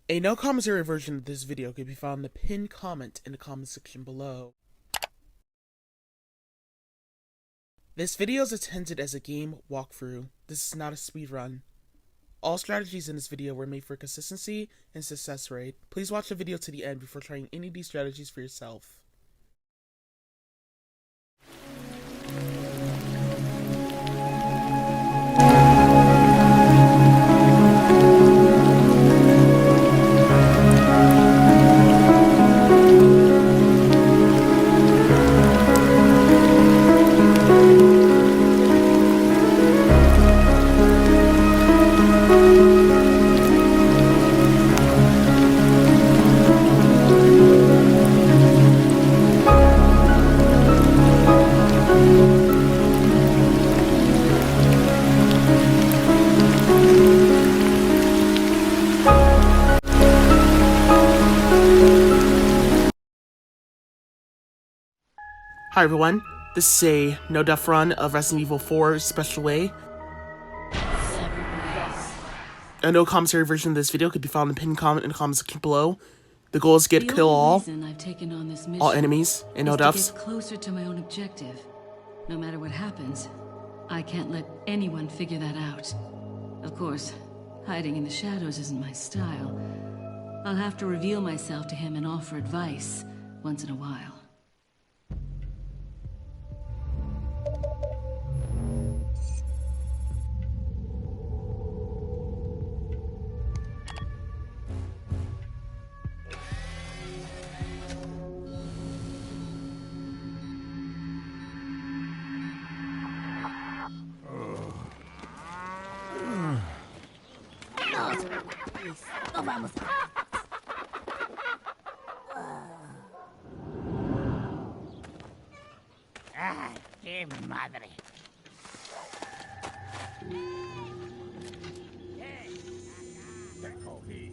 A no commentary version of this video can be found in the pinned comment in the comment section below. This video is intended as a game walkthrough. This is not a speedrun. All strategies in this video were made for consistency and success rate. Please watch the video to the end before trying any of these strategies for yourself. Hi everyone, this is a no-death run of Resident Evil 4 Special Way. A no commentary version of this video could be found in the pinned comment in the comments section below. The goal is to kill all enemies and no deaths. To get closer to my own objective. No matter what happens, I can't let anyone figure that out. Of course, hiding in the shadows isn't my style. I'll have to reveal myself to him and offer advice once in a while. No vamos. ¡Ay, qué madre! Te cogí.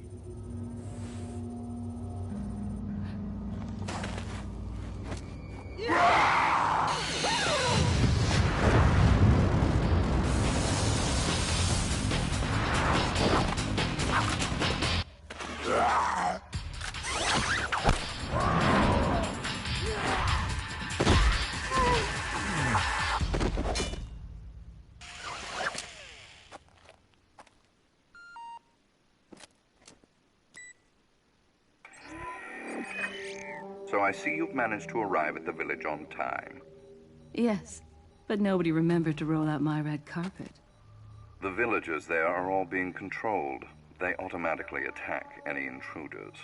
So I see you've managed to arrive at the village on time. Yes, but nobody remembered to roll out my red carpet. The villagers there are all being controlled. They automatically attack any intruders.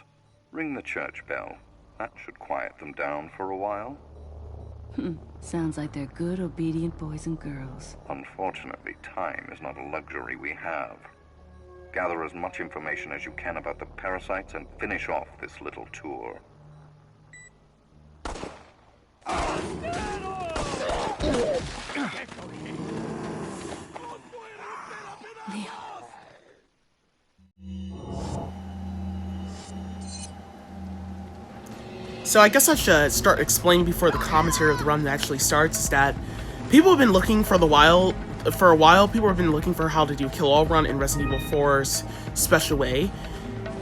Ring the church bell. That should quiet them down for a while. Sounds like they're good, obedient boys and girls. Unfortunately, time is not a luxury we have. Gather as much information as you can about the parasites and finish off this little tour. Leon. So I guess I should start explaining before the commentary of the run actually starts, is that people have been looking for a while, people have been looking for how to do a kill-all run in Resident Evil 4's Special Way.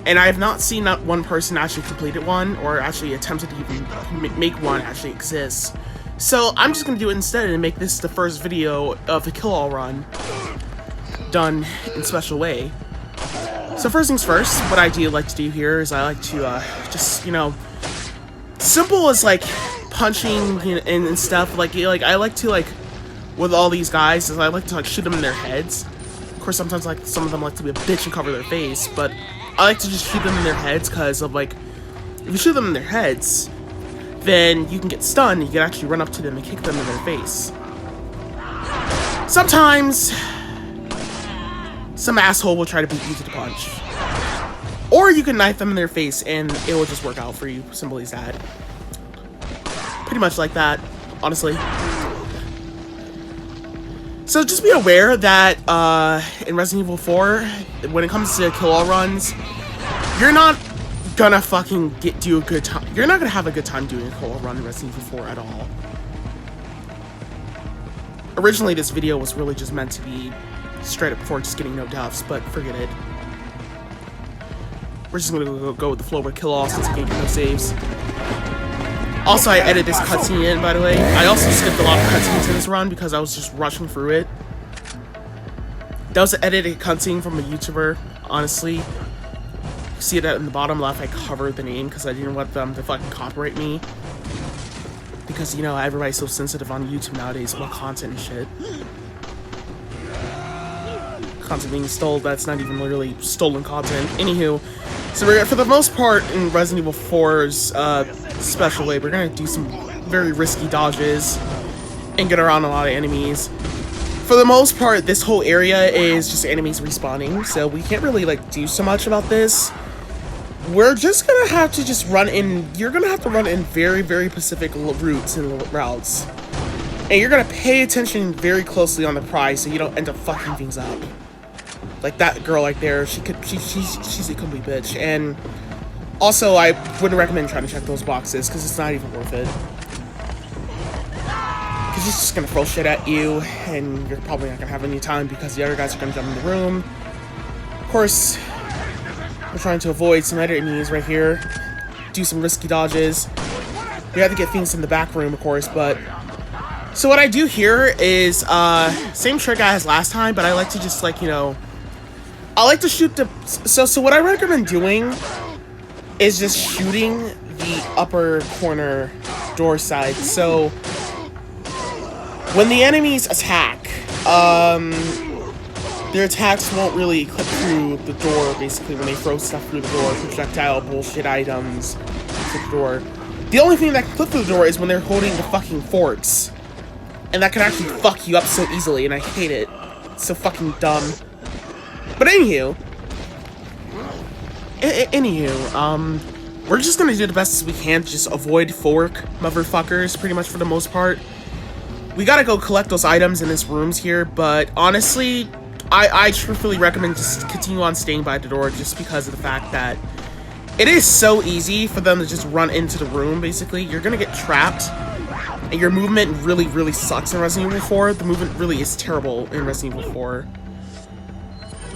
And I have not seen not one person actually completed one, or actually attempted to even make one actually exist. So I'm just going to do it instead and make this the first video of the kill-all run done in Special Way. So first things first, what I do like to do here is I like to just, simple as like punching and stuff. Like I like to with all these guys, is I like to shoot them in their heads. Of course, sometimes some of them like to be a bitch and cover their face, but I like to just shoot them in their heads because of if you shoot them in their heads, then you can get stunned and you can actually run up to them and kick them in their face. Sometimes some asshole will try to beat you to the punch. Or you can knife them in their face and it will just work out for you, simple as that. Pretty much like that, honestly. So just be aware that in Resident Evil 4, when it comes to kill-all runs, you're not gonna fucking do a good time. You're not gonna have a good time doing a kill-all run in Resident Evil 4 at all. Originally, this video was really just meant to be straight up for just getting no deaths, but forget it. we're just gonna go with the flow with kill all since I can't get no saves. Also, I edited this cutscene in, by the way. I also skipped a lot of cutscenes in this run because I was just rushing through it. That was an edited cutscene from a YouTuber, honestly. See that in the bottom left, I covered the name because I didn't want them to fucking copyright me. Because, you know, everybody's so sensitive on YouTube nowadays about content and shit. Content being stolen, that's not even literally stolen content. Anywho, so we're, for the most part in Resident Evil 4's special way, we're gonna do some very risky dodges and get around a lot of enemies. For the most part, this whole area is just enemies respawning, so we can't really like do so much about this. We're just gonna have to just run in, you're gonna have to run in very, very specific routes and routes. And you're gonna pay attention very closely on the prize so you don't end up fucking things up. Like that girl right there, she's a complete bitch. And also, I wouldn't recommend trying to check those boxes because it's not even worth it. Because she's just gonna throw shit at you and you're probably not gonna have any time because the other guys are gonna jump in the room. Of course, we're trying to avoid some other enemies right here. Do some risky dodges. We have to get things in the back room, of course, but... So what I do here is, same trick I had last time, but I like to just, like, you know... I like to shoot the... So what I recommend doing is just shooting the upper corner door side. So, when the enemies attack, their attacks won't really clip through the door, basically, when they throw stuff through the door, projectile bullshit items through the door. The only thing that can clip through the door is when they're holding the fucking forts. And that can actually fuck you up so easily, and I hate it. It's so fucking dumb. But anywho, we're just gonna do the best as we can to just avoid fork motherfuckers, pretty much for the most part. We gotta go collect those items in this rooms here, but honestly, I truthfully recommend just continue on staying by the door just because of the fact that it is so easy for them to just run into the room, basically. You're gonna get trapped, and your movement really, really sucks in Resident Evil 4. The movement really is terrible in Resident Evil 4.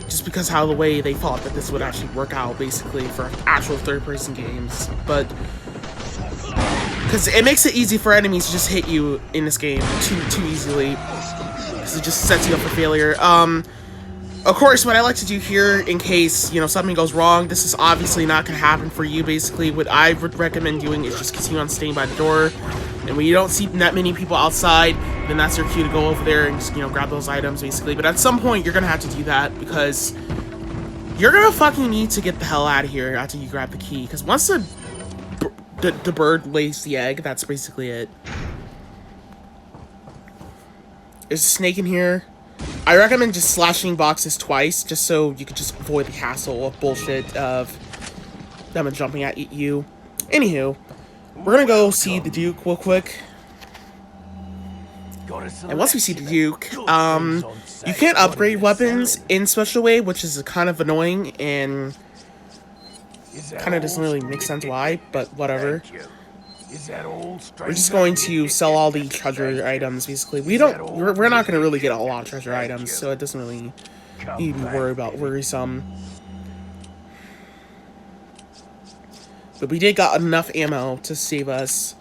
Just because how the way they thought that this would actually work out, basically, for actual third-person games. But because it makes it easy for enemies to just hit you in this game too easily, because it just sets you up for failure. Of course, what I like to do here, in case, you know, something goes wrong, this is obviously not going to happen for you, basically. What I would recommend doing is just continue on staying by the door. And when you don't see that many people outside, then that's your cue to go over there and just, you know, grab those items, basically. But at some point, you're going to have to do that, because you're going to fucking need to get the hell out of here after you grab the key. Because once the bird lays the egg, that's basically it. There's a snake in here. I recommend just slashing boxes twice, just so you could just avoid the hassle of bullshit of them jumping at you. Anywho, we're gonna go see the Duke real quick. And once we see the Duke, you can't upgrade weapons in special way, which is kind of annoying and kind of doesn't really make sense why, but whatever. We're just going to sell all the treasure items, basically. We're not going to really get a lot of treasure items, so it doesn't really need to be worrisome. But we did got enough ammo to save us.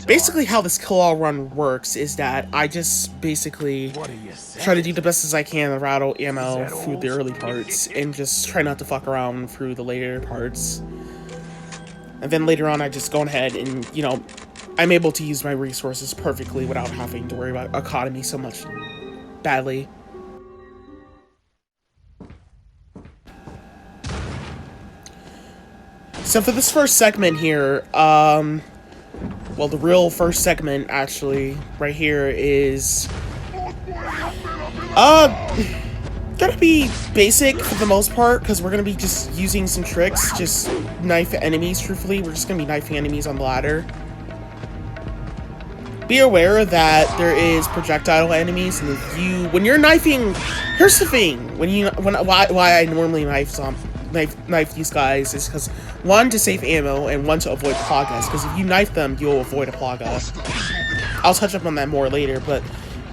Basically, how this kill-all run works is that I just basically try to do the best as I can to rattle ammo through the early parts, and just try not to fuck around through the later parts. And then later on, I just go ahead and, you know, I'm able to use my resources perfectly without having to worry about economy so much badly. So for this first segment here, well, the real first segment, actually, right here is, gonna be basic for the most part, because we're gonna be just using some tricks, just knife enemies, truthfully. We're just gonna be knifing enemies on the ladder. Be aware that there is projectile enemies, and if when you're knifing, here's the thing, why I normally knife these guys is because, one, to save ammo, and one, to avoid plagas, because if you knife them, you'll avoid a plaga. I'll touch up on that more later, but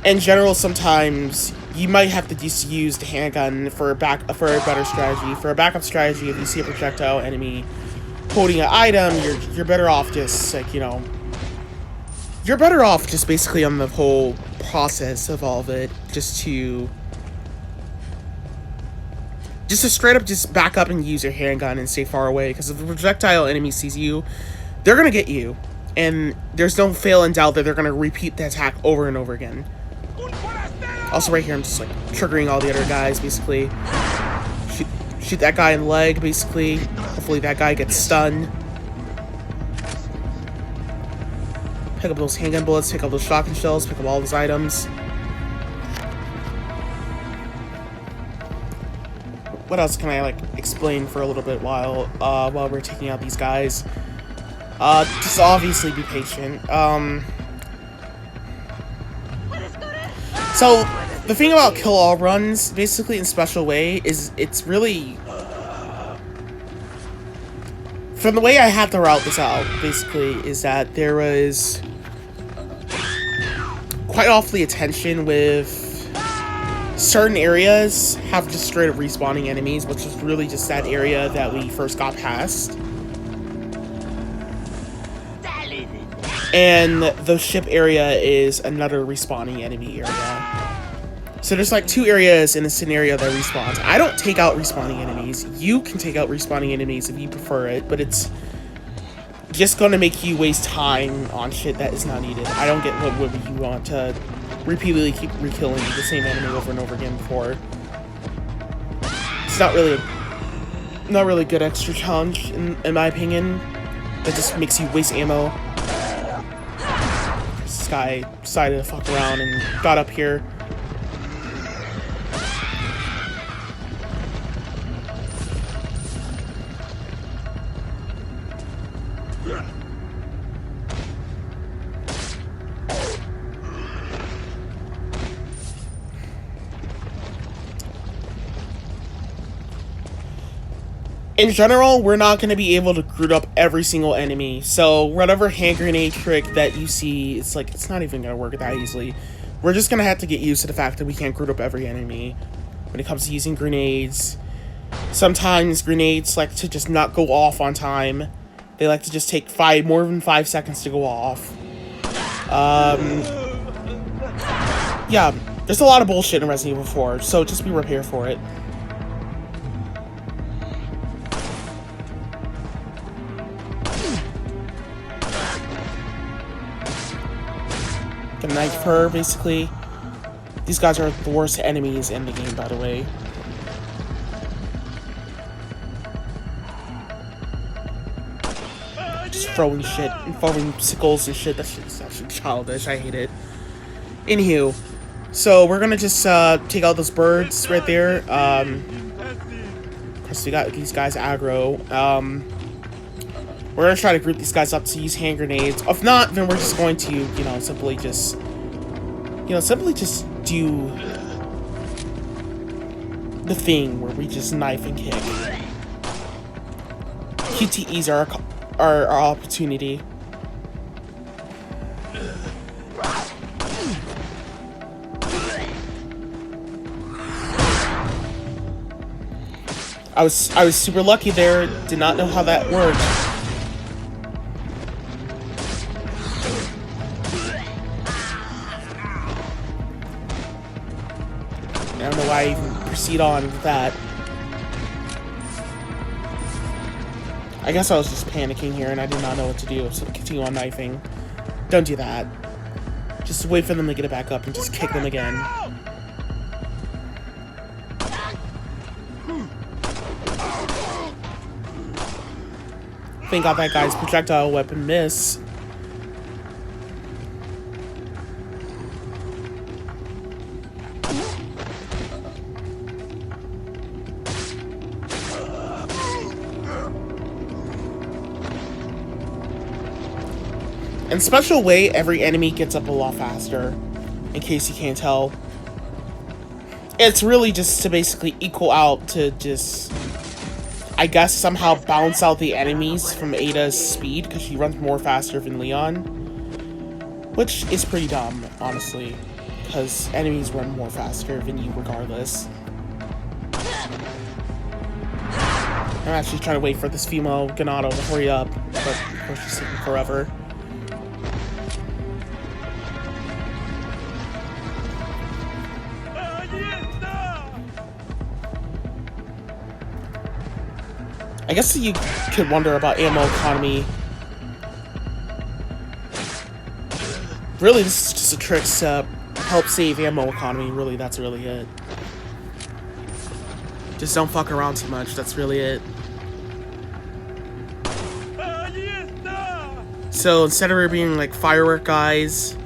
in general, sometimes you might have to just use the handgun for a better strategy. For a backup strategy, if you see a projectile enemy holding an item, you're better off just like, you know, you're better off just basically on the whole process of all of it, just to straight up just back up and use your handgun and stay far away, because if the projectile enemy sees you, they're gonna get you, and there's no fail in doubt that they're gonna repeat the attack over and over again. Also right here, I'm just like triggering all the other guys, basically. Shoot that guy in the leg, basically. Hopefully that guy gets stunned. Pick up those handgun bullets, pick up those shotgun shells, pick up all those items. What else can I, like, explain for a little bit while we're taking out these guys? Just obviously be patient. So, the thing about kill all runs, basically in Special Way, is it's really... From the way I had to route this out, basically, is that there was quite awfully attention with certain areas have just straight up respawning enemies, which is really just that area that we first got past. And the ship area is another respawning enemy area. So there's like 2 areas in a scenario that respawns. I don't take out respawning enemies. You can take out respawning enemies if you prefer it, but it's just going to make you waste time on shit that is not needed. I don't get what would you want to repeatedly keep re-killing the same enemy over and over again before. It's not really good extra challenge in my opinion. That just makes you waste ammo. This guy decided to fuck around and got up here. In general, we're not going to be able to group up every single enemy, so whatever hand grenade trick that you see, it's like, it's not even going to work that easily. We're just going to have to get used to the fact that we can't group up every enemy when it comes to using grenades. Sometimes grenades like to just not go off on time. They like to just take more than 5 seconds to go off. Yeah, there's a lot of bullshit in Resident Evil 4, so just be prepared for it. Can knife her, basically. These guys are the worst enemies in the game, by the way. Just throwing shit and throwing sickles and shit. That shit's actually childish. I hate it. Anywho, so we're gonna just take out those birds right there. Of course, we got these guys aggro. We're gonna try to group these guys up to use hand grenades. If not, then we're just going to, you know, simply just do the thing where we just knife and kick. QTEs are our opportunity. I was super lucky there. Did not know how that worked. I don't know why I even proceed on with that. I guess I was just panicking here and I did not know what to do, so continue on knifing. Don't do that. Just wait for them to get it back up and just kick them again. Thank God that guy's projectile weapon miss. In Special Way, every enemy gets up a lot faster, in case you can't tell. It's really just to basically equal out to just, I guess, somehow balance out the enemies from Ada's speed, because she runs more faster than Leon. Which is pretty dumb, honestly. because enemies run more faster than you regardless. I'm actually trying to wait for this female Ganado to hurry up, but of course she's taking forever. I guess you could wonder about ammo economy. Really, this is just a trick to help save ammo economy. Really, that's really it. Just don't fuck around too much. That's really it. So instead of there being like firework guys,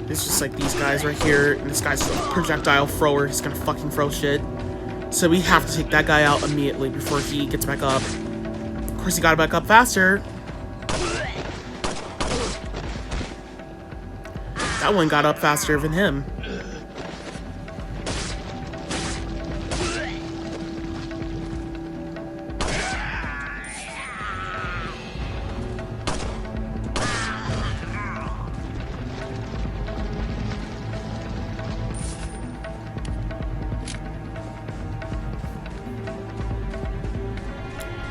it's just like these guys right here, and this guy's a projectile thrower. He's gonna fucking throw shit. So we have to take that guy out immediately before he gets back up. Of course, he got back up faster. That one got up faster than him.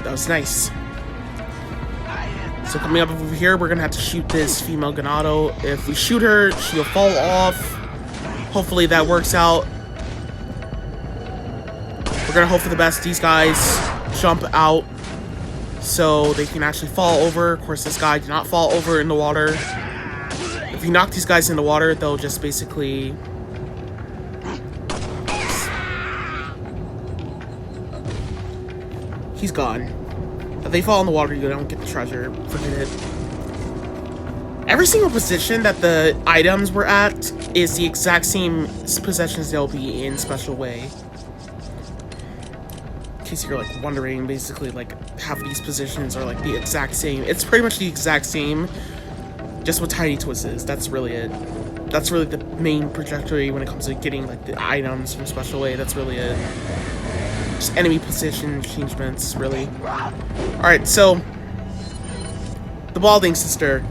That was nice. So coming up over here, we're gonna have to shoot this female Ganado. If we shoot her, she'll fall off. Hopefully that works out. We're gonna hope for the best. These guys jump out so they can actually fall over. Of course, this guy did not fall over in the water. If you knock these guys in the water, they'll just basically... He's gone. If they fall in the water, you don't get the treasure. Forget it. Every single position that the items were at is the exact same positions they'll be in Special Way. In case you're like wondering, basically like half of these positions are like the exact same. It's pretty much the exact same, just with tiny twists. That's really it. That's really the main trajectory when it comes to getting like the items from Special Way. That's really it. Just enemy position changements, really. Alright, so the balding sister.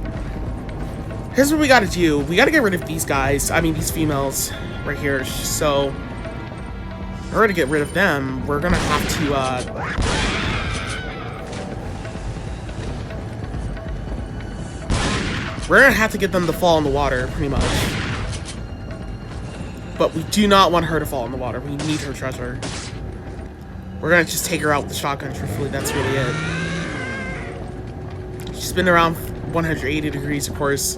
Here's what we gotta do. We gotta get rid of these guys. I mean, these females right here. So, in order to get rid of them, we're gonna have to, we're gonna have to get them to fall in the water, pretty much. But we do not want her to fall in the water. We need her treasure. We're gonna just take her out with the shotgun, truthfully. That's really it. She's been around 180 degrees, of course.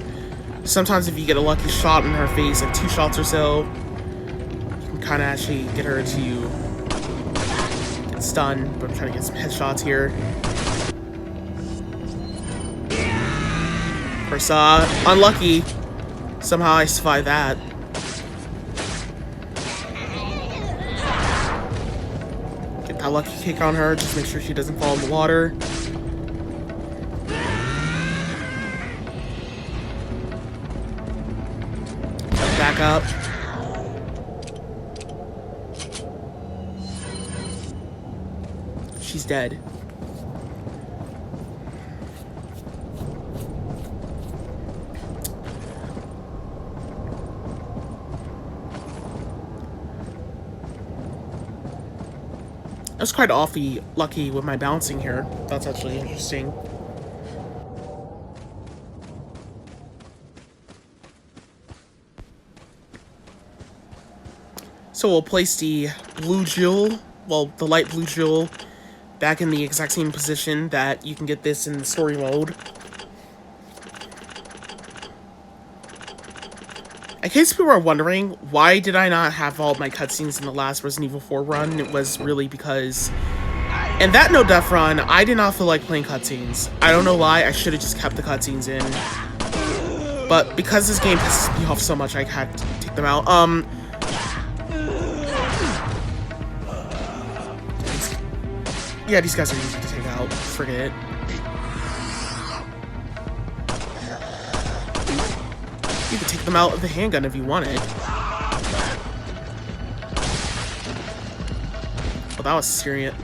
Sometimes if you get a lucky shot in her face, like 2 shots or so, you can kind of actually get her to get stunned. But I'm trying to get some headshots here. Of course, unlucky. Somehow I survived that. Get that lucky kick on her, just make sure she doesn't fall in the water. Back up. She's dead. I was quite awfully lucky with my bouncing here. That's actually interesting. So we'll place the blue jewel, well, the light blue jewel, back in the exact same position that you can get this in the story mode. In case people are wondering, why did I not have all of my cutscenes in the last Resident Evil 4 run? It was really because in that No Death run, I did not feel like playing cutscenes. I don't know why, I should have just kept the cutscenes in. But because this game pisses me off so much, I had to take them out. Yeah, these guys are easy to take out. Forget it. You can take them out with the handgun if you wanted. Well, that was serious.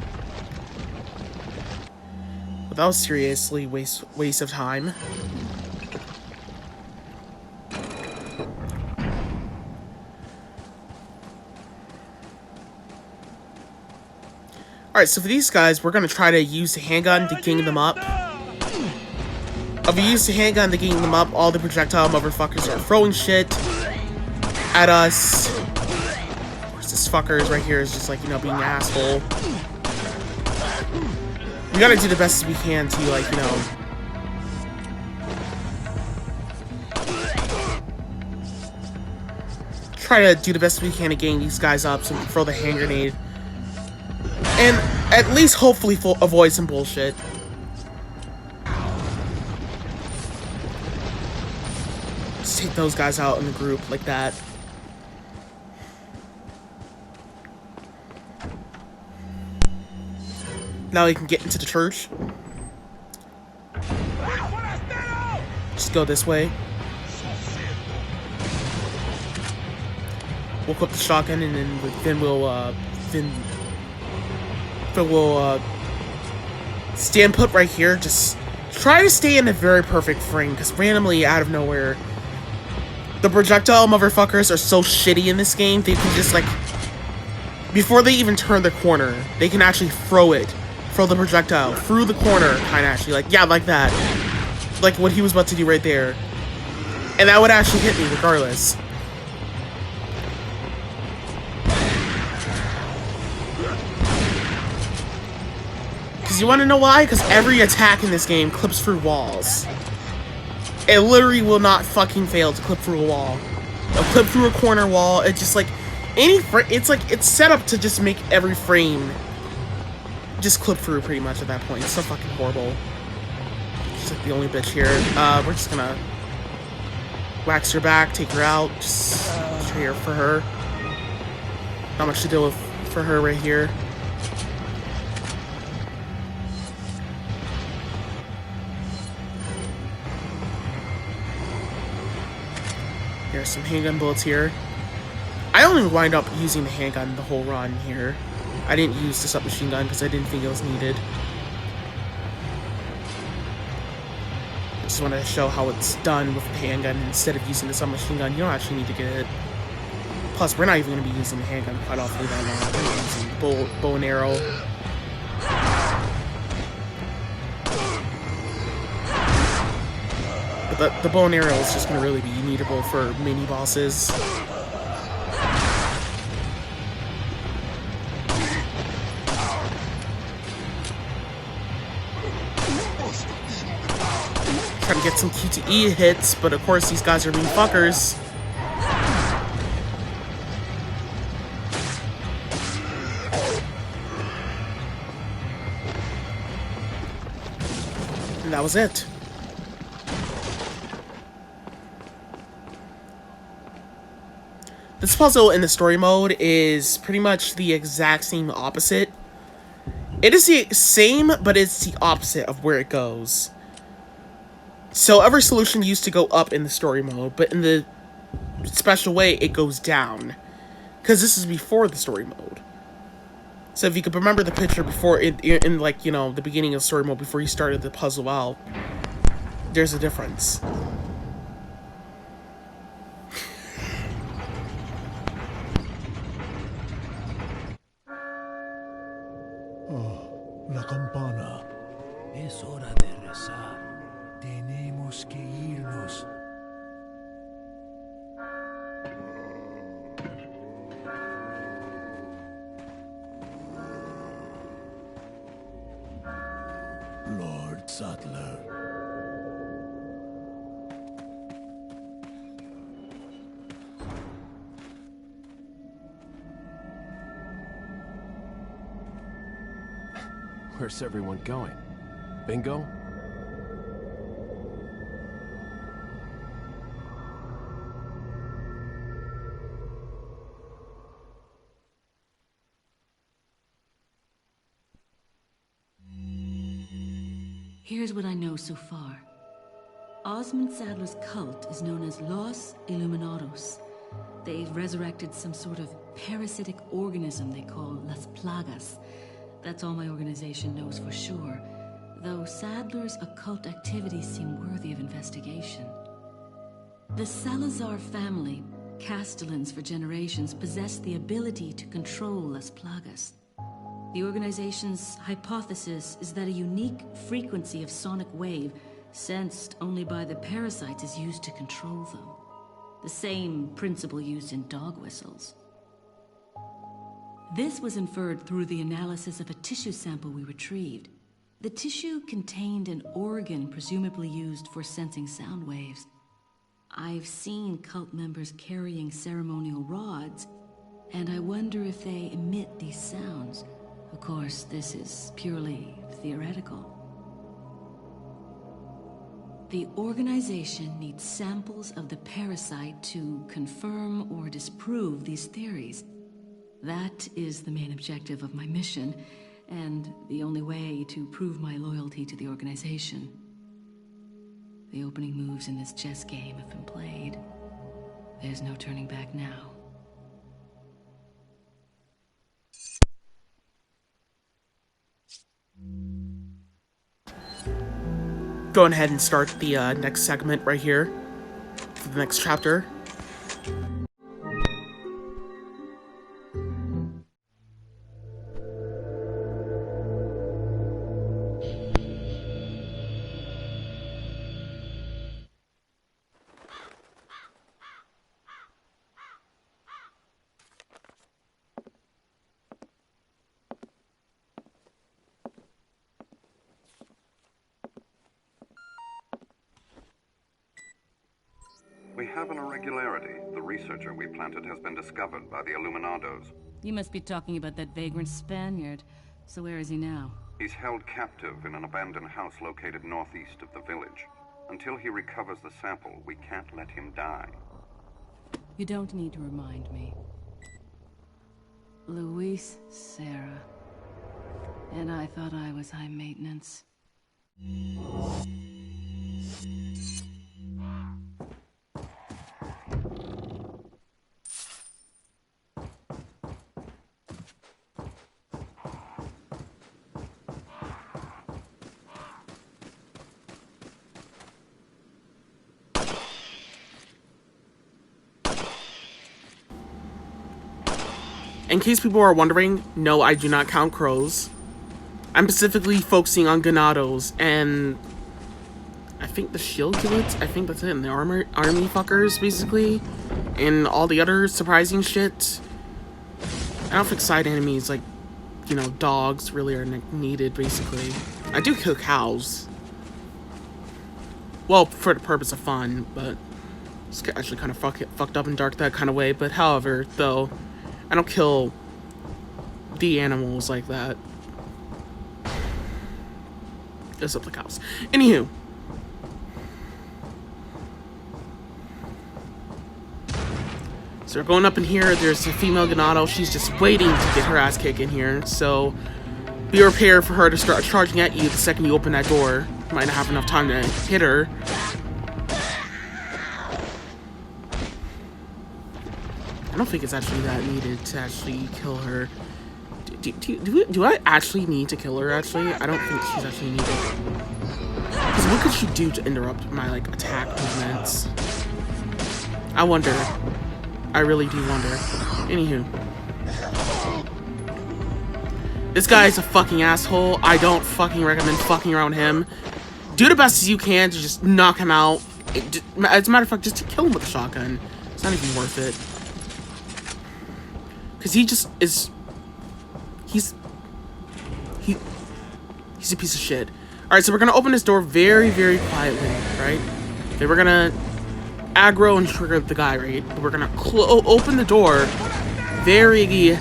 Well, that was seriously waste of time. Alright, so for these guys, we're gonna try to use the handgun to gang them up. If we use the handgun to gang them up, all the projectile motherfuckers are throwing shit at us. Of course, this fucker is right here is just like, you know, being an asshole. We gotta do the best we can to, like, you know, try to do the best we can to gang these guys up so we can throw the hand grenade. And at least hopefully avoid some bullshit. Just take those guys out in the group like that. Now we can get into the church. Just go this way. We'll equip the shotgun and then we'll stand put right here. Just try to stay in a very perfect frame, because randomly out of nowhere, the projectile motherfuckers are so shitty in this game. They can just, like, before they even turn the corner, they can actually throw the projectile through the corner, kind of actually, like, yeah, like that, like what he was about to do right there, and that would actually hit me regardless. Because you want to know why? Because every attack in this game clips through walls. It literally will not fucking fail to clip through a wall. It'll clip through a corner wall. It's just like it's like it's set up to just make every frame just clip through pretty much at that point. It's so fucking horrible. She's like the only bitch here. We're just gonna wax her back, take her out, just here for her. Not much to deal with for her right here. There's some handgun bullets here. I only wind up using the handgun the whole run here. I didn't use the submachine gun because I didn't think it was needed. I just want to show how it's done with the handgun instead of using the submachine gun. You don't actually need to get it. Plus, we're not even going to be using the handgun quite awfully that long. We're going to be using the bow and arrow. But the bow and arrow is just going to really be needable for mini bosses. Trying to get some QTE hits, but of course these guys are being fuckers. And that was it. This puzzle in the story mode is pretty much the exact same opposite. It is the same, but it's the opposite of where it goes. So every solution used to go up in the story mode, but in the special way, it goes down. Because this is before the story mode. So if you could remember the picture before, in like, you know, the beginning of story mode, before you started the puzzle out, there's a difference. La campana. Es hora de rezar. Tenemos que irnos. Lord Saddler. Where's everyone going? Bingo? Here's what I know so far. Osmond Saddler's cult is known as Los Illuminados. They've resurrected some sort of parasitic organism they call Las Plagas. That's all my organization knows for sure, though Saddler's occult activities seem worthy of investigation. The Salazar family, Castellans for generations, possessed the ability to control Las Plagas. The organization's hypothesis is that a unique frequency of sonic wave, sensed only by the parasites, is used to control them. The same principle used in dog whistles. This was inferred through the analysis of a tissue sample we retrieved. The tissue contained an organ presumably used for sensing sound waves. I've seen cult members carrying ceremonial rods, and I wonder if they emit these sounds. Of course, this is purely theoretical. The organization needs samples of the parasite to confirm or disprove these theories. That is the main objective of my mission, and the only way to prove my loyalty to the organization. The opening moves in this chess game have been played. There's no turning back now. Go ahead and start the next segment right here for the next chapter. We have an irregularity. The researcher we planted has been discovered by the Illuminados. You must be talking about that vagrant Spaniard. So where is he now? He's held captive in an abandoned house located northeast of the village. Until he recovers the sample, we can't let him die. You don't need to remind me. Luis Serra. And I thought I was high maintenance. In case people are wondering, no, I do not count crows. I'm specifically focusing on ganados and I think the shield killets. I think that's it. And the army fuckers, basically, and all the other surprising shit. I don't think side enemies like, you know, dogs really are needed. Basically, I do kill cows. Well, for the purpose of fun, but it's actually kind of fucked up and dark that kind of way. But however, though, I don't kill the animals like that. Except the cows. Anywho. So we're going up in here. There's a female ganado. She's just waiting to get her ass kicked in here. So be prepared for her to start charging at you the second you open that door. You might not have enough time to hit her. I don't think it's actually that needed to actually kill her. Do I actually need to kill her, actually? I don't think she's actually needed. Because what could she do to interrupt my, like, attack movements? I wonder. I really do wonder. Anywho. This guy's a fucking asshole. I don't fucking recommend fucking around him. Do the best as you can to just knock him out. As a matter of fact, just to kill him with a shotgun. It's not even worth it. Because he just is... He's a piece of shit. Alright, so we're going to open this door very, very quietly, right? Okay, we're going to aggro and trigger the guy, right? We're going to open the door very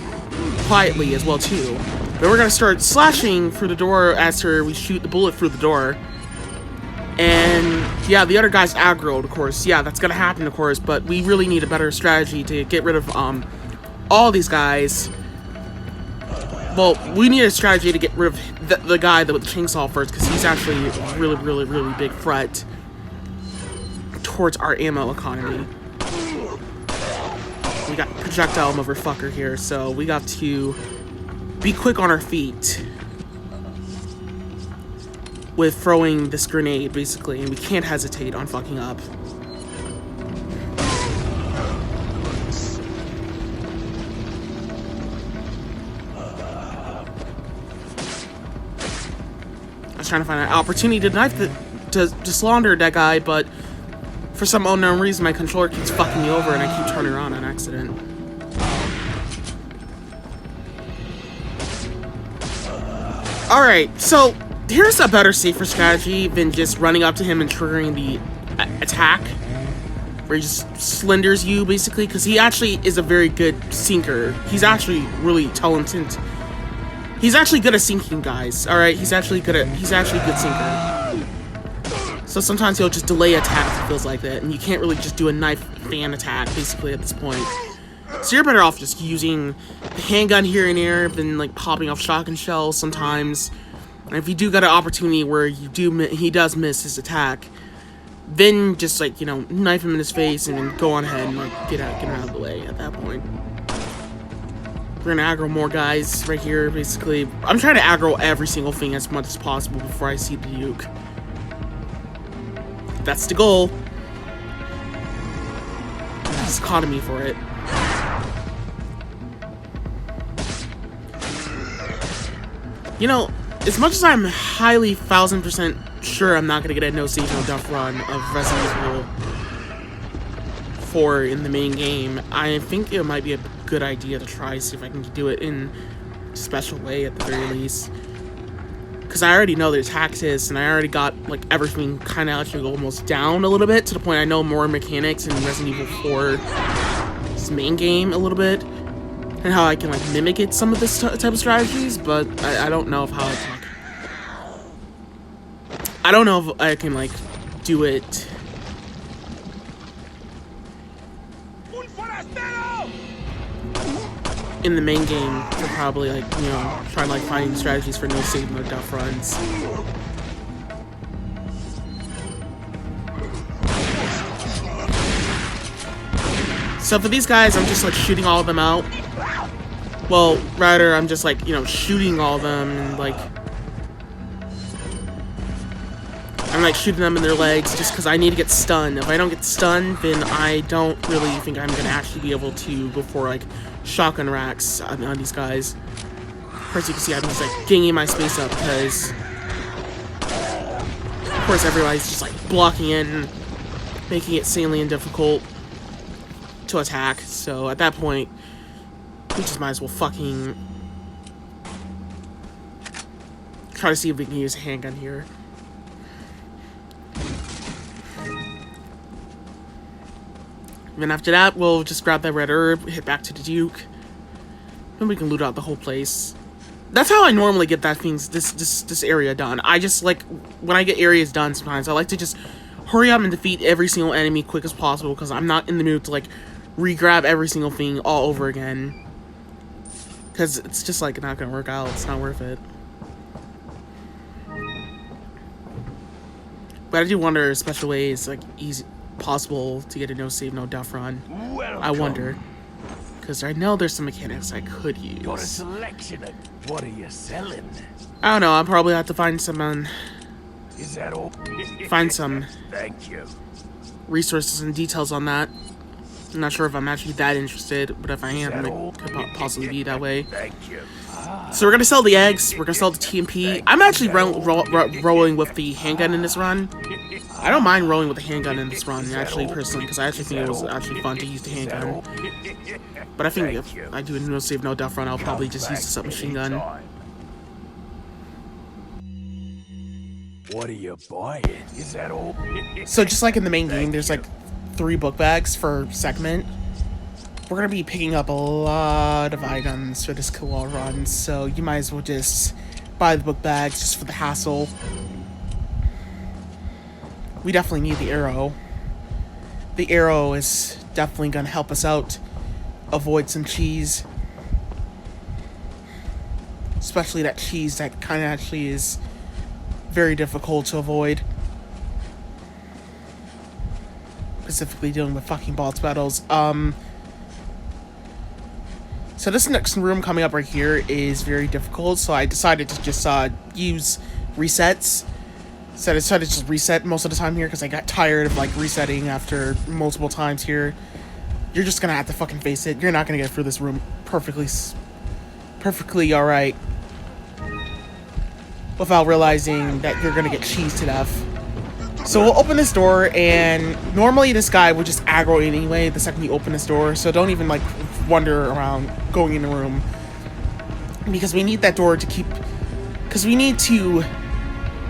quietly as well, too. Then we're going to start slashing through the door after we shoot the bullet through the door. And, yeah, the other guy's aggroed, of course. Yeah, that's going to happen, of course, but we really need a better strategy to get rid of, all these guys. Well, we need a strategy to get rid of the guy with the chainsaw first, because he's actually a really, really, really big threat towards our ammo economy. We got projectile motherfucker here, so we got to be quick on our feet with throwing this grenade, basically, and we can't hesitate on fucking up. trying to find an opportunity to to slaughter that guy, but for some unknown reason, my controller keeps fucking me over and I keep turning around on accident. Alright, so here's a better, safer strategy than just running up to him and triggering the attack, where he just slenders you, basically, because he actually is a very good sinker. He's actually really talented. He's actually good at sinking guys, alright? He's actually a good sinker. So sometimes he'll just delay attacks, it feels like that, and you can't really just do a knife fan attack, basically, at this point. So you're better off just using the handgun here and there than, like, popping off shotgun shells sometimes. And if you do get an opportunity where he does miss his attack, then just, like, you know, knife him in his face and then go on ahead and, like, get him out of the way at that point. We're gonna aggro more guys right here, basically. I'm trying to aggro every single thing as much as possible before I see the Duke. That's the goal. There's economy for it. You know, as much as I'm highly 1000% sure I'm not gonna get a no save no duff run of Resident Evil 4 in the main game, I think it might be a good idea to try see if I can do it in a special way at the very least. Because I already know the attack is, and I already got like everything kind of actually almost down a little bit to the point I know more mechanics in Resident Evil 4's main game a little bit, and how I can like mimic it some of this type of strategies, but I don't know if how I can. I don't know if I can like do it. In the main game, to probably like, you know, try like finding strategies for no save no duff runs. So for these guys, I'm just like shooting all of them out. Well, rather, I'm just like, you know, shooting all of them and like, I'm like shooting them in their legs just because I need to get stunned. If I don't get stunned, then I don't really think I'm gonna actually be able to go for like shotgun racks on these guys. Of course, you can see I'm just like ganging my space up because, of course, everybody's just like blocking in, and making it insanely difficult to attack. So at that point, we just might as well fucking try to see if we can use a handgun here. And then after that, we'll just grab that red herb, hit back to the Duke, and we can loot out the whole place. That's how I normally get this area done. I just like, when I get areas done sometimes, I like to just hurry up and defeat every single enemy quick as possible, because I'm not in the mood to like re-grab every single thing all over again. Because it's just like not gonna work out, it's not worth it. But I do wonder if special ways like possible to get a no save no duff run. Welcome. I wonder, because I know there's some mechanics I could use. Got a selection of what are you selling? I don't know, I'll probably have to find some Is that all? find some Thank you. resources and details on that. I'm not sure if I'm actually that interested, but if I am, it could possibly be that way. Thank you. So we're gonna sell the eggs, we're gonna sell the TMP. I'm actually rolling with the handgun in this run. I don't mind rolling with the handgun in this run, actually, personally, because I actually think it was actually fun to use the handgun. But I think if I do a no save no duff run, I'll probably just use the submachine gun. What are you buying? Is that all? So just like in the main game, there's like 3 book bags per segment. We're gonna be picking up a lot of items for this kill all run, so you might as well just buy the book bags just for the hassle. We definitely need the arrow. The arrow is definitely gonna help us out avoid some cheese. Especially that cheese that kind of actually is very difficult to avoid. Specifically dealing with fucking boss battles. So this next room coming up right here is very difficult, so I decided to just use resets. So I decided to just reset most of the time here because I got tired of like resetting after multiple times here. You're just gonna have to fucking face it. You're not gonna get through this room perfectly alright. without realizing that you're gonna get cheesed to death. So we'll open this door, and normally this guy would just aggro anyway the second you open this door, so don't even like wander around going in the room. Because we need that door to keep... Because we need to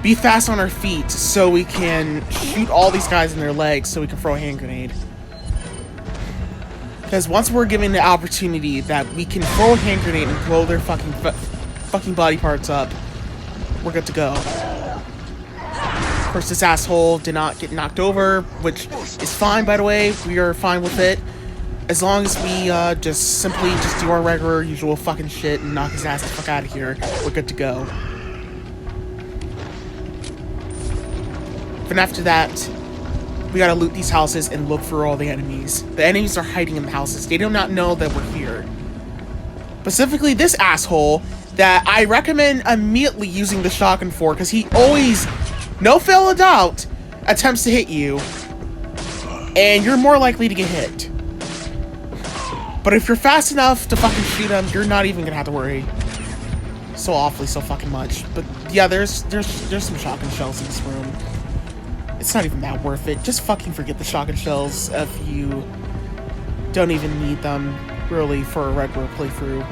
be fast on our feet so we can shoot all these guys in their legs so we can throw a hand grenade. Because once we're given the opportunity that we can throw a hand grenade and blow their fucking body parts up, we're good to go. Of course, this asshole did not get knocked over, which is fine, by the way. We are fine with it. As long as we just simply do our regular, usual fucking shit and knock his ass the fuck out of here, we're good to go. And after that, we gotta loot these houses and look for all the enemies. The enemies are hiding in the houses. They do not know that we're here. Specifically, this asshole that I recommend immediately using the shotgun for, because he always, no fail of doubt, attempts to hit you, and you're more likely to get hit. But if you're fast enough to fucking shoot him, you're not even gonna have to worry so awfully so fucking much. But yeah, there's some shotgun shells in this room. It's not even that worth it. Just fucking forget the shotgun shells if you don't even need them, really, for a regular playthrough.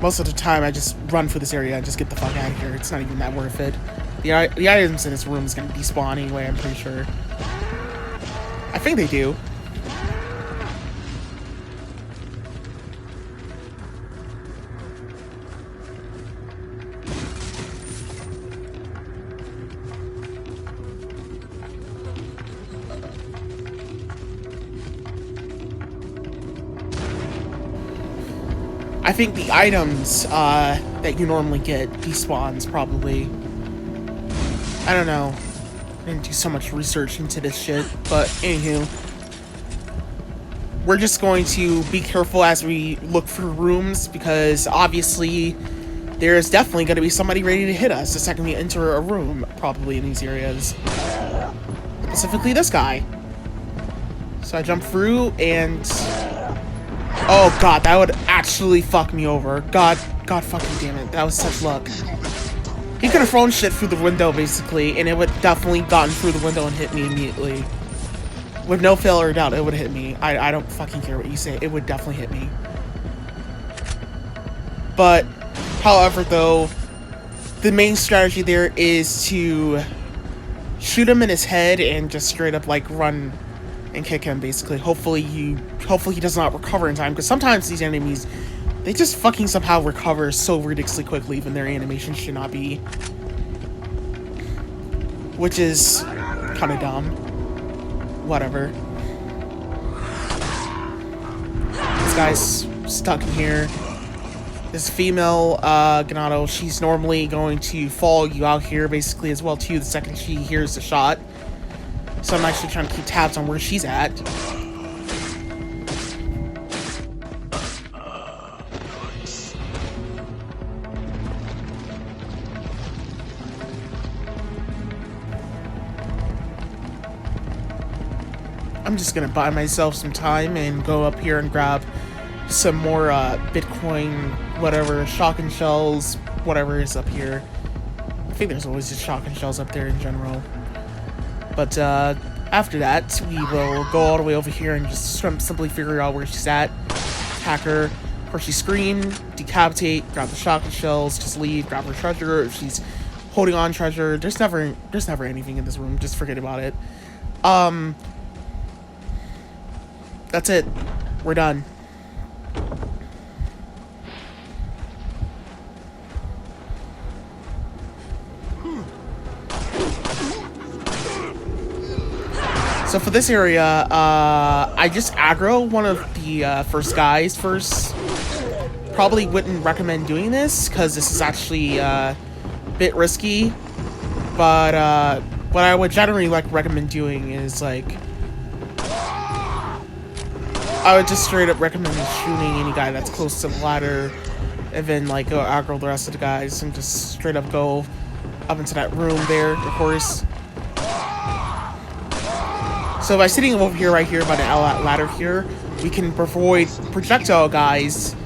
Most of the time, I just run for this area and just get the fuck out of here. It's not even that worth it. The items in this room is going to despawn anyway, I'm pretty sure. I think they do. I think the items that you normally get despawns, probably. I don't know. I didn't do so much research into this shit, but anywho. We're just going to be careful as we look for rooms, because obviously there's definitely going to be somebody ready to hit us the second we enter a room, probably in these areas. Specifically this guy. So I jump through and... Oh god, that would actually fuck me over. God fucking damn it. That was such luck. He could have thrown shit through the window, basically, and it would definitely gotten through the window and hit me immediately. With no fail or doubt, it would hit me. I don't fucking care what you say. It would definitely hit me. But, however, though, the main strategy there is to shoot him in his head and just straight up, like, run and kick him, basically. Hopefully he does not recover in time, because sometimes these enemies, they just fucking somehow recover so ridiculously quickly, even their animation should not be. Which is kind of dumb. Whatever. This guy's stuck in here. This female, Ganado, she's normally going to follow you out here, basically, as well, too, the second she hears the shot. So I'm actually trying to keep tabs on where she's at. I'm just gonna buy myself some time and go up here and grab some more Bitcoin, whatever, shotgun shells, whatever is up here. I think there's always just shotgun shells up there in general. But after that, we will go all the way over here and just simply figure out where she's at, attack her. Or she scream, decapitate, grab the shotgun shells, just leave, grab her treasure. If she's holding on treasure, there's never anything in this room. Just forget about it. That's it. We're done. So for this area, I just aggro one of the first guys first. Probably wouldn't recommend doing this, because this is actually a bit risky. But what I would generally recommend doing is, like, I would just straight up recommend shooting any guy that's close to the ladder, and then, like, go aggro the rest of the guys and just straight up go up into that room there, of course. So by sitting over here, right here, by the ladder here, we can avoid projectile guys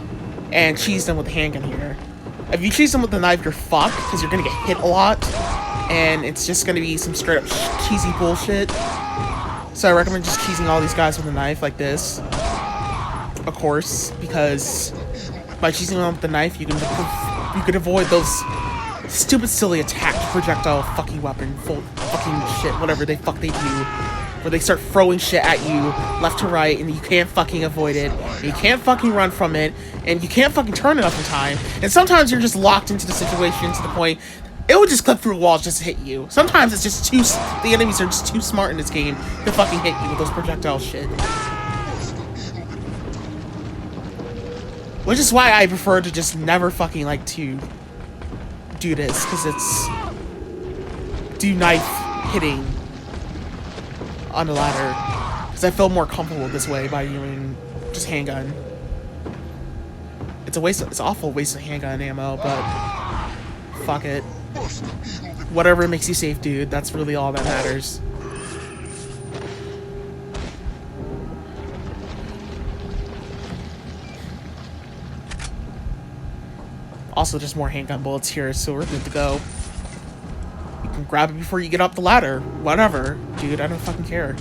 and cheese them with the handgun here. If you chase them with the knife, you're fucked, because you're gonna get hit a lot, and it's just gonna be some straight up cheesy bullshit. So I recommend just cheesing all these guys with a knife like this. Of course, because by cheesing them with the knife, you can avoid those stupid, silly attacked projectile fucking weapon, full fucking shit, whatever they fuck they do, where they start throwing shit at you left to right, and you can't fucking avoid it, and you can't fucking run from it, and you can't fucking turn enough in time, and sometimes you're just locked into the situation to the point it will just clip through a wall just to hit you. Sometimes it's just the enemies are just too smart in this game to fucking hit you with those projectile shit. Which is why I prefer to just never fucking like to do this, because it's do knife hitting on the ladder, because I feel more comfortable this way by using just handgun. It's an awful waste of handgun ammo, but fuck it. Whatever makes you safe, dude. That's really all that matters. Also, just more handgun bullets here, so we're good to go. You can grab it before you get up the ladder. Whatever. Dude, I don't fucking care.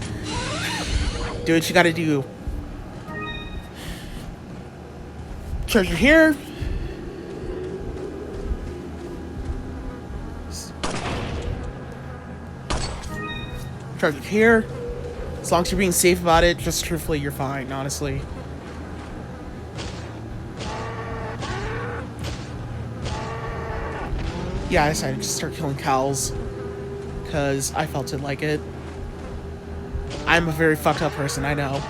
Do what you gotta do. Charger here. Charger here. As long as you're being safe about it, just truthfully, you're fine, honestly. Yeah, I decided to just start killing cows, because I felt it like it. I'm a very fucked up person, I know.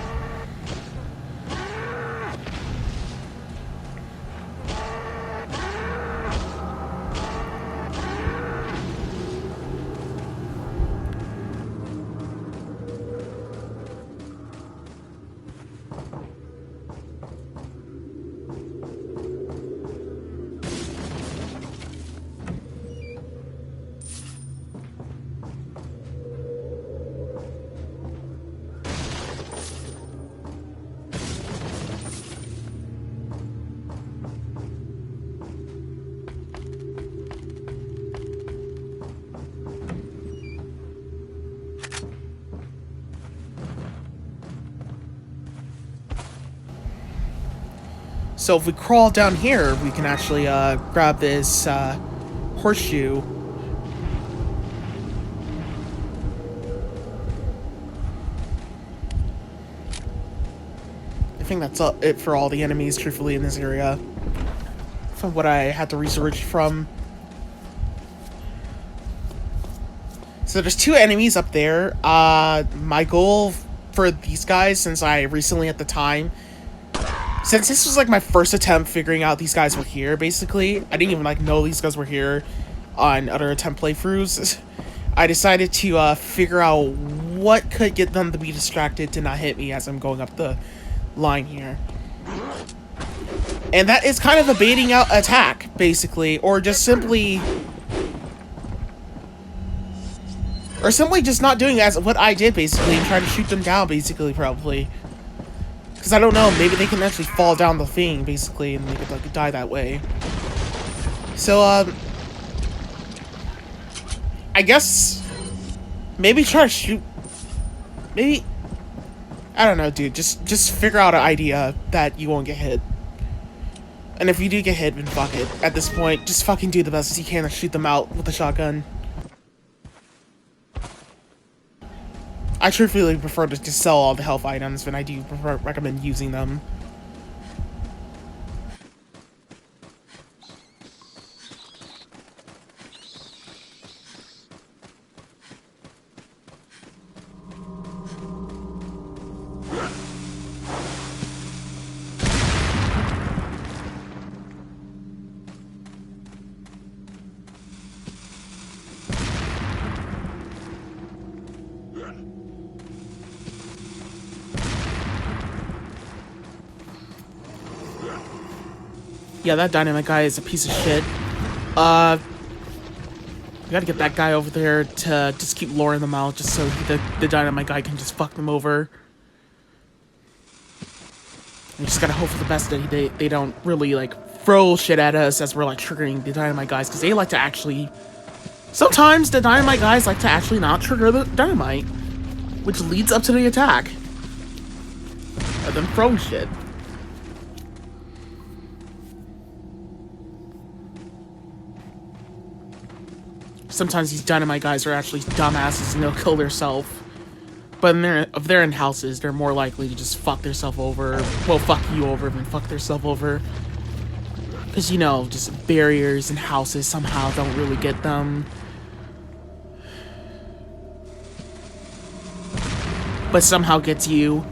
So if we crawl down here, we can actually grab this horseshoe. I think that's it for all the enemies, truthfully, in this area. From what I had to research from. So there's 2 enemies up there. My goal for these guys, since I recently at the time, since this was like my first attempt figuring out these guys were here, basically, I didn't even like know these guys were here on other attempt playthroughs. I decided to figure out what could get them to be distracted to not hit me as I'm going up the line here. And that is kind of a baiting out attack, basically, or simply just not doing as what I did, basically, and trying to shoot them down, basically, probably. Because I don't know, maybe they can actually fall down the thing, basically, and they could like die that way. So, I guess maybe try to shoot. Maybe, I don't know, dude. Just figure out an idea that you won't get hit. And if you do get hit, then fuck it. At this point, just fucking do the best you can to shoot them out with a shotgun. I truthfully prefer to just sell all the health items, but I do recommend using them. Yeah, that dynamite guy is a piece of shit. We gotta get that guy over there to just keep luring them out, just so the dynamite guy can just fuck them over. We just gotta hope for the best that they don't really, like, throw shit at us as we're like triggering the dynamite guys, because they like to actually... Sometimes the dynamite guys like to actually not trigger the dynamite, which leads up to the attack. And then throw shit. Sometimes these dynamite guys are actually dumbasses and they'll kill themselves. But if they're in houses, they're more likely to just fuck themselves over. Well, fuck you over than fuck themselves over. Because, you know, just barriers and houses somehow don't really get them. But somehow gets you.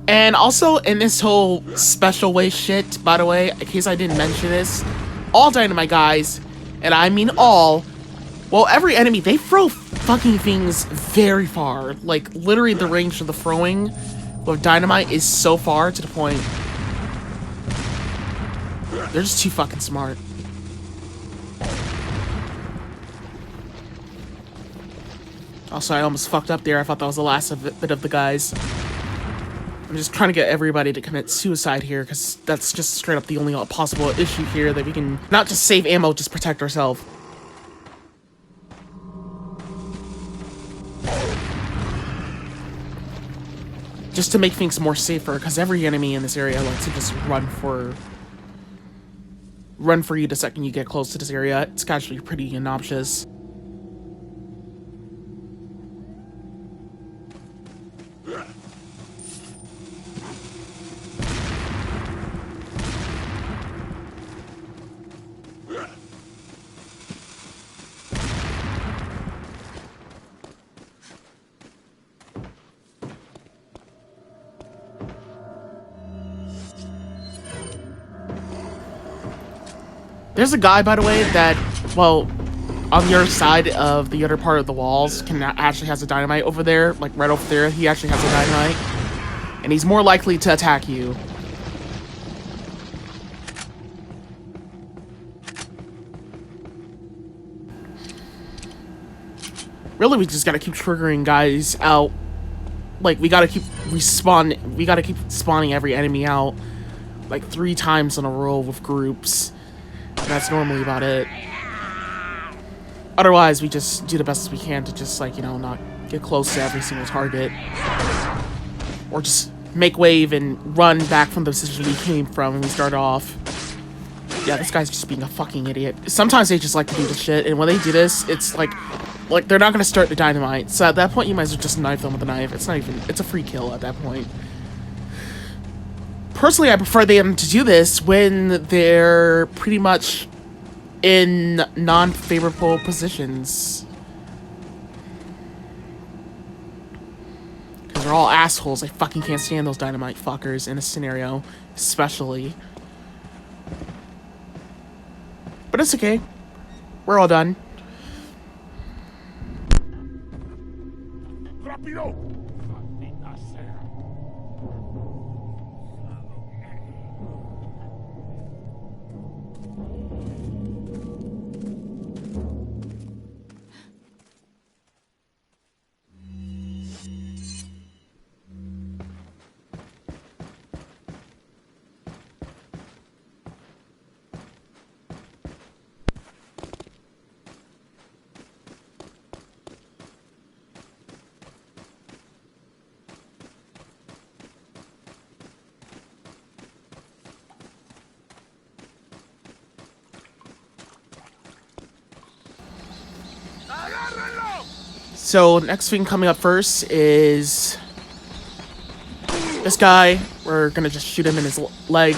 And also, in this whole special way shit, by the way, in case I didn't mention this, all dynamite guys, and I mean all, well, every enemy, they throw fucking things very far. Like, literally the range of the throwing with dynamite is so far to the point. They're just too fucking smart. Also, I almost fucked up there. I thought that was the last bit of the guys. I'm just trying to get everybody to commit suicide here, because that's just straight up the only possible issue here, that we can not just save ammo, just protect ourselves. Just to make things more safer, because every enemy in this area likes to just run for you the second you get close to this area. It's actually pretty obnoxious. There's a guy, by the way, that, well, on the other side of the other part of the walls actually has a dynamite over there, like right over there. He actually has a dynamite, and he's more likely to attack you. Really, we just gotta keep triggering guys out. Like, we gotta keep spawning every enemy out, like 3 times in a row with groups. That's normally about it. Otherwise, we just do the best we can to just, like, you know, not get close to every single target. Or just make wave and run back from the position we came from when we started off. Yeah, this guy's just being a fucking idiot. Sometimes they just like to do this shit, and when they do this, it's like they're not gonna start the dynamite. So at that point, you might as well just knife them with a knife. It's a free kill at that point. Personally, I prefer them to do this when they're pretty much in non-favorable positions. Because they're all assholes. I fucking can't stand those dynamite fuckers in a scenario, especially. But it's okay. We're all done. Rapido! So, next thing coming up first is this guy. We're gonna just shoot him in his leg,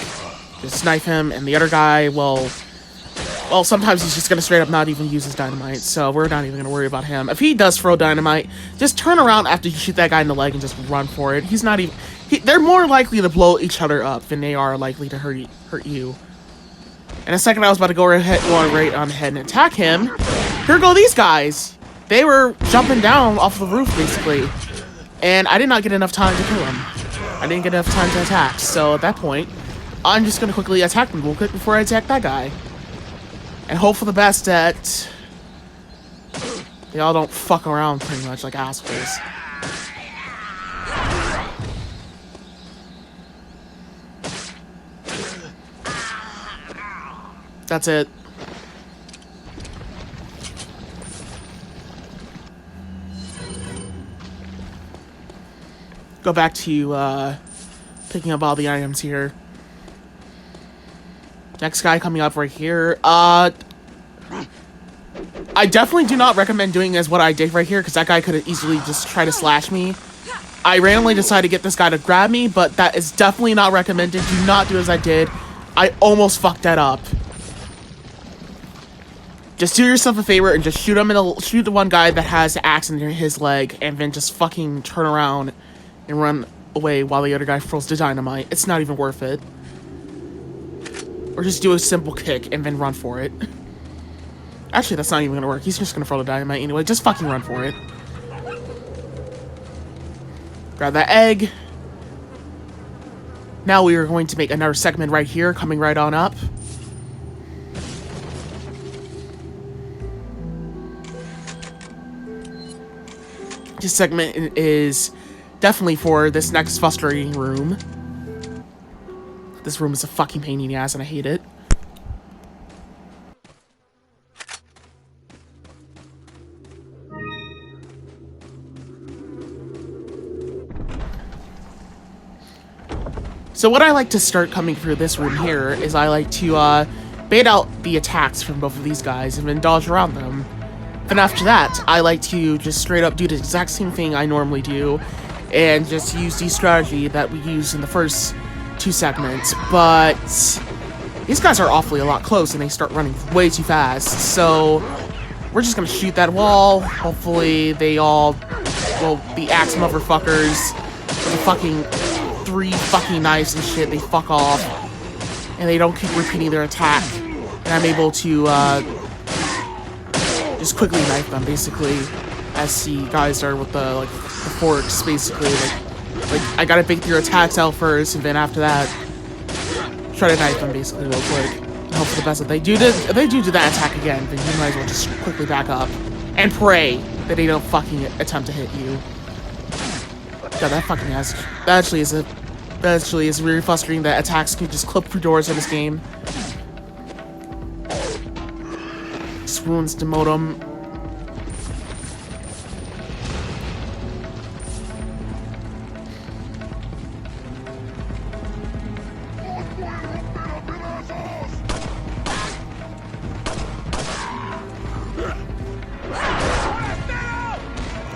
just knife him, and the other guy, well, sometimes he's just gonna straight up not even use his dynamite, so we're not even gonna worry about him. If he does throw dynamite, just turn around after you shoot that guy in the leg and just run for it. He's not even... they're more likely to blow each other up than they are likely to hurt you. And the second I was about to go right on ahead and attack him, here go these guys! They were jumping down off the roof, basically. And I did not get enough time to kill them. I didn't get enough time to attack. So at that point, I'm just going to quickly attack them real quick before I attack that guy. And hope for the best that they all don't fuck around pretty much like assholes. That's it. Go back to picking up all the items here. Next guy coming up right here. I definitely do not recommend doing as what I did right here, because that guy could have easily just tried to slash me. I randomly decided to get this guy to grab me, but that is definitely not recommended. Do not do as I did. I almost fucked that up. Just do yourself a favor and just shoot the one guy that has the axe in his leg, and then just fucking turn around and run away while the other guy throws the dynamite. It's not even worth it. Or just do a simple kick and then run for it. Actually, that's not even gonna work. He's just gonna throw the dynamite anyway. Just fucking run for it. Grab that egg. Now we are going to make another segment right here, coming right on up. This segment is definitely for this next frustrating room. This room is a fucking pain in the ass and I hate it. So what I like to start coming through this room here is I like to bait out the attacks from both of these guys and then dodge around them. Then after that, I like to just straight up do the exact same thing I normally do and just use the strategy that we used in the first 2 segments. But these guys are awfully a lot close and they start running way too fast. So we're just gonna shoot that wall. Hopefully they all, well, the axe motherfuckers with the fucking 3 fucking knives and shit, they fuck off. And they don't keep repeating their attack. And I'm able to just quickly knife them, basically, as the guys are with the forks, basically. Like I gotta bait their attacks out first, and then after that, try to knife them, basically, real quick. And hope for the best. If they do that attack again, then you might as well just quickly back up and pray that they don't fucking attempt to hit you. God, that fucking ass. That actually is really frustrating that attacks can just clip through doors in this game. Just ruins the modem.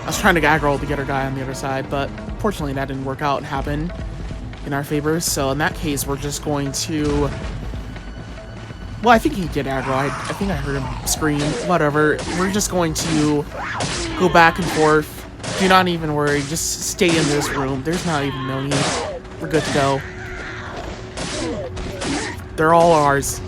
I was trying to gag roll the other guy on the other side, but fortunately that didn't work out and happen in our favor. So in that case, we're just going to... Well, I think he did aggro. I think I heard him scream. Whatever. We're just going to go back and forth. Do not even worry. Just stay in this room. There's not even no need. We're good to go. They're all ours.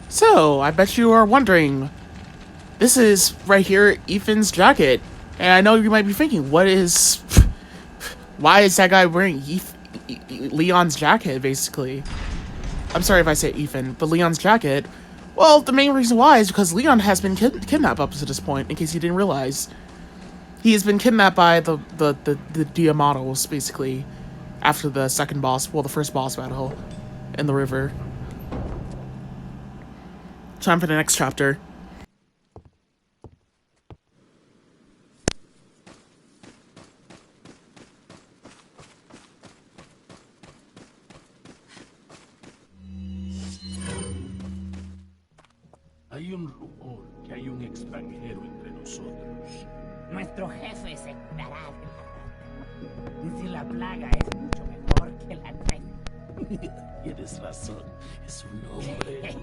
So, I bet you are wondering, this is, right here, Ethan's jacket. And I know you might be thinking, why is that guy wearing Leon's jacket, basically? I'm sorry if I say Ethan, but Leon's jacket. Well, the main reason why is because Leon has been kidnapped up to this point, in case you didn't realize. He has been kidnapped by the Diamatos, basically, after the second boss, well, the first boss battle in the river. Time for the next chapter. Hay un rumor que hay un extranjero entre nosotros. Nuestro jefe se curará de la... Si la plaga es mucho mejor que la nuestra. Tienes razón, es un hombre.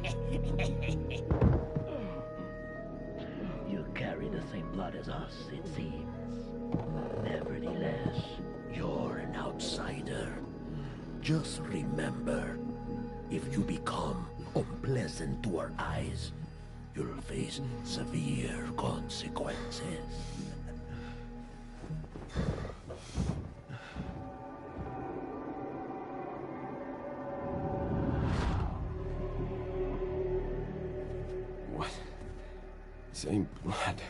You carry the same blood as us, it seems. Nevertheless, you're an outsider. Just remember, if you become unpleasant to our eyes, you'll face severe consequences. Same blood.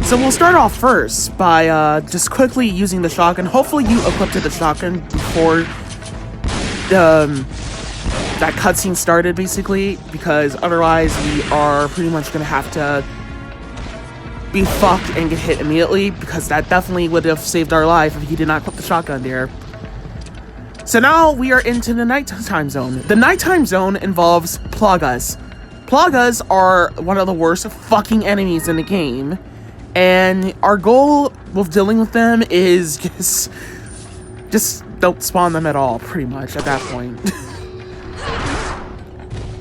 So we'll start off first by just quickly using the shotgun. Hopefully you equipped the shotgun before that cutscene started, basically, because otherwise we are pretty much gonna have to be fucked and get hit immediately, because that definitely would have saved our life if he did not equip the shotgun there. So now we are into the nighttime zone. The nighttime zone involves Plagas. Plagas are one of the worst fucking enemies in the game. And our goal with dealing with them is just don't spawn them at all, pretty much, at that point.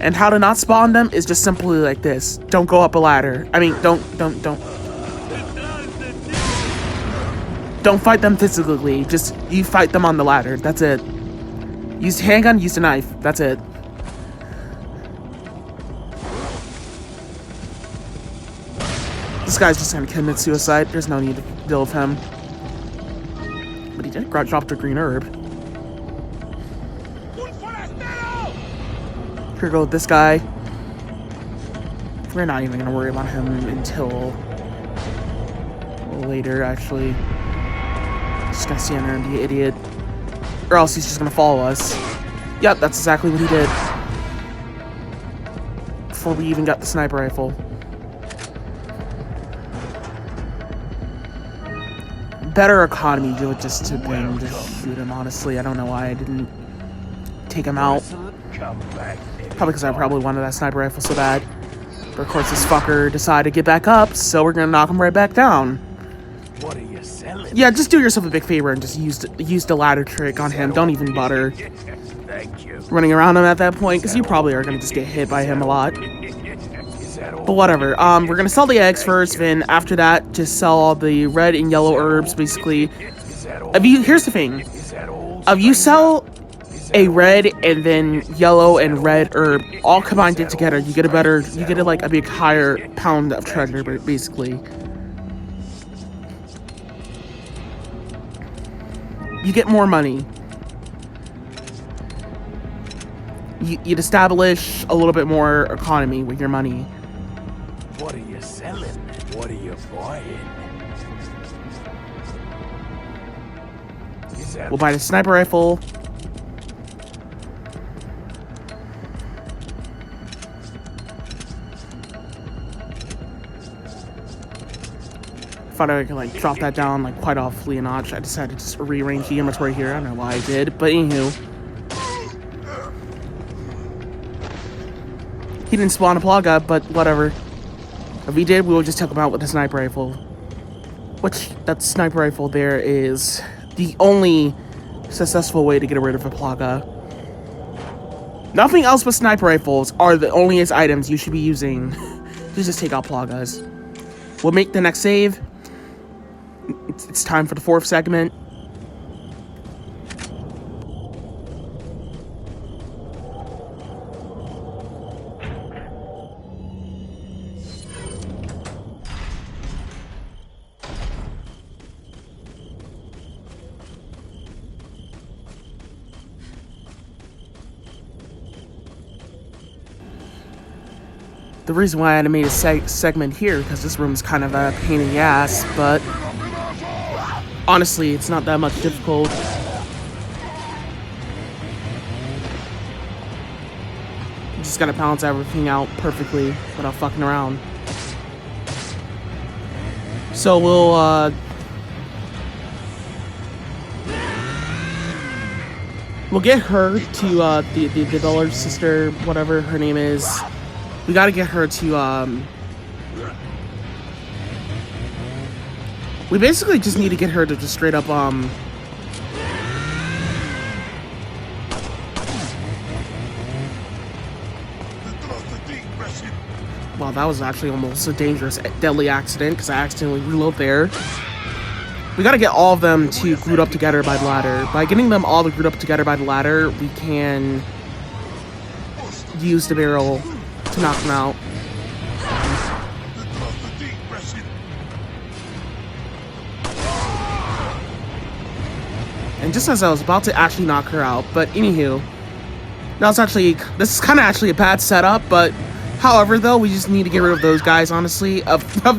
And how to not spawn them is just simply like this. Don't go up a ladder. I mean, don't fight them physically. Just, you fight them on the ladder. That's it. Use the handgun, use the knife. That's it. This guy's just gonna commit suicide. There's no need to deal with him. But he did drop the green herb. Here go with this guy. We're not even gonna worry about him until later, actually. Just gonna stand there and be an idiot. Or else he's just gonna follow us. Yep, that's exactly what he did. Before we even got the sniper rifle. Better economy just to bring to shoot him, honestly. I don't know why I didn't take him out. Probably because I probably wanted that sniper rifle so bad. But of course this fucker decided to get back up, so we're gonna knock him right back down. What are you selling? Yeah, just do yourself a big favor and just use the ladder trick on him. Don't even bother running around him at that point, because you probably are gonna just get hit by him a lot. But whatever, we're gonna sell the eggs first, then after that, just sell all the red and yellow herbs, basically. Here's the thing. If you sell a red and then yellow and red herb, all combined together, you get like a big higher pound of treasure, basically. You get more money. You'd establish a little bit more economy with your money. What are you selling? What are you buying? We'll buy the sniper rifle. Thought I could like drop that down like quite awfully a notch. I decided to just rearrange the inventory here. I don't know why I did, but anywho. He didn't spawn a Plaga, but whatever. If he did, we will just take him out with the sniper rifle. Which, that sniper rifle there is the only successful way to get rid of a Plaga. Nothing else but sniper rifles are the only items you should be using to just take out Plagas. We'll make the next save. It's time for the 4th segment. the reason why I had made a segment here, because this room is kind of a pain in the ass, but honestly, it's not that much difficult. You just gotta balance everything out perfectly without fucking around. So we'll get her to the Dollar sister, whatever her name is. We gotta get her to we basically just need to get her to just straight up wow, that was actually almost a dangerous, deadly accident because I accidentally reload there. We gotta get all of them to group up together by the ladder. By getting them all to group up together by the ladder, we can use the barrel to knock them out. And just as I was about to actually knock her out, but anywho, this is kind of actually a bad setup, but however, though, we just need to get rid of those guys, honestly. If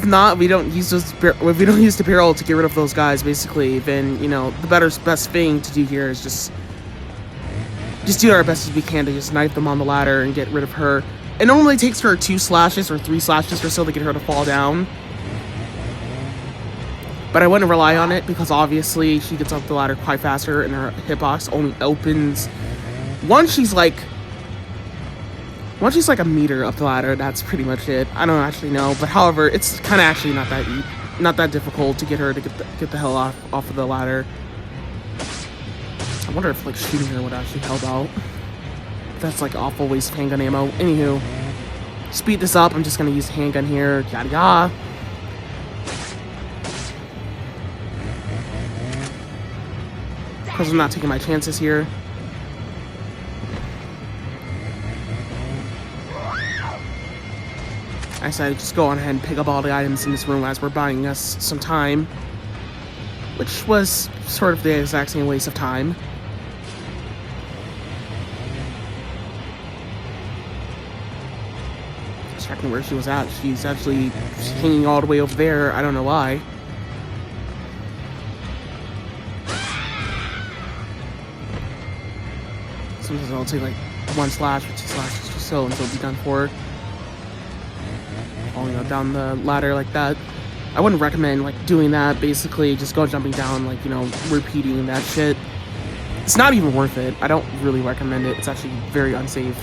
not, we don't use if we don't use the barrel to get rid of those guys, basically, then, you know, the best thing to do here is just do our best as we can to just knife them on the ladder and get rid of her. It normally takes her 2 slashes or 3 slashes or so to get her to fall down. But I wouldn't rely on it because obviously she gets up the ladder quite faster and her hitbox only opens once she's like a meter up the ladder. That's pretty much it. I don't actually know, but however, it's kind of actually not that difficult to get her to get the hell off of the ladder. I wonder if like shooting her would actually help out. That's like awful waste of handgun ammo. Anywho, speed this up. I'm just gonna use handgun here. Yada yada. Because I'm not taking my chances here. I decided to just go on ahead and pick up all the items in this room as we're buying us some time. Which was sort of the exact same waste of time. Just checking where she was at. She's actually hanging all the way over there. I don't know why. Sometimes I'll take like 1 slash or 2 slashes or so until it'll be done for. Falling down the ladder like that. I wouldn't recommend like doing that. Basically, just go jumping down, like, you know, repeating that shit. It's not even worth it. I don't really recommend it. It's actually very unsafe.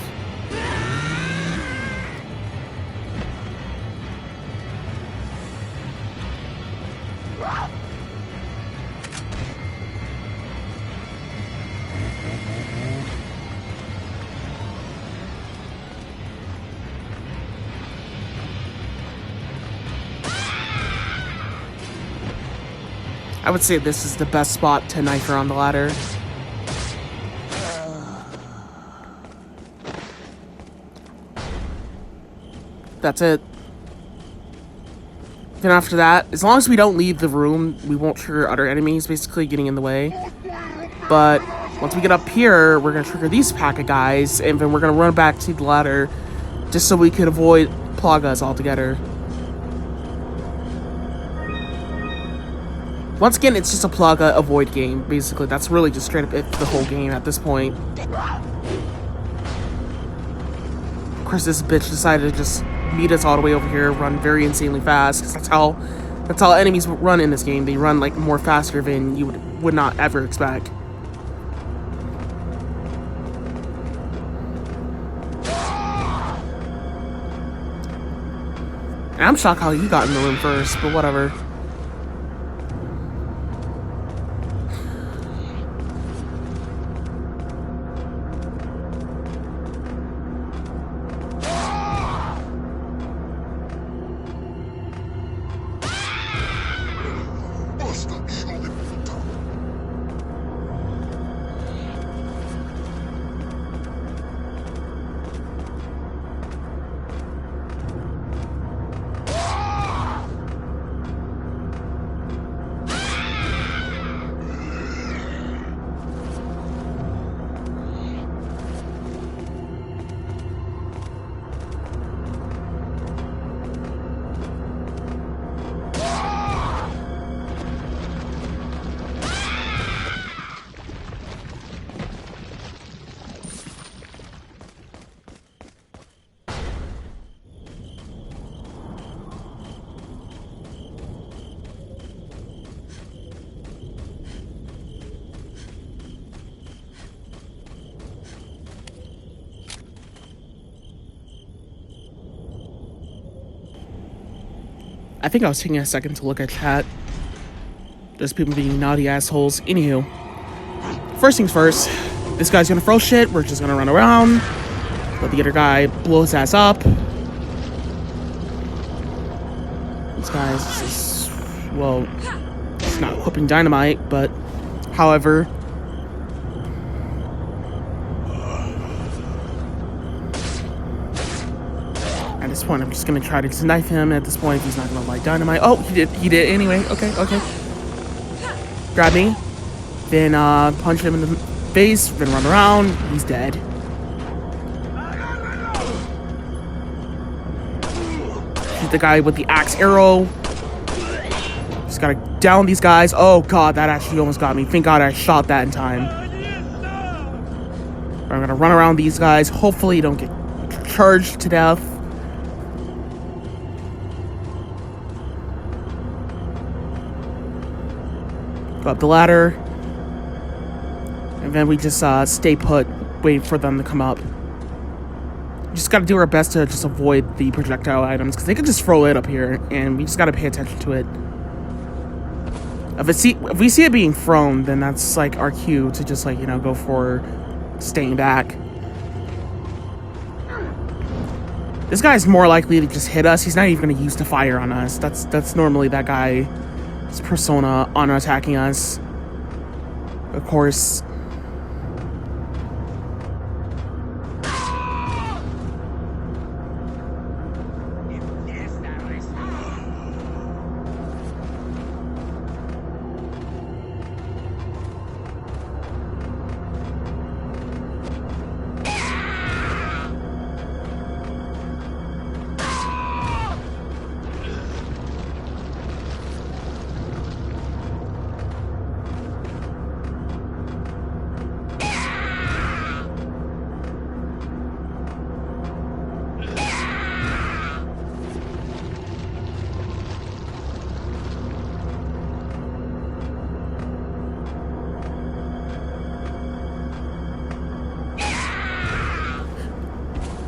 I would say this is the best spot to knife her on the ladder. That's it. Then after that, as long as we don't leave the room, we won't trigger other enemies basically getting in the way. But once we get up here, we're going to trigger these pack of guys, and then we're going to run back to the ladder just so we can avoid Plagas altogether. Once again, it's just a Plaga avoid game, basically. That's really just straight up it for the whole game at this point. Of course, this bitch decided to just meet us all the way over here, run very insanely fast, because that's how enemies run in this game. They run, like, more faster than you would not ever expect. And I'm shocked how he got in the room first, but whatever. I think I was taking a second to look at chat. Just people being naughty assholes. Anywho, first things first, this guy's gonna throw shit. We're just gonna run around, let the other guy blow his ass up. This guy's just, well, it's not equipping dynamite, but however. At this point, I'm just gonna try to just knife him. At this point, if he's not gonna light dynamite. Oh, he did anyway. Okay. Grab me. Then punch him in the face, then run around. He's dead. Shoot the guy with the axe arrow. Just gotta down these guys. Oh god, that actually almost got me. Thank god I shot that in time. I'm gonna run around these guys. Hopefully, don't get charged to death. Go up the ladder. And then we just stay put, wait for them to come up. Just gotta do our best to just avoid the projectile items, because they can just throw it up here, and we just gotta pay attention to it. If we see it being thrown, then that's like our cue to just like, you know, go for staying back. This guy's more likely to just hit us. He's not even gonna use the fire on us. That's normally that guy's persona on attacking us. Of course.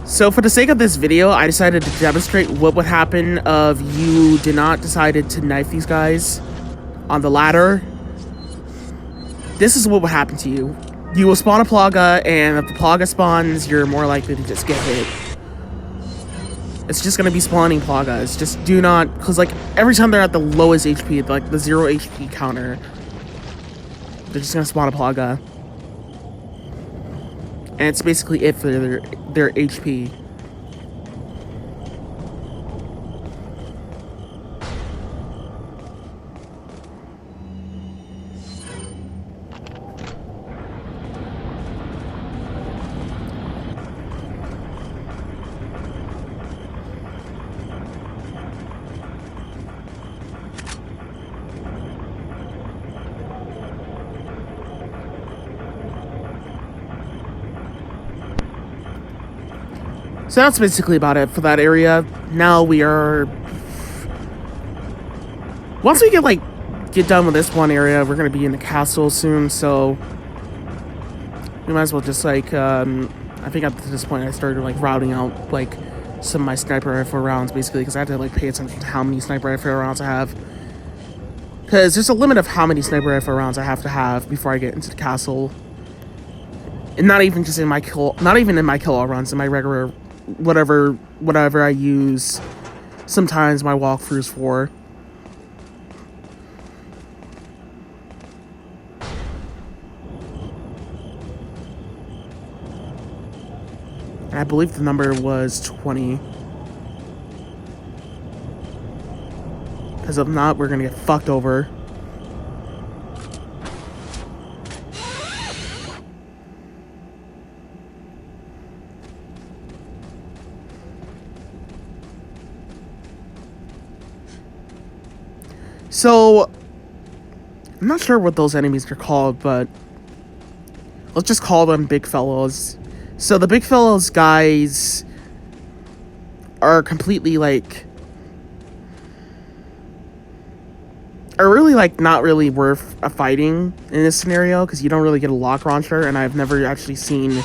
So for the sake of this video, I decided to demonstrate what would happen if you did not decided to knife these guys on the ladder. This is what would happen to you. You will spawn a Plaga, and if the Plaga spawns, you're more likely to just get hit. It's just gonna be spawning Plagas. Just do not, because like every time they're at the lowest HP, like the 0 HP counter, they're just gonna spawn a Plaga. And it's basically it for their HP. So that's basically about it for that area. Now we are... Once we get done with this one area, we're going to be in the castle soon, so... We might as well just, like, I think at this point I started, like, routing out, like, some of my sniper rifle rounds, basically, because I had to, like, pay attention to how many sniper rifle rounds I have. Because there's a limit of how many sniper rifle rounds I have to have before I get into the castle. And not even just in my kill... Not even in my kill-all runs, in my regular... whatever I use sometimes my walkthroughs for. And I believe the number was 20. Because if not, we're gonna get fucked over. So, I'm not sure what those enemies are called, but let's just call them big fellows. So the big fellows guys are completely like, are really like not really worth a fighting in this scenario, because you don't really get a lock launcher, and I've never actually seen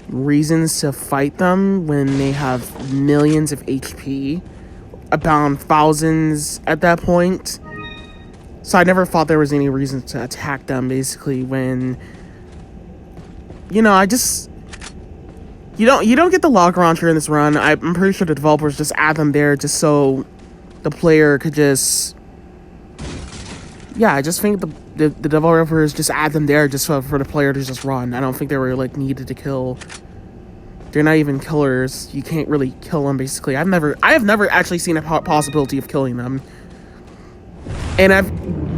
reasons to fight them when they have millions of HP. about thousands at that point. So I never thought there was any reason to attack them, basically, when, you know, you don't get the lock launcher in this run. I'm pretty sure the developers just add them there just so the player could just, yeah, I just think the developers just add them there just for the player to just run. I don't think they were, like, needed to kill. They're not even killers. You can't really kill them, basically. I have never actually seen a possibility of killing them. And I've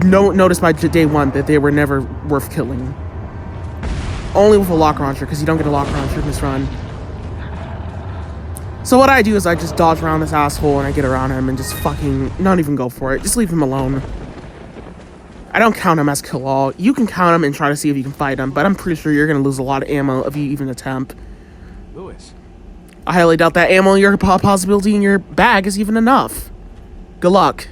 noticed by day one that they were never worth killing. Only with a lock launcher, because you don't get a lock launcher in this run. So what I do is I just dodge around this asshole and I get around him and just fucking not even go for it. Just leave him alone. I don't count him as kill all. You can count him and try to see if you can fight him, but I'm pretty sure you're going to lose a lot of ammo if you even attempt. Louis. I highly doubt that ammo in your possibility in your bag is even enough. Good luck.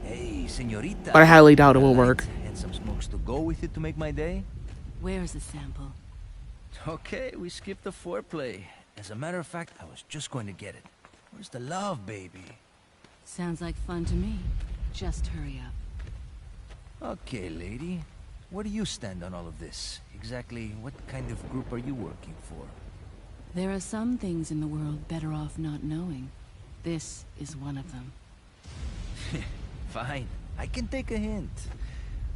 Hey, señorita. But I highly doubt it will work. And some smokes to go with it to make my day? Where's the sample? Okay, we skipped the foreplay. As a matter of fact, I was just going to get it. Where's the love, baby? Sounds like fun to me. Just hurry up. Okay, lady. Where do you stand on all of this? Exactly what kind of group are you working for? There are some things in the world better off not knowing. This is one of them. Fine. I can take a hint.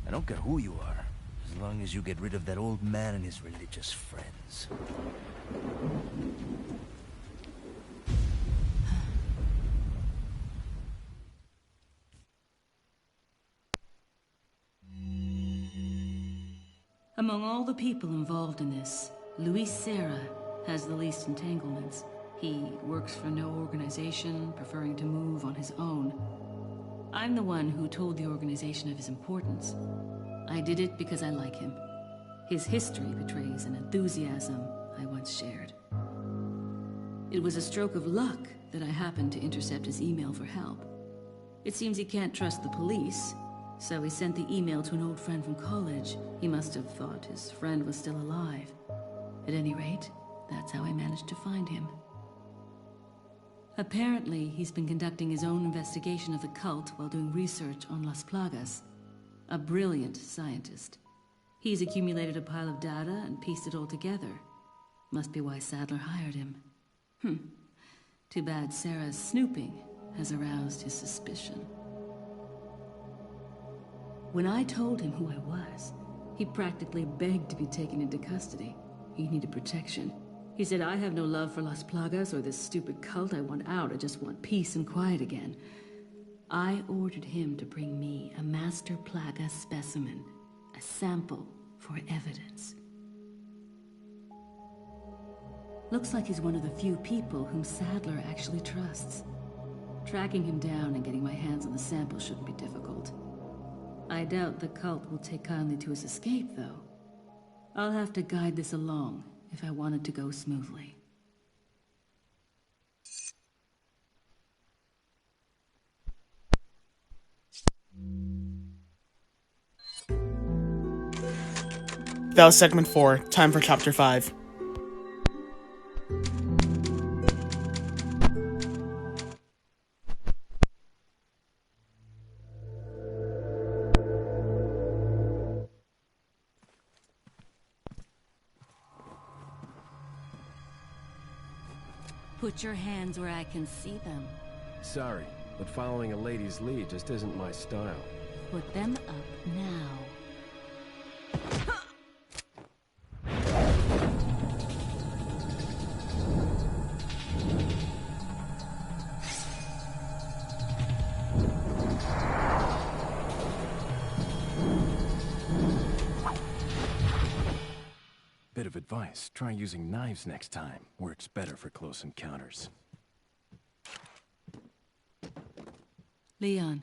I don't care who you are, as long as you get rid of that old man and his religious friends. Among all the people involved in this, Luis Serra has the least entanglements. He works for no organization, preferring to move on his own. I'm the one who told the organization of his importance. I did it because I like him. His history betrays an enthusiasm I once shared. It was a stroke of luck that I happened to intercept his email for help. It seems he can't trust the police, so he sent the email to an old friend from college. He must have thought his friend was still alive. At any rate, that's how I managed to find him. Apparently, he's been conducting his own investigation of the cult while doing research on Las Plagas. A brilliant scientist. He's accumulated a pile of data and pieced it all together. Must be why Sadler hired him. Too bad Sarah's snooping has aroused his suspicion. When I told him who I was, he practically begged to be taken into custody. He needed protection. He said, I have no love for Las Plagas or this stupid cult. I want out. I just want peace and quiet again. I ordered him to bring me a Master Plaga specimen, a sample for evidence. Looks like he's one of the few people whom Sadler actually trusts. Tracking him down and getting my hands on the sample shouldn't be difficult. I doubt the cult will take kindly to his escape, though. I'll have to guide this along if I want it to go smoothly. That was segment 4. Time for chapter 5. Put your hands where I can see them. Sorry, but following a lady's lead just isn't my style. Put them up now. Bit of advice, try using knives next time. Works better for close encounters. Leon.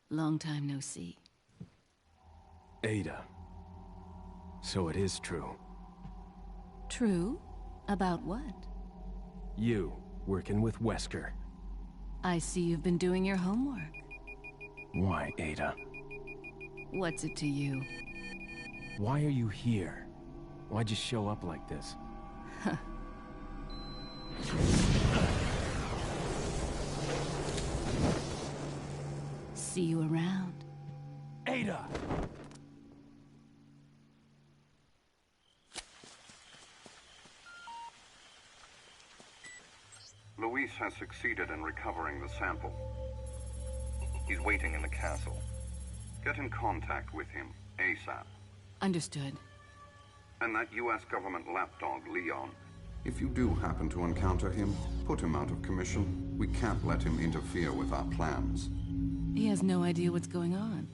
Long time no see. Ada. So it is true. True? About what? You, working with Wesker. I see you've been doing your homework. Why, Ada? What's it to you? Why are you here? Why'd you show up like this? See you around. Ada! Luis has succeeded in recovering the sample. He's waiting in the castle. Get in contact with him, ASAP. Understood. And that US government lapdog, Leon. If you do happen to encounter him, put him out of commission. We can't let him interfere with our plans. He has no idea what's going on.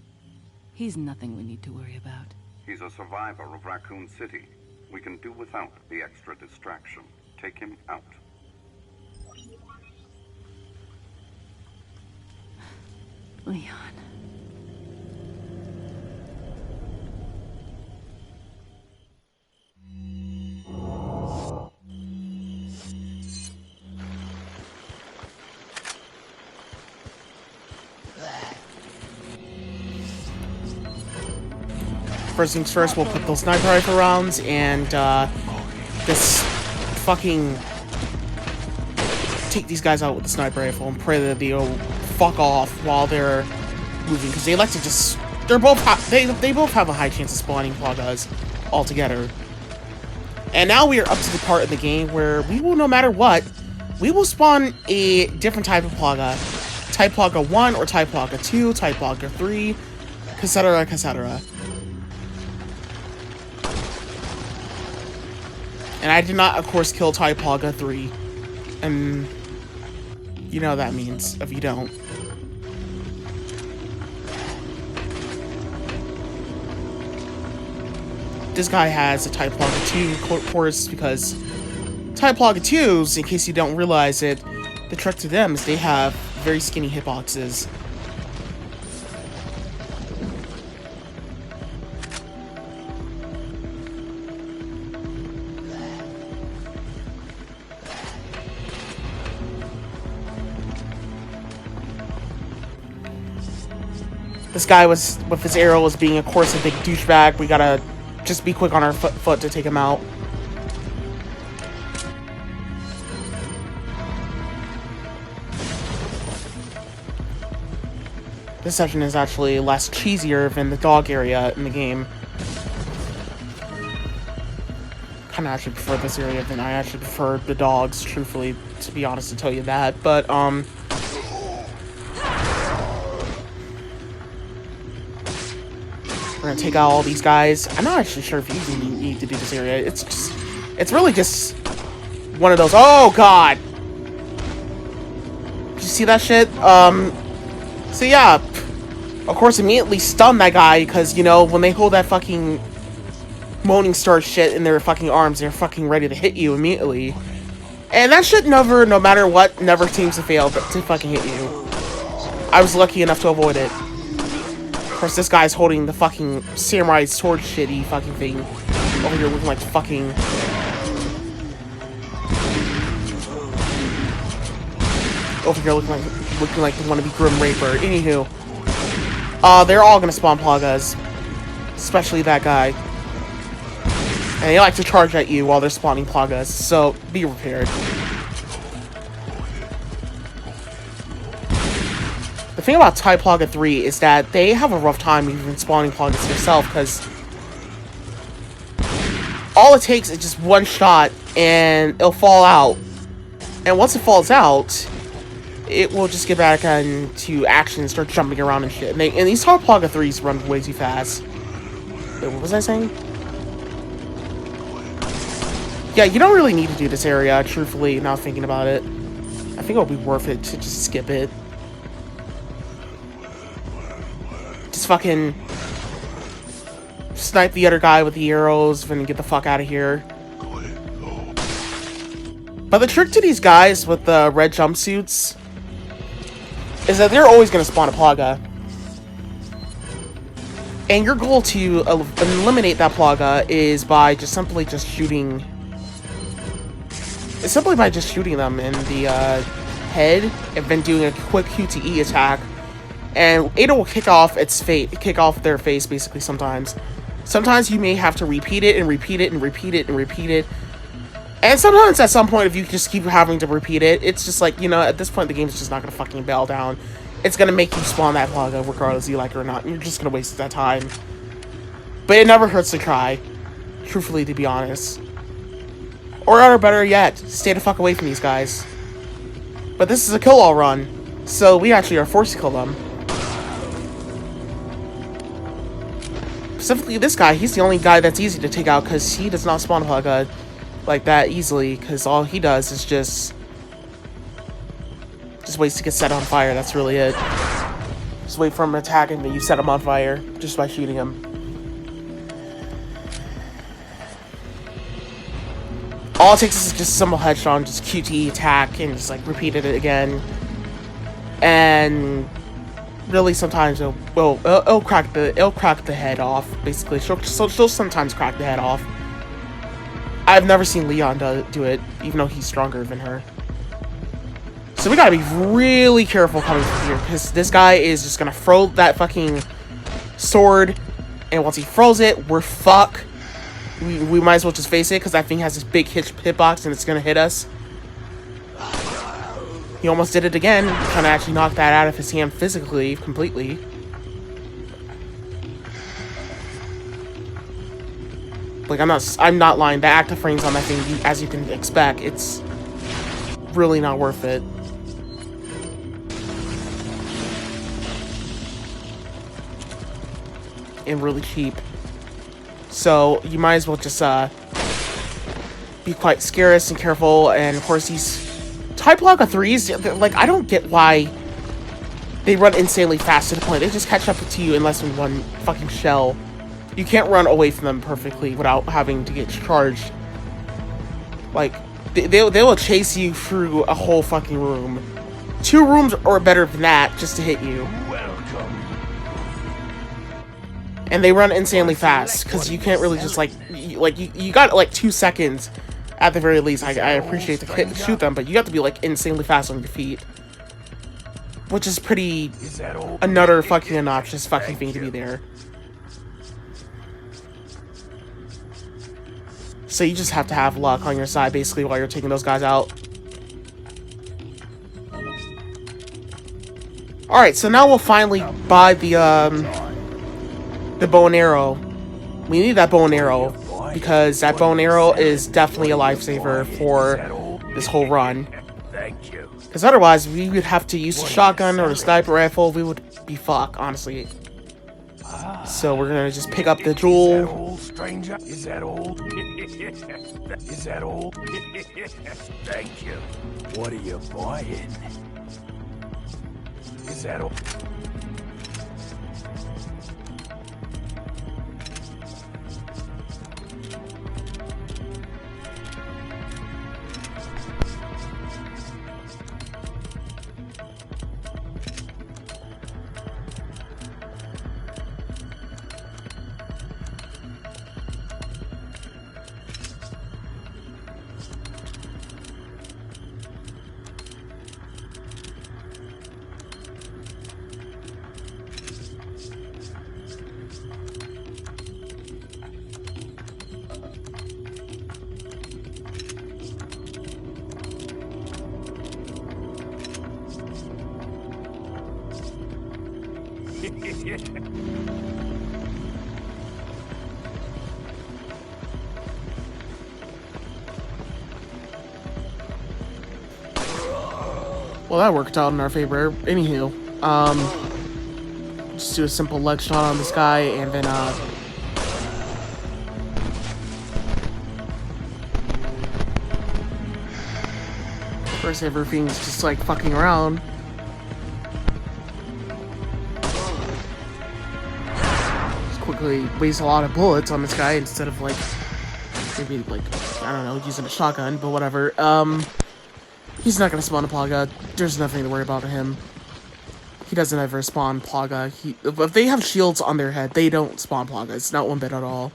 He's nothing we need to worry about. He's a survivor of Raccoon City. We can do without the extra distraction. Take him out. Leon. First things first, we'll put those sniper rifle rounds and just fucking take these guys out with the sniper rifle and pray that they'll fuck off while they're moving, because they like to just, they both have a high chance of spawning Plagas altogether. And now we are up to the part of the game where we will, no matter what, we will spawn a different type of Plaga. Type Plaga 1 or Type Plaga 2, Type Plaga 3, etc, etc. And I did not, of course, kill Type Plaga 3. And you know what that means, if you don't. This guy has a Type Plaga 2, of course, because Type Plaga 2s, in case you don't realize it, the trick to them is they have very skinny hitboxes. This guy was, with his arrow, was being, of course, a big douchebag. We gotta just be quick on our foot to take him out. This section is actually less cheesier than the dog area in the game. Kinda actually prefer this area than I actually prefer the dogs, truthfully, to be honest, to tell you that. But, we're gonna take out all these guys. I'm not actually sure if you even need to do this area. It's really just one of those. Oh god! Did you see that shit? So yeah, of course, immediately stun that guy because, you know, when they hold that fucking Moaning Star shit in their fucking arms, they're fucking ready to hit you immediately. And that shit never, no matter what, never seems to fail to fucking hit you. I was lucky enough to avoid it. Of course, this guy's holding the fucking samurai sword shitty fucking thing over here looking like fucking... Over here looking like the wannabe Grim Reaper. Anywho. They're all gonna spawn Plagas. Especially that guy. And they like to charge at you while they're spawning Plagas, so be prepared. The thing about Type Plaga 3 is that they have a rough time even spawning Plagas themselves, because all it takes is just one shot and it'll fall out. And once it falls out, it will just get back into action and start jumping around and shit. And these Type Plaga 3s run way too fast. Wait, what was I saying? Yeah, you don't really need to do this area, truthfully, now thinking about it. I think it'll be worth it to just skip it. Just fucking snipe the other guy with the arrows and get the fuck out of here. But the trick to these guys with the red jumpsuits is that they're always going to spawn a Plaga. And your goal to eliminate that Plaga is by just simply just shooting... It's simply by just shooting them in the head and then doing a quick QTE attack. And Ada will kick off their face basically sometimes. Sometimes you may have to repeat it and repeat it and repeat it and repeat it. And sometimes at some point if you just keep having to repeat it, it's just like, you know, at this point the game's just not gonna fucking bail down. it's gonna make you spawn that Plaga regardless you like it or not. You're just gonna waste that time. But it never hurts to try, truthfully, to be honest. Or better yet, stay the fuck away from these guys. But this is a kill-all run, so we actually are forced to kill them. Specifically this guy, he's the only guy that's easy to take out because he does not spawn Plaga like that easily, because all he does is just waits to get set on fire. That's really it. Just wait for him to attack and then you set him on fire just by shooting him. All it takes is just a simple headshot, just QT attack, and just like repeated it again. And really, sometimes it'll crack the head off. Basically, she'll sometimes crack the head off. I've never seen Leon do it, even though he's stronger than her. So we gotta be really careful coming from here, because this guy is just gonna throw that fucking sword, and once he throws it, we're fucked. We might as well just face it, because that thing has this big hitbox, and it's gonna hit us. He almost did it again, trying to actually knock that out of his hand physically, completely. Like, I'm not lying. The active frames on that thing, as you can expect, it's really not worth it. And really cheap. So, you might as well just, be quite scarce and careful, and of course these Type Plaga 3s, like, I don't get why they run insanely fast to the point. They just catch up to you in less than one fucking shell. You can't run away from them perfectly without having to get charged. Like, they will chase you through a whole fucking room. 2 rooms or better than that just to hit you. And they run insanely fast, because you can't really just, you got, like, 2 seconds at the very least. I appreciate to shoot them, but you have to be, like, insanely fast on your feet. Which is pretty... another fucking obnoxious fucking thing to be there. So you just have to have luck on your side, basically, while you're taking those guys out. Alright, so now we'll finally buy the bow and arrow. We need that bow and arrow, because that bow and arrow is definitely a lifesaver for this whole run. Because otherwise, we would have to use the shotgun or the sniper rifle. We would be fucked, honestly. So we're gonna just pick up the jewel. Stranger, is that old? Is that old? Thank you. What are you buying? Is that old? Well, that worked out in our favor. Anywho, just do a simple leg shot on this guy, and then, first everything's just, like, fucking around. Just quickly waste a lot of bullets on this guy instead of, like, maybe, like, I don't know, using a shotgun, but whatever. He's not gonna spawn a Plaga. There's nothing to worry about him. He doesn't ever spawn Plaga. If they have shields on their head, they don't spawn Plaga. It's not one bit at all.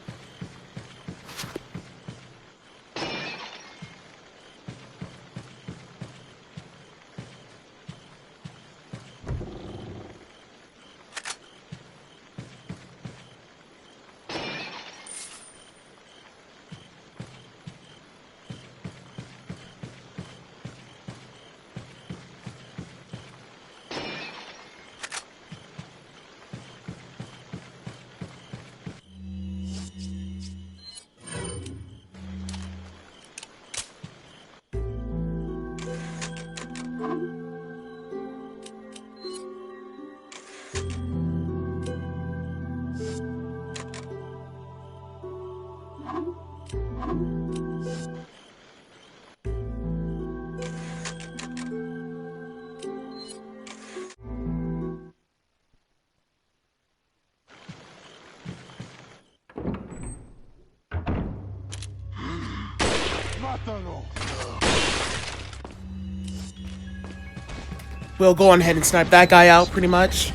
We'll go on ahead and snipe that guy out, pretty much.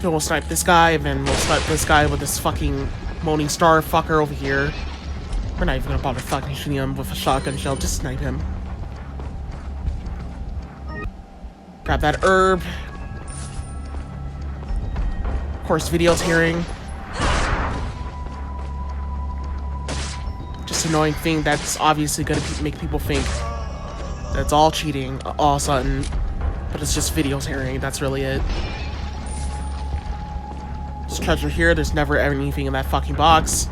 Then we'll snipe this guy, and then we'll snipe this guy with this fucking Moaning Star fucker over here. We're not even gonna bother fucking shooting him with a shotgun shell, just snipe him. Grab that herb. Of course, video tearing. Just annoying thing that's obviously gonna make people think that's all cheating all of a sudden, but it's just video tearing. That's really it. There's treasure here. There's never anything in that fucking box.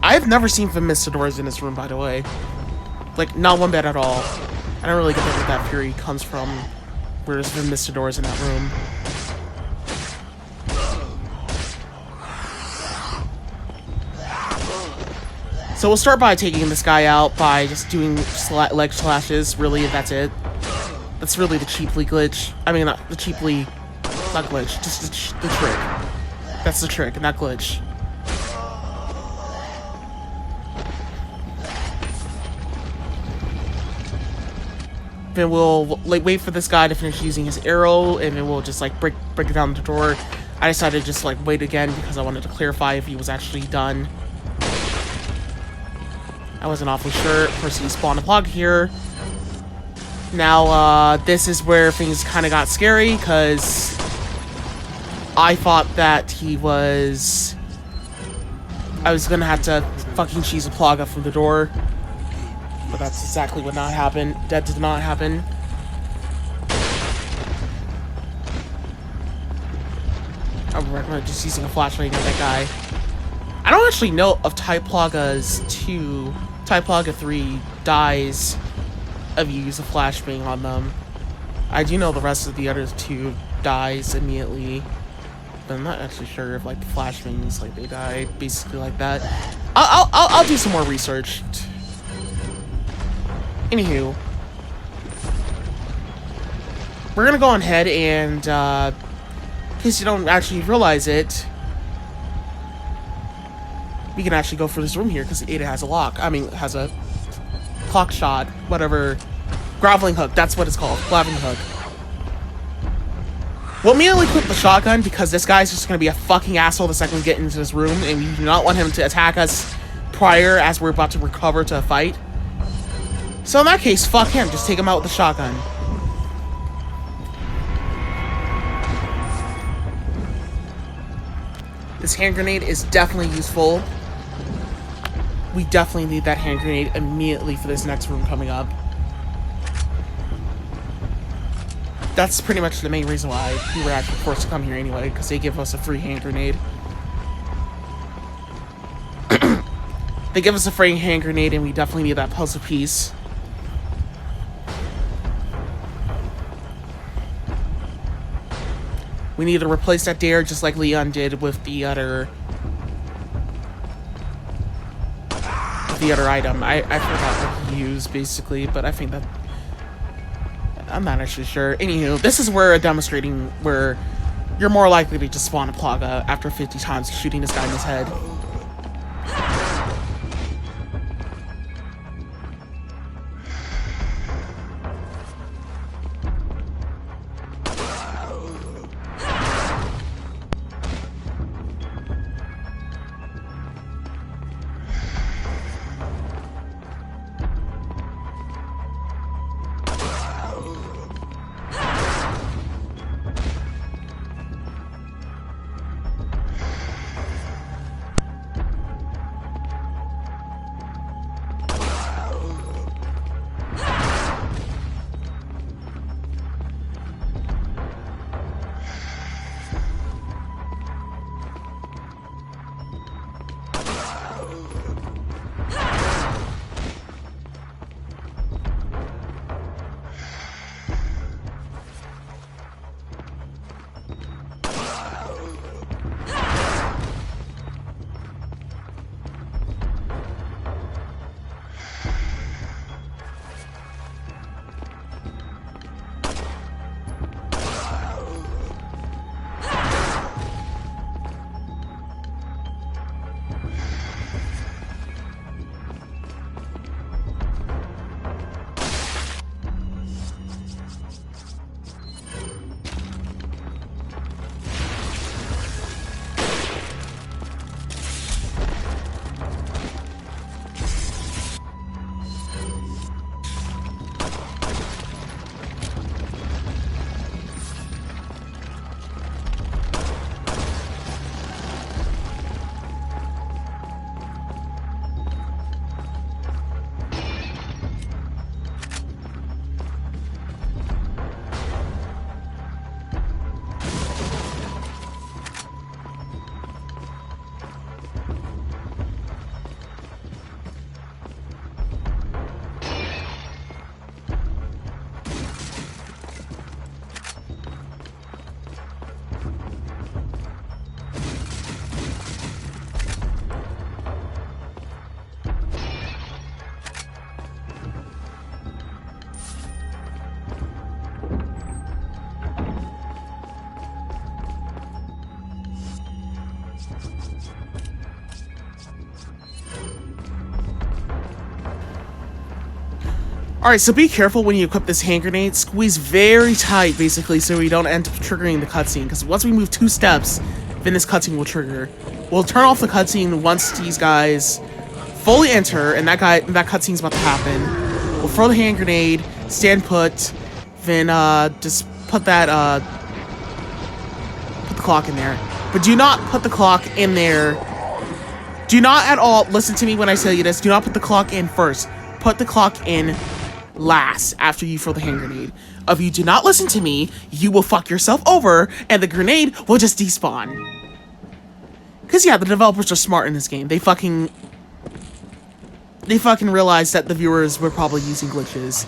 I've never seen Themistodores in this room, by the way. Like, not one bit at all. I don't really get where that fury comes from. Where's Themistodores in that room? So we'll start by taking this guy out by just doing leg slashes. Really, that's it. That's really the cheaply glitch. I mean, not the cheaply... Not glitch, just the trick. That's the trick, not glitch. Then we'll like wait for this guy to finish using his arrow, and then we'll just like break down the door. I decided to just like wait again because I wanted to clarify if he was actually done. I wasn't awfully sure. First he spawned a plug here. Now this is where things kind of got scary because I thought that he was... I was gonna have to fucking cheese a plug up from the door. But that's exactly what not happened. That did not happen. I would recommend just using a flashlight on that guy. I don't actually know if Typlaga 2, Typlaga 3 dies if you use a flashbang on them. I do know the rest of the other two dies immediately. But I'm not actually sure if like the flashbangs, like they die basically like that. I'll do some more research. Anywho, we're gonna go on ahead and, in case you don't actually realize it, we can actually go for this room here because Ada has a lock. I mean, has a clock shot, whatever, grappling hook. That's what it's called, grappling hook. We'll immediately equip the shotgun because this guy's just gonna be a fucking asshole the second we get into this room, and we do not want him to attack us prior as we're about to recover to a fight. So in that case, fuck him. Just take him out with the shotgun. This hand grenade is definitely useful. We definitely need that hand grenade immediately for this next room coming up. That's pretty much the main reason why we were actually forced to come here anyway, because they give us a free hand grenade. They give us a free hand grenade, and we definitely need that puzzle piece. We need to replace that dare just like Leon did with the other item. I forgot what he used basically, but I think that I'm not actually sure. Anywho, this is where demonstrating where you're more likely to just spawn a Plaga after 50 times shooting this guy in his head. Alright, so be careful when you equip this hand grenade. Squeeze very tight, basically, so we don't end up triggering the cutscene. Because once we move 2 steps, then this cutscene will trigger. We'll turn off the cutscene once these guys fully enter, and that cutscene's about to happen. We'll throw the hand grenade, stand put, then just put that put the clock in there. But do not put the clock in there. Do not at all, listen to me when I tell you this, do not put the clock in first. Put the clock in last after you throw the hand grenade. If you do not listen to me, you will fuck yourself over and the grenade will just despawn. Cause yeah, the developers are smart in this game. They fucking realized that the viewers were probably using glitches.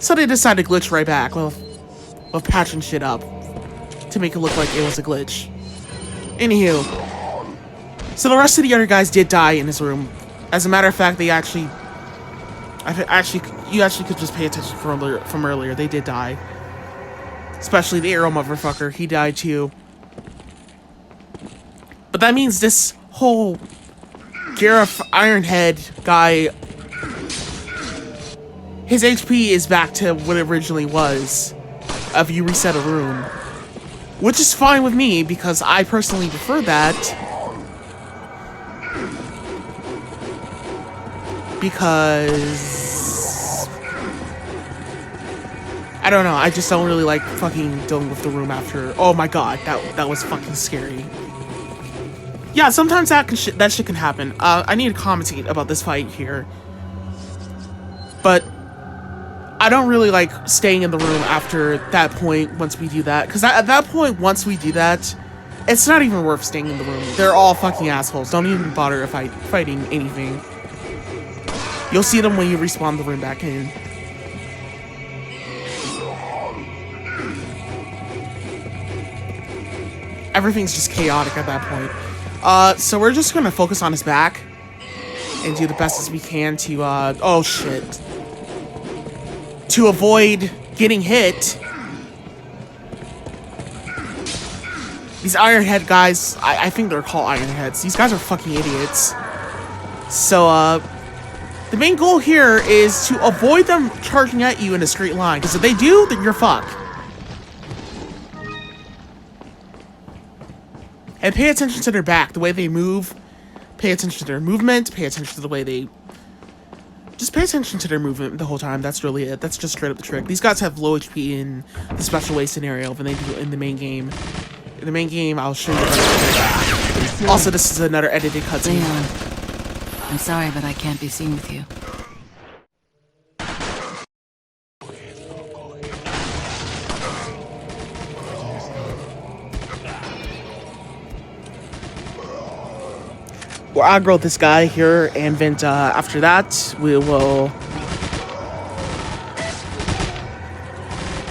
So they decided to glitch right back with patching shit up to make it look like it was a glitch. Anywho, so the rest of the other guys did die in this room. As a matter of fact, you actually could just pay attention from earlier. They did die. Especially the arrow motherfucker. He died too. But that means this whole Gareth Ironhead guy, his HP is back to what it originally was if you reset a room. Which is fine with me, because I personally prefer that. Because I don't know, I just don't really like fucking dealing with the room after. Oh my god, that was fucking scary. Yeah, sometimes that shit can happen. I need to commentate about this fight here, but I don't really like staying in the room after that point. Once we do that, because at that point, once we do that, it's not even worth staying in the room. They're all fucking assholes. Don't even bother fighting anything. You'll see them when you respawn the room back in. Everything's just chaotic at that point. So we're just gonna focus on his back and do the best as we can to, oh shit. To avoid getting hit. These Ironhead guys, I think they're called Ironheads. These guys are fucking idiots. So, the main goal here is to avoid them charging at you in a straight line, because if they do, then you're fucked. And pay attention to their back, the way they move. Pay attention to their movement, pay attention to the way they... Just pay attention to their movement the whole time, that's really it. That's just straight up the trick. These guys have low HP in the special way scenario than they do in the main game. In the main game, I'll show you. Also, this is another edited cutscene. Leon, I'm sorry, but I can't be seen with you. We'll aggro this guy here, and then after that, we will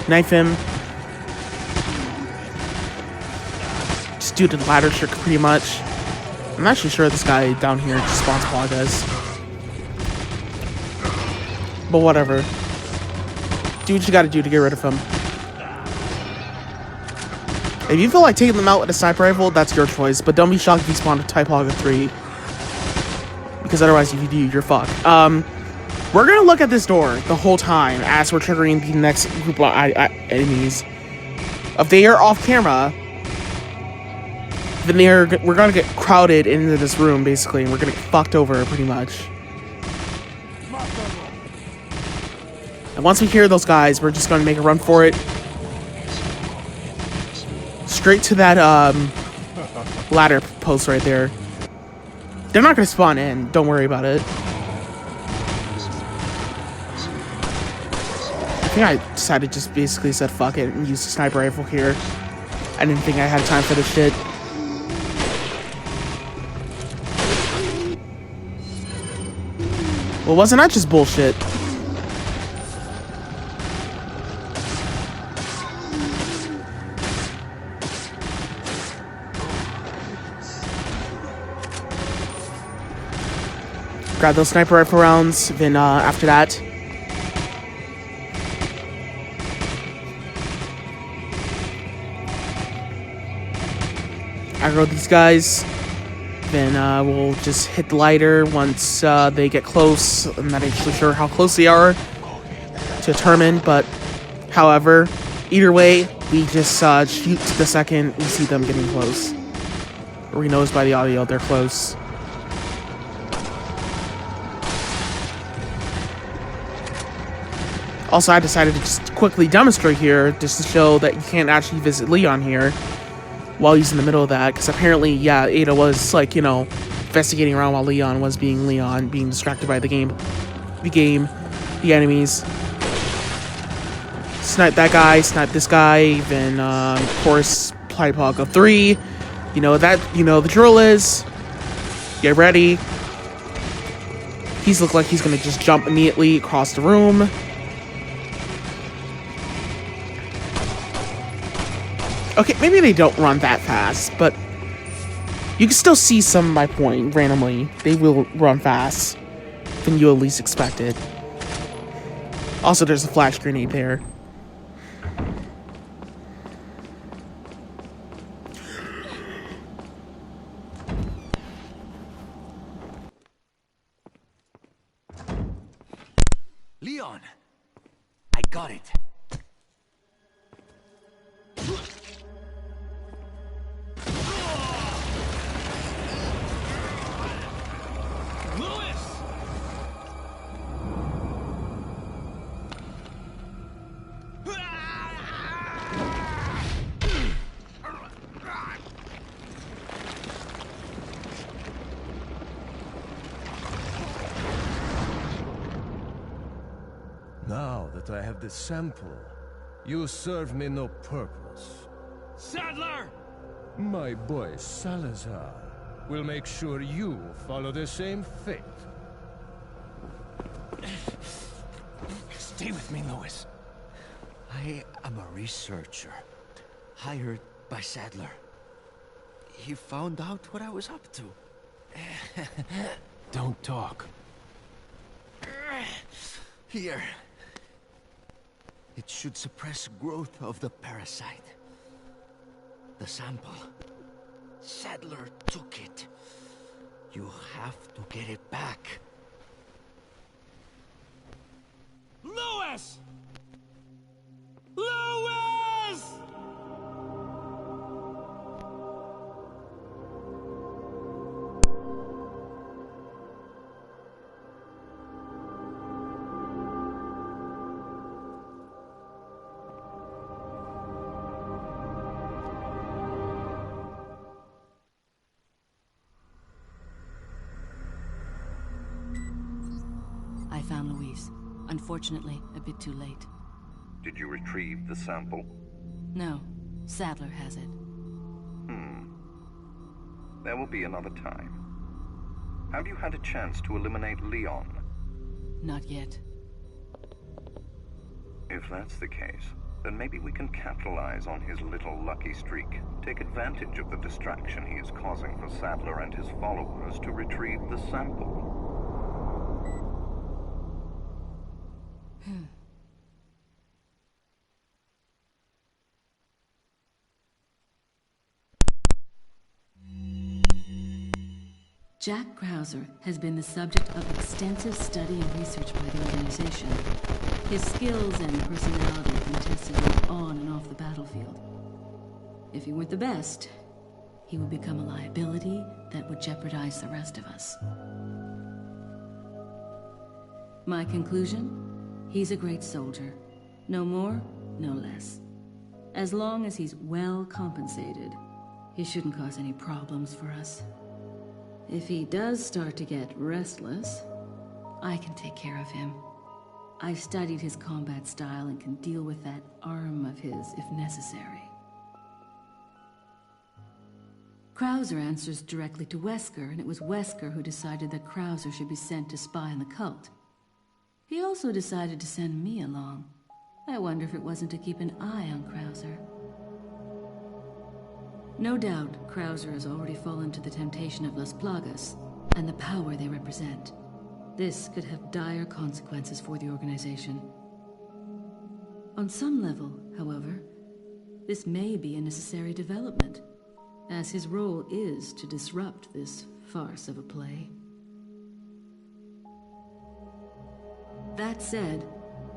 knife him. Just do the ladder trick pretty much. I'm actually sure this guy down here just spawns Plagas. But whatever. Do what you gotta do to get rid of him. If you feel like taking them out with a sniper rifle, that's your choice. But don't be shocked if you spawn a Typhloga 3. Because otherwise, if you do, you're fucked. We're gonna look at this door the whole time as we're triggering the next group of enemies. If they are off camera, then we're gonna get crowded into this room, basically, and we're gonna get fucked over, pretty much. And once we hear those guys, we're just gonna make a run for it. Straight to that ladder post right there. They're not gonna spawn in, don't worry about it. I think I decided to just basically said fuck it and use the sniper rifle here. I didn't think I had time for this shit. Well, wasn't that just bullshit? Grab those sniper rifle rounds, then after that, aggro these guys. Then we'll just hit the lighter once they get close. I'm not actually sure how close they are to determine, but however, either way, we just shoot the second we see them getting close. Or we knows by the audio they're close. Also, I decided to just quickly demonstrate here, just to show that you can't actually visit Leon here while he's in the middle of that, because apparently, yeah, Ada was, like, you know, investigating around while Leon was being Leon, being distracted by the enemies. Snipe that guy, snipe this guy, then, of course, play Pog of 3. You know the drill is. Get ready. He's looked like he's gonna just jump immediately across the room. Okay, maybe they don't run that fast, but you can still see some of my point randomly. They will run fast than you at least expected. Also, there's a flash grenade there. Leon! I got it. Now that I have the sample, you serve me no purpose. Sadler! My boy Salazar will make sure you follow the same fate. Stay with me, Louis. I am a researcher, hired by Sadler. He found out what I was up to. Don't talk. Here. It should suppress growth of the parasite. The sample. Sadler took it. You have to get it back. Louis! Louis! I found Louise. Unfortunately, a bit too late. Did you retrieve the sample? No, Sadler has it. There will be another time. Have you had a chance to eliminate Leon? Not yet. If that's the case, then maybe we can capitalize on his little lucky streak. Take advantage of the distraction he is causing for Sadler and his followers to retrieve the sample. Jack Krauser has been the subject of extensive study and research by the organization. His skills and personality have been tested both on and off the battlefield. If he weren't the best, he would become a liability that would jeopardize the rest of us. My conclusion? He's a great soldier. No more, no less. As long as he's well compensated, he shouldn't cause any problems for us. If he does start to get restless, I can take care of him. I've studied his combat style and can deal with that arm of his if necessary. Krauser answers directly to Wesker, and it was Wesker who decided that Krauser should be sent to spy on the cult. He also decided to send me along. I wonder if it wasn't to keep an eye on Krauser. No doubt, Krauser has already fallen to the temptation of Las Plagas and the power they represent. This could have dire consequences for the organization. On some level, however, this may be a necessary development, as his role is to disrupt this farce of a play. That said,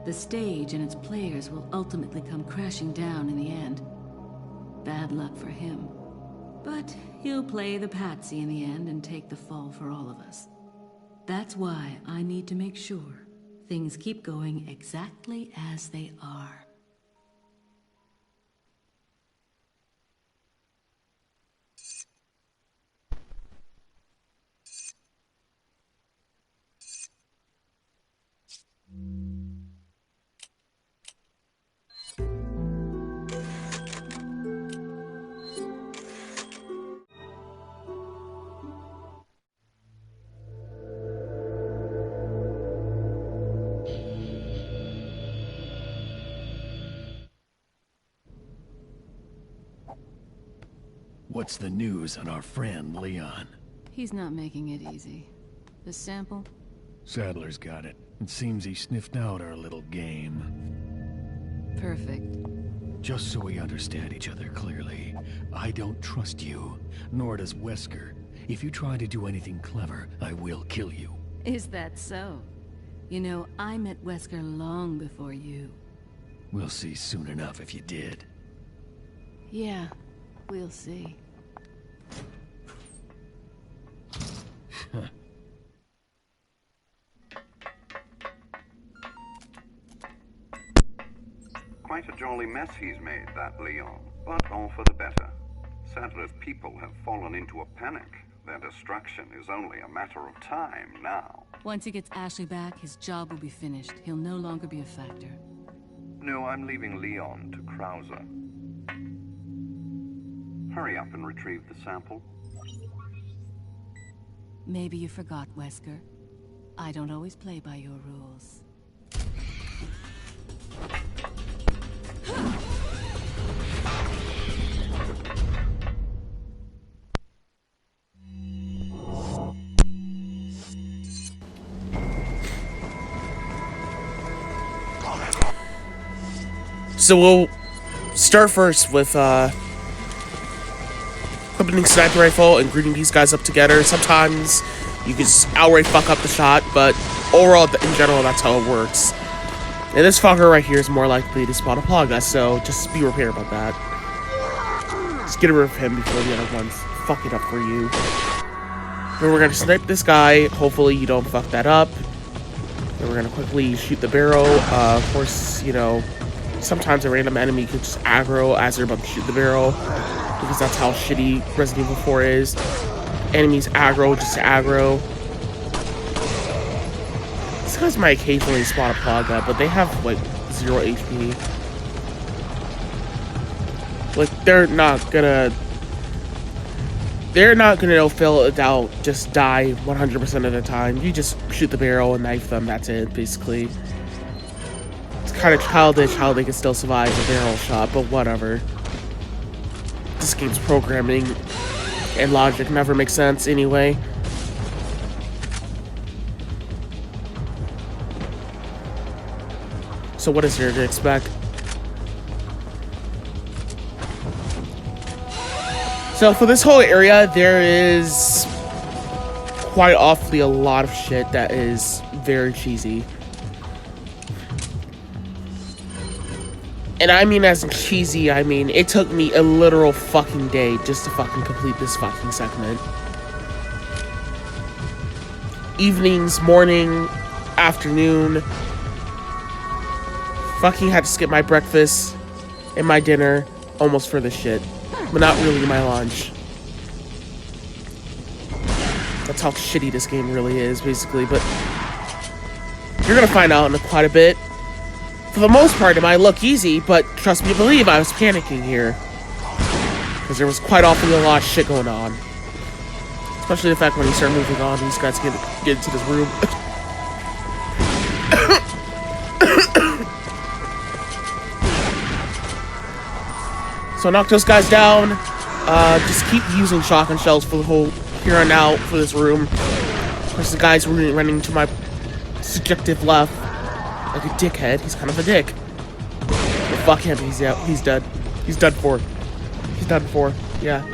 the stage and its players will ultimately come crashing down in the end. Bad luck for him. But he'll play the patsy in the end and take the fall for all of us. That's why I need to make sure things keep going exactly as they are. What's the news on our friend, Leon? He's not making it easy. The sample? Sadler's got it. It seems he sniffed out our little game. Perfect. Just so we understand each other clearly, I don't trust you, nor does Wesker. If you try to do anything clever, I will kill you. Is that so? You know, I met Wesker long before you. We'll see soon enough if you did. Yeah, we'll see. Quite a jolly mess he's made, that Leon, but all for the better. Sadler's people have fallen into a panic. Their destruction is only a matter of time now. Once he gets Ashley back, his job will be finished. He'll no longer be a factor. No, I'm leaving Leon to Krauser. Hurry up and retrieve the sample. Maybe you forgot, Wesker. I don't always play by your rules. So we'll start first with opening sniper rifle and grouping these guys up together. Sometimes you can just outright fuck up the shot, but overall, in general, that's how it works. And this fucker right here is more likely to spawn a Plaga, so just be prepared about that. Just get rid of him before the other ones fuck it up for you. Then we're gonna snipe this guy. Hopefully you don't fuck that up. Then we're gonna quickly shoot the barrel. Of course, you know, sometimes a random enemy could just aggro as they're about to shoot the barrel, because that's how shitty Resident Evil 4 is. Enemies aggro just to aggro. These guys might occasionally spawn a Plaga, but they have like 0 HP. Like, they're not gonna fill it out, just die 100% of the time. You just shoot the barrel and knife them, that's it, basically. It's kind of childish how they can still survive a barrel shot, but whatever. This game's programming and logic never makes sense anyway. So what is there to expect? So for this whole area, there is quite awfully a lot of shit that is very cheesy. And I mean, as in cheesy, I mean, it took me a literal fucking day just to fucking complete this fucking segment. Evenings, morning, afternoon. Fucking had to skip my breakfast and my dinner almost for this shit. But not really my lunch. That's how shitty this game really is, basically. But you're gonna find out in quite a bit. For the most part, it might look easy, but trust me, believe I was panicking here. Because there was quite awfully a lot of shit going on. Especially the fact when you start moving on, these guys get into this room. So knock those guys down. Just keep using shotgun shells for the whole here on out for this room. Of course, the guy's running to my subjective left. Like a dickhead. He's kind of a dick. But fuck him. He's out. He's dead. He's done for. He's done for. Yeah.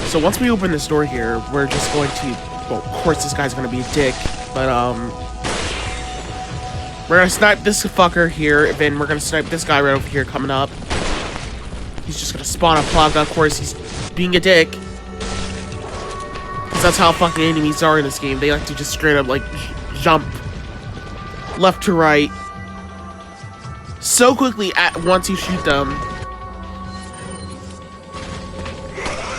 So once we open this door here, we're just going to, well, of course this guy's gonna be a dick, but we're gonna snipe this fucker here, and then we're gonna snipe this guy right over here coming up. He's just gonna spawn a Plaga. Of course, he's being a dick. Because that's how fucking enemies are in this game. They like to just straight up, like, jump left to right so quickly once you shoot them.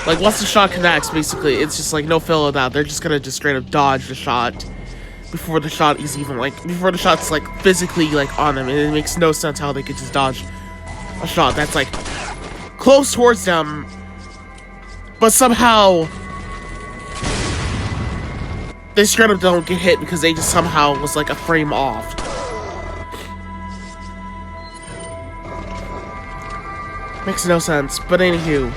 Like, once the shot connects, basically, it's just like no fill of that. They're just gonna just straight up dodge the shot before the shot is even, like, before the shot's, like, physically, like, on them. And it makes no sense how they could just dodge a shot that's, like, close towards them, but somehow they straight up don't get hit because they just somehow was, like, a frame off. Makes no sense, but anywho,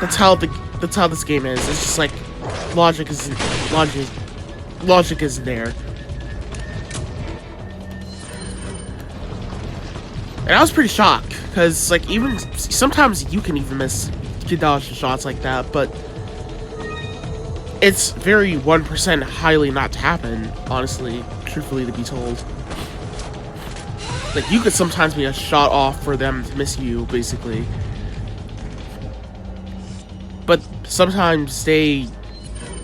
that's how this game is. It's just like logic isn't there. And I was pretty shocked because, like, even sometimes you can even get dodge shots like that, but it's very 1% highly not to happen, honestly, truthfully to be told. Like, you could sometimes be a shot off for them to miss you, basically. But sometimes they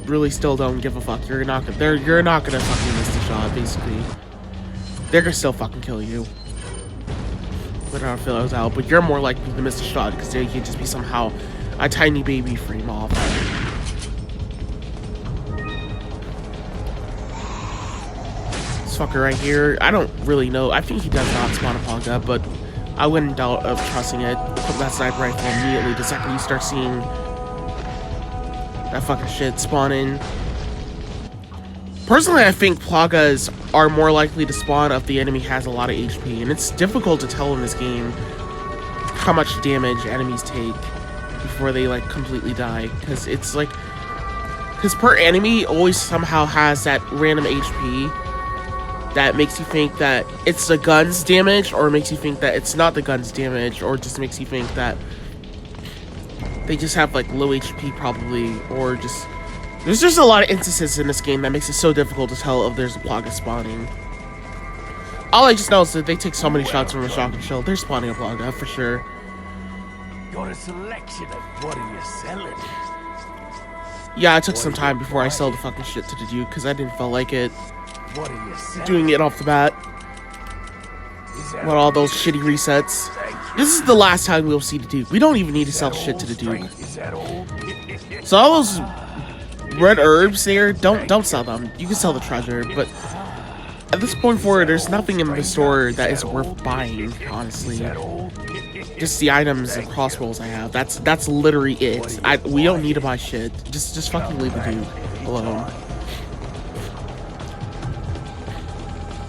really still don't give a fuck. You're not gonna fucking miss the shot, basically. They're gonna still fucking kill you. But I don't feel those out. But you're more likely to miss the shot because they can just be somehow a tiny baby frame off. This fucker right here, I don't really know. I think he does not spawn a Plaga, but I wouldn't doubt of trusting it. Put that sniper rifle immediately the second you start seeing that fucking shit spawning. Personally, I think Plagas are more likely to spawn if the enemy has a lot of HP, and it's difficult to tell in this game how much damage enemies take before they, like, completely die, because it's like, because per enemy always somehow has that random HP that makes you think that it's the gun's damage, or makes you think that it's not the gun's damage, or just makes you think that they just have, like, low HP probably, or just... There's just a lot of instances in this game that makes it so difficult to tell if there's a Plaga spawning. All I just know is that they take so many shots from a shotgun shell. They're spawning a Plaga, for sure. Got a selection of what are you selling? Yeah, I took some time before I sold the fucking shit to the Duke, because I didn't feel like it. What are you selling? Doing it off the bat. With all those shitty resets. This is the last time we'll see the Duke. We don't even need to sell shit to the Duke. So all those red herbs there, don't sell them. You can sell the treasure, but at this point forward, there's nothing in the store that is worth buying, honestly. Just the items and crossbows I have. That's literally it. We don't need to buy shit. Just fucking leave the Duke alone.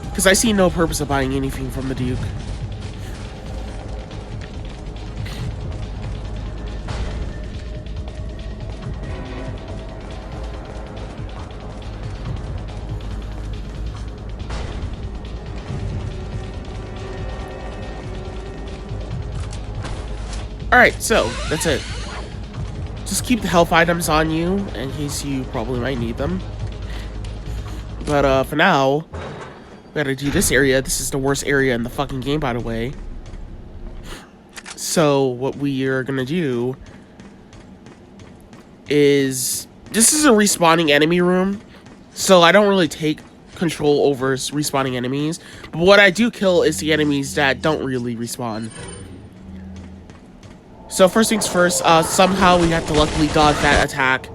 Because I see no purpose of buying anything from the Duke. Alright, so, that's it. Just keep the health items on you, in case you probably might need them. But, for now, we gotta do this area. This is the worst area in the fucking game, by the way. So, what we are gonna do is... This is a respawning enemy room, so I don't really take control over respawning enemies. But what I do kill is the enemies that don't really respawn. So first things first, somehow we have to luckily dodge that attack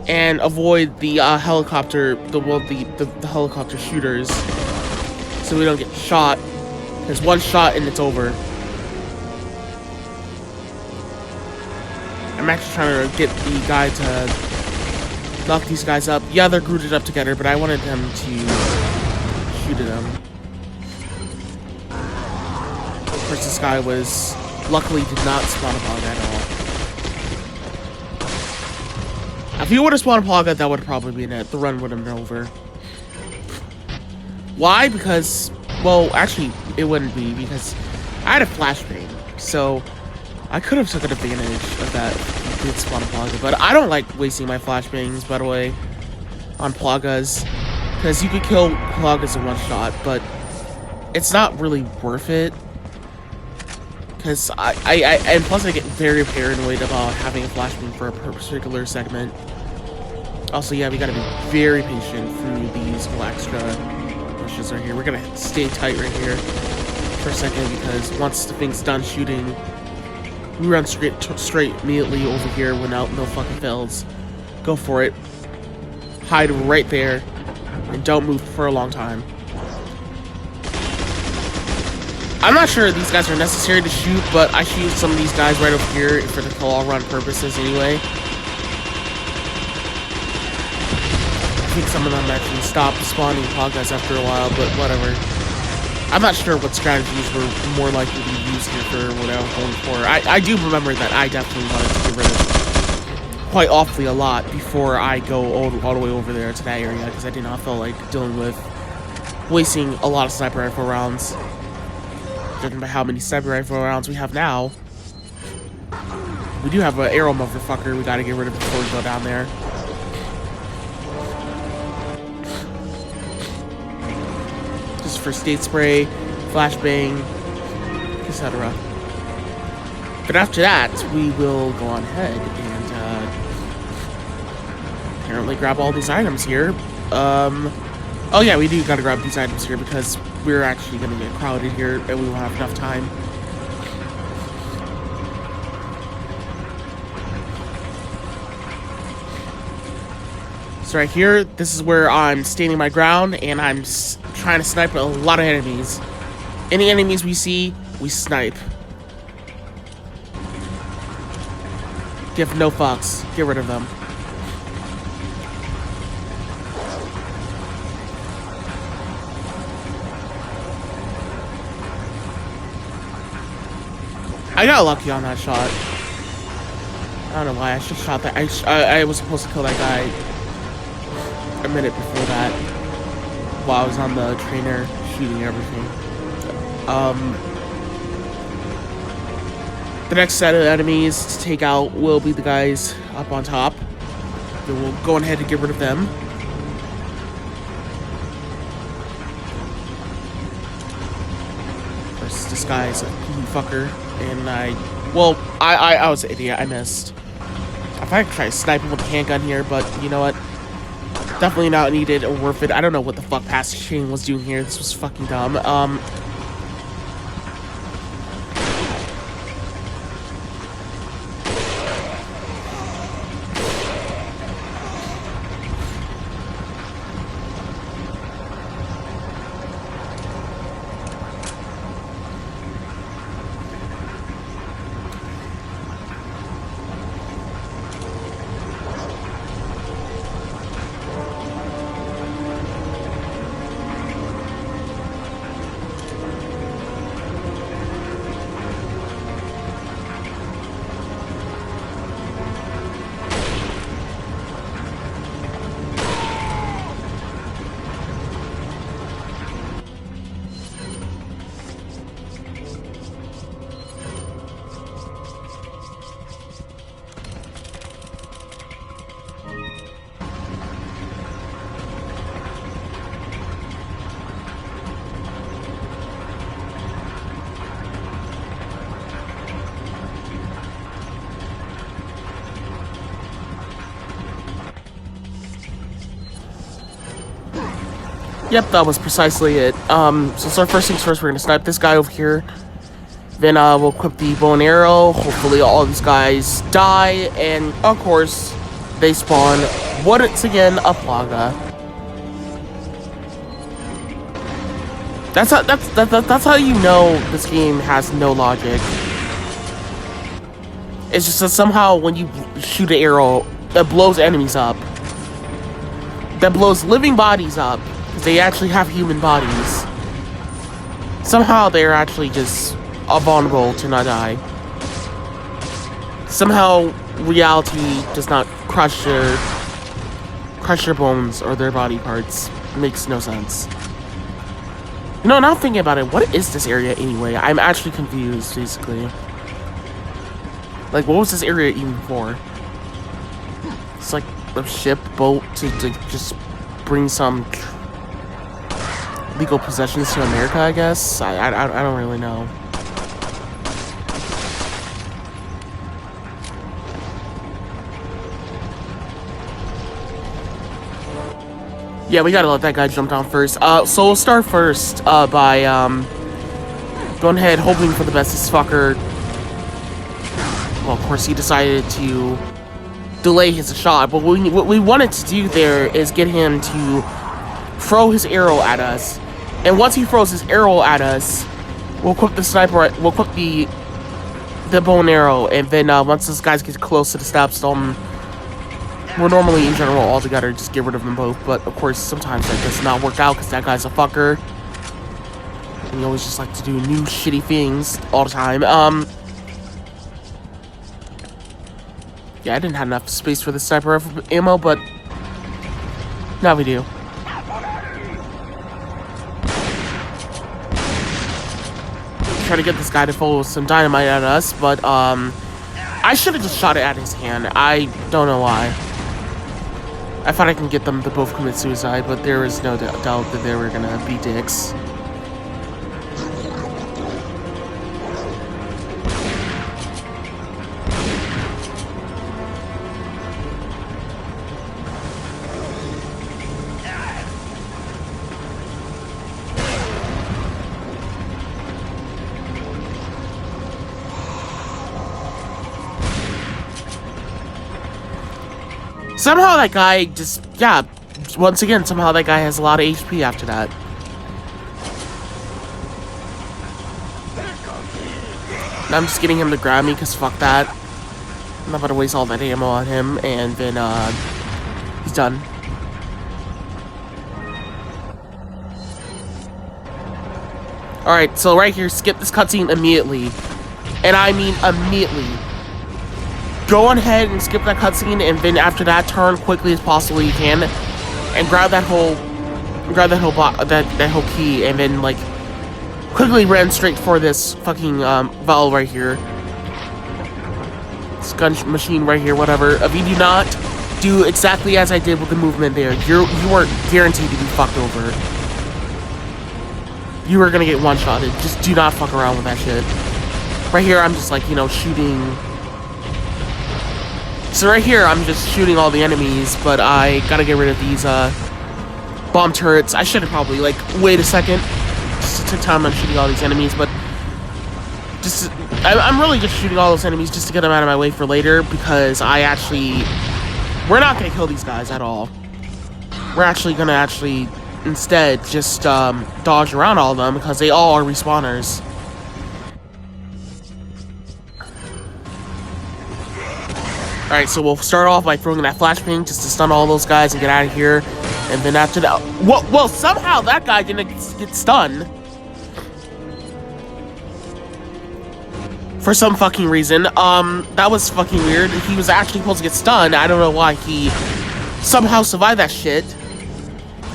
and avoid the helicopter, the helicopter shooters, so we don't get shot. There's one shot and it's over. I'm actually trying to get the guy to knock these guys up. Yeah, they're grouped up together, but I wanted them to shoot at them. Of course, this guy was... luckily did not spawn a Plaga at all. If he would have spawned a Plaga, that would have probably been it. The run would have been over. Why? Because, well, actually, it wouldn't be, because I had a flashbang. So, I could have taken advantage of that good spawn Plaga, but I don't like wasting my flashbangs, by the way, on Plagas, because you could kill Plagas in one shot, but it's not really worth it. Because and plus I get very paranoid about having a flashbang for a particular segment. Also, yeah, we gotta be very patient through these little extra bushes right here. We're gonna stay tight right here for a second, because once the thing's done shooting, we run straight immediately over here without no fucking fails. Go for it. Hide right there, and don't move for a long time. I'm not sure these guys are necessary to shoot, but I shoot some of these guys right over here for the kill-all run purposes anyway. I think some of them actually stopped spawning Plagas after a while, but whatever. I'm not sure what strategies were more likely to be used here for what I was going for. I do remember that I definitely wanted to get rid of quite awfully a lot before I go all the way over there to that area, because I did not feel like dealing with wasting a lot of sniper rifle rounds. Judging by how many sniper rifle rounds we have now. We do have an arrow motherfucker we gotta get rid of before we go down there. Just for state spray, flashbang, etc. But after that, we will go on ahead and apparently grab all these items here. Oh yeah, we do gotta grab these items here because we're actually gonna get crowded here and we won't have enough time. So right here, this is where I'm standing my ground and I'm trying to snipe a lot of enemies. Any enemies we see, we snipe. Give no fucks. Get rid of them. I got lucky on that shot. I don't know why I should have shot that. I was supposed to kill that guy a minute before that, while I was on the trainer shooting everything. The next set of enemies to take out will be the guys up on top. Then we'll go ahead and get rid of them. First, this guy's a fucker. And I was an idiot. I missed. I thought I could try to snipe him with a handgun here, but you know what? Definitely not needed or worth it. I don't know what the fuck Pastor Shane was doing here. This was fucking dumb. Yep, that was precisely it. So first things first, we're gonna snipe this guy over here. Then we'll equip the bow and arrow. Hopefully all these guys die, and of course, they spawn once again a Plaga. That's how you know this game has no logic. It's just that somehow when you shoot an arrow, that blows enemies up. That blows living bodies up. They actually have human bodies. Somehow they're actually just vulnerable to not die. Somehow reality does not crush their bones or their body parts. It makes no sense. You know, now thinking about it, what is this area anyway? I'm actually confused, basically. Like, what was this area even for? It's like a ship, boat to just bring some legal possessions to America, I guess? I don't really know. Yeah, we gotta let that guy jump down first. So we'll start first by going ahead, hoping for the best. This fucker, well, of course, he decided to delay his shot, but what we wanted to do there is get him to throw his arrow at us. And once he throws his arrow at us, we'll equip the sniper, we'll equip the bow and arrow, and then once those guys get close to the steps, we'll normally, in general, all together, just get rid of them both. But, of course, sometimes that does not work out because that guy's a fucker. And he always just like to do new shitty things all the time. Yeah, I didn't have enough space for the sniper ammo, but now we do. Try to get this guy to throw some dynamite at us, but, I should have just shot it at his hand. I don't know why. I thought I can get them to both commit suicide, but there is no doubt that they were gonna be dicks. Somehow that guy just, yeah, once again, somehow that guy has a lot of HP after that. And I'm just getting him to grab me, because fuck that. I'm not about to waste all that ammo on him, and then, he's done. Alright, so right here, skip this cutscene immediately. And I mean immediately. Go on ahead and skip that cutscene, and then after that, turn quickly as possible you can, and grab that whole key, and then like quickly run straight for this fucking valve right here, this gun machine right here, whatever. If you do not do exactly as I did with the movement there, you are guaranteed to be fucked over. You are gonna get one-shotted. Just do not fuck around with that shit. Right here, I'm just like, you know, shooting. So right here, I'm just shooting all the enemies, but I gotta get rid of these, bomb turrets. I should have probably, like, wait a second, just to take time on shooting all these enemies, but I'm really just shooting all those enemies just to get them out of my way for later, because we're not gonna kill these guys at all. We're actually gonna instead just, dodge around all of them, because they all are respawners. Alright, so we'll start off by throwing that flashbang just to stun all those guys and get out of here. And then after that... Well, somehow that guy didn't get stunned. For some fucking reason. That was fucking weird. He was actually supposed to get stunned. I don't know why he somehow survived that shit.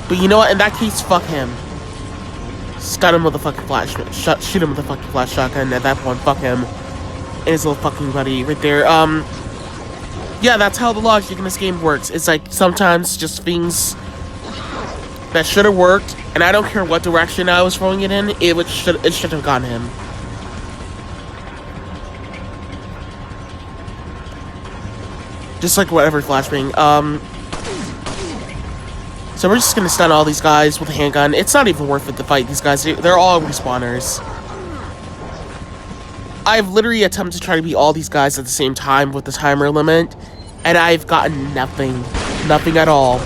But you know what? In that case, fuck him. Stun him with a fucking flash... Shoot him with a fucking flash shotgun. At that point, fuck him. And his little fucking buddy right there. Yeah, that's how the logic in this game works. It's like, sometimes just things that should have worked, and I don't care what direction I was throwing it in, it should have gotten him. Just like whatever flashbang. So we're just gonna stun all these guys with a handgun. It's not even worth it to fight these guys. They're all respawners. I've literally attempted to try to beat all these guys at the same time with the timer limit, and I've gotten nothing. Nothing at all.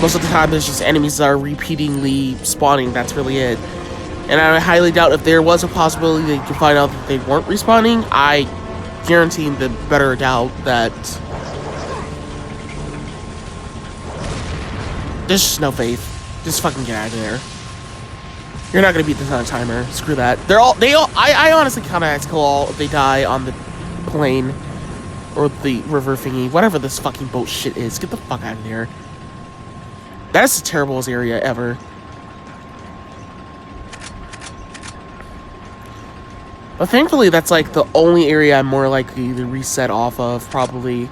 Most of the time, there's just enemies that are repeatedly spawning. That's really it. And I highly doubt if there was a possibility that you could find out that they weren't respawning, I guarantee the better doubt that there's just no faith. Just fucking get out of there. You're not gonna beat this on a timer. Screw that. I honestly kinda have to kill all if they die on the plane. Or the river thingy. Whatever this fucking boat shit is. Get the fuck out of here. That is the terriblest area ever. But thankfully, that's like the only area I'm more likely to reset off of, probably.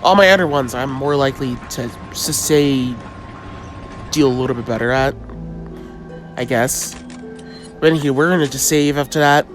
All my other ones, I'm more likely to say deal a little bit better at, I guess. But anyway, we're gonna just save after that.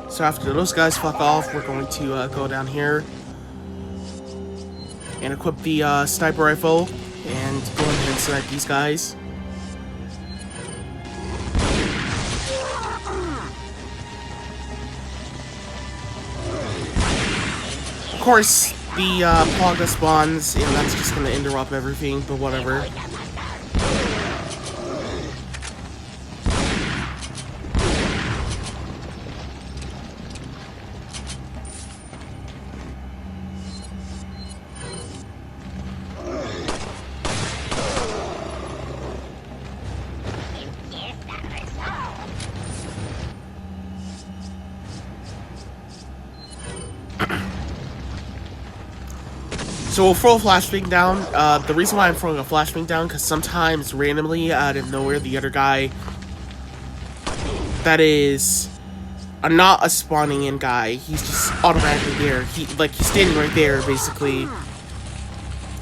So after those guys fuck off, we're going to go down here and equip the sniper rifle and go ahead and snipe these guys. Of course, the Plaga spawns, and that's just going to interrupt everything, but whatever. So we'll throw a flashbang down. The reason why I'm throwing a flashbang down, because sometimes randomly out of nowhere, the other guy that is not a spawning in guy, he's just automatically there. He's standing right there, basically.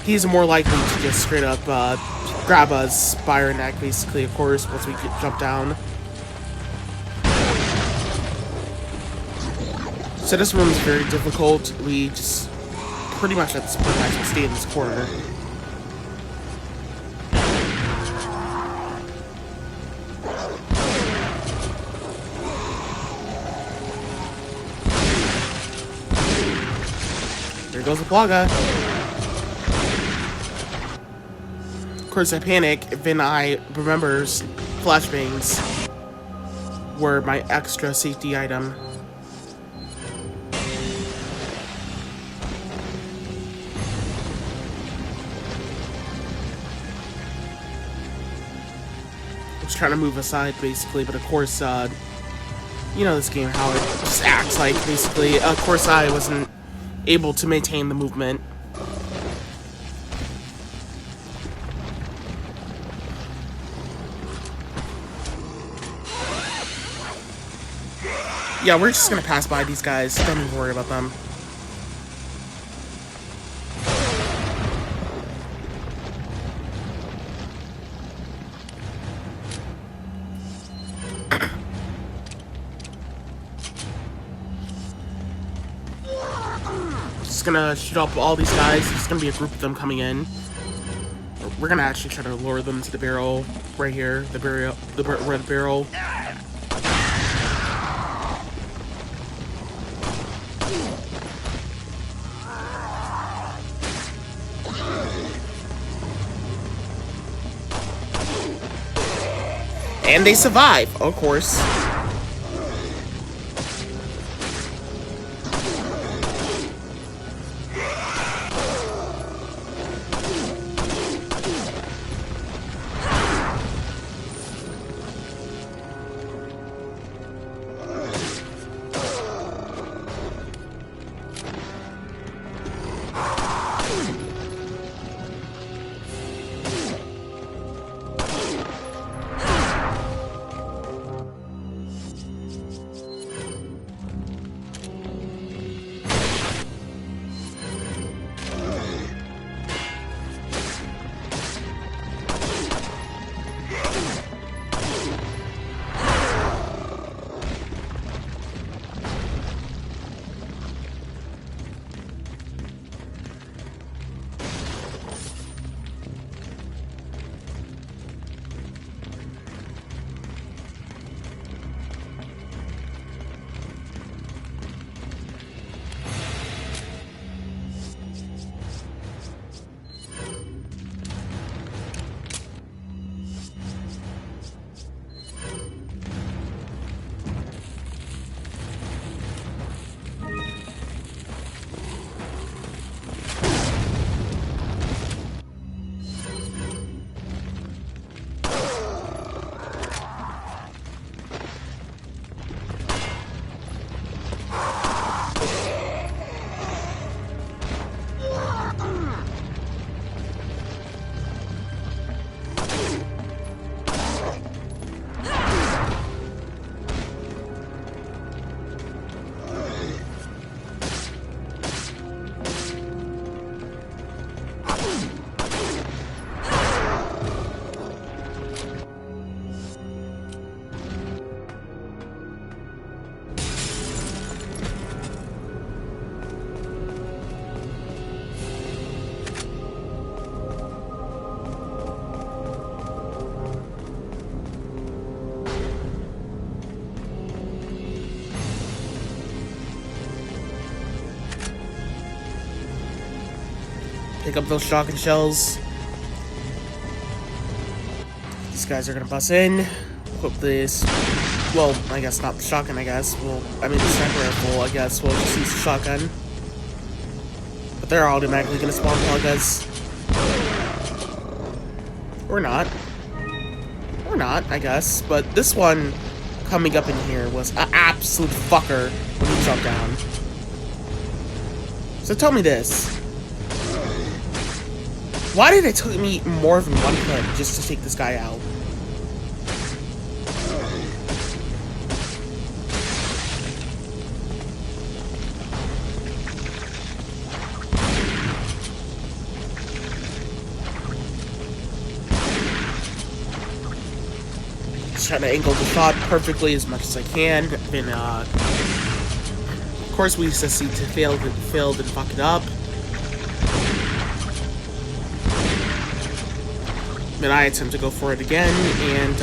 He's more likely to just straight up grab us by our neck, basically, of course, once we jump down. So this room is very difficult. We just pretty much at this point I will stay in this corner. There goes the Plaga. Of course I panic, then I remembers flashbangs were my extra safety item. Trying to move aside basically, but of course you know this game how it just acts like, basically. Of course I wasn't able to maintain the movement. Yeah, we're just gonna pass by these guys, don't even worry about them. Just gonna shoot up all these guys. It's gonna be a group of them coming in. We're gonna actually try to lure them to the barrel right here. The barrel, where the barrel. And they survive, of course. Pick up those shotgun shells. These guys are gonna bust in. Equip this. Well, I guess not the shotgun, I guess. Well, I mean the sniper rifle, I guess. We'll just use the shotgun. But they're automatically gonna spawn plug us. Or not. Or not, I guess. But this one coming up in here was an absolute fucker when he jumped down. So tell me this. Why did it take me more than one hit just to take this guy out? Just trying to angle the shot perfectly as much as I can. And, of course, we succeed to failed and fuck it up. Then I attempt to go for it again, and,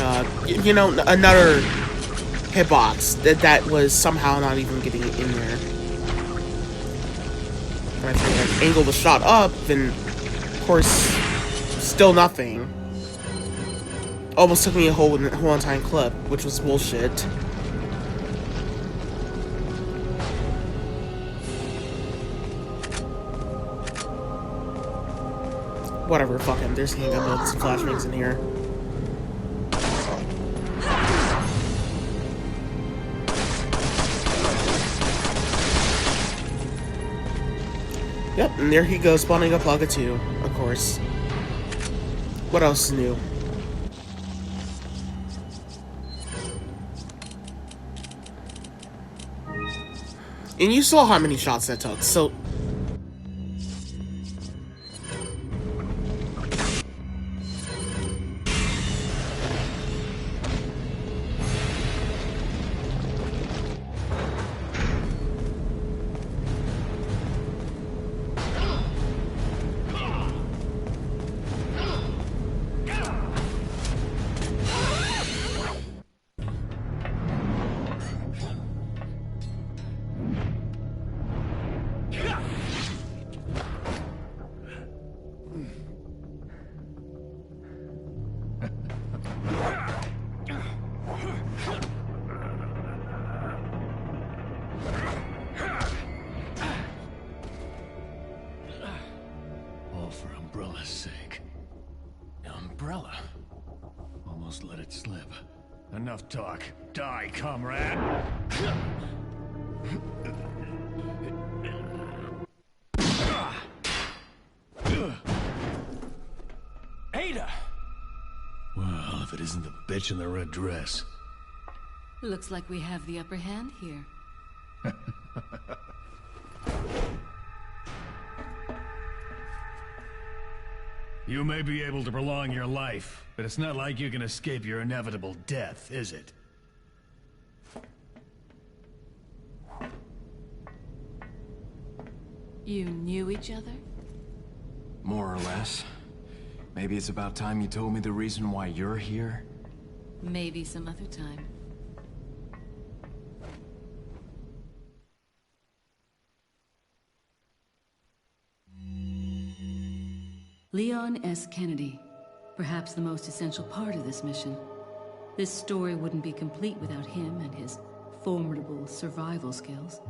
you know, another hitbox that was somehow not even getting it in there. When I try to like, angle the shot up, then, of course, still nothing. Almost took me a whole entire clip, which was bullshit. Whatever, fuck him. There's handgun bullets and flashbangs in here. Yep, and there he goes, spawning up Plaga 2, of course. What else is new? And you saw how many shots that took, so... All for Umbrella's sake. Umbrella? Almost let it slip. Enough talk. Die, comrade! Ada! Well, if it isn't the bitch in the red dress. Looks like we have the upper hand here. You may be able to prolong your life, but it's not like you can escape your inevitable death, is it? You knew each other? More or less. Maybe it's about time you told me the reason why you're here? Maybe some other time. Leon S. Kennedy, perhaps the most essential part of this mission. This story wouldn't be complete without him and his formidable survival skills.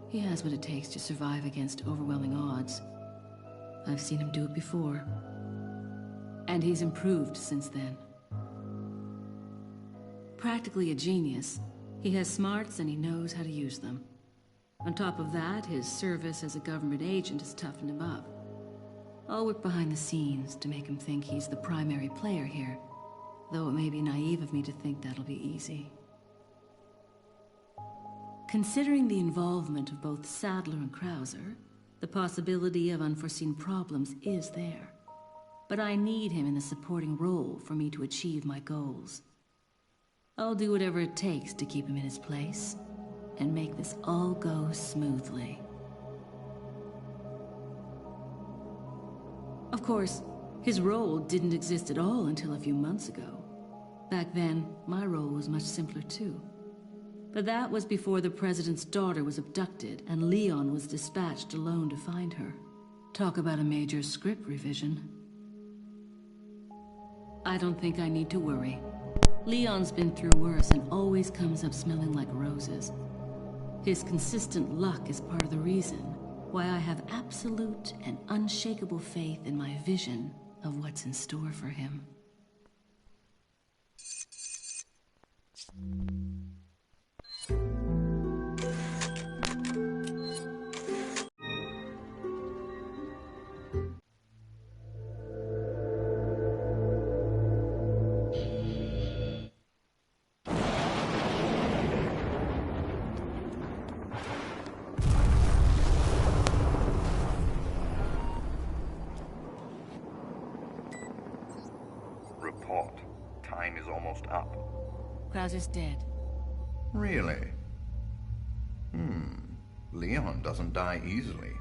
He has what it takes to survive against overwhelming odds. I've seen him do it before. And he's improved since then. Practically a genius, he has smarts and he knows how to use them. On top of that, his service as a government agent has toughened him up. I'll work behind the scenes to make him think he's the primary player here, though it may be naive of me to think that'll be easy. Considering the involvement of both Sadler and Krauser, the possibility of unforeseen problems is there. But I need him in the supporting role for me to achieve my goals. I'll do whatever it takes to keep him in his place, and make this all go smoothly. Of course, his role didn't exist at all until a few months ago. Back then, my role was much simpler too. But that was before the President's daughter was abducted and Leon was dispatched alone to find her. Talk about a major script revision. I don't think I need to worry. Leon's been through worse and always comes up smelling like roses. His consistent luck is part of the reason why I have absolute and unshakable faith in my vision of what's in store for him. Report. Time is almost up. Krauser's dead. Really? Leon doesn't die easily.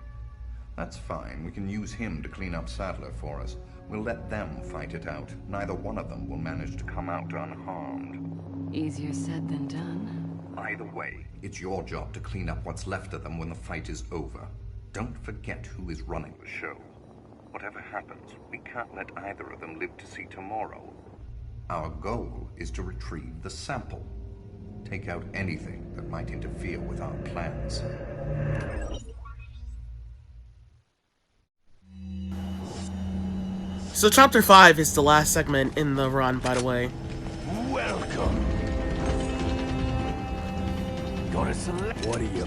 That's fine. We can use him to clean up Sadler for us. We'll let them fight it out. Neither one of them will manage to come out unharmed. Easier said than done. Either way, It's your job to clean up what's left of them when the fight is over. Don't forget who is running the show. Whatever happens, we can't let either of them live to see tomorrow. Our goal is to retrieve the sample. Take out anything that might interfere with our plans. So chapter 5 is the last segment in the run, by the way. Welcome. Gonna select. What are you?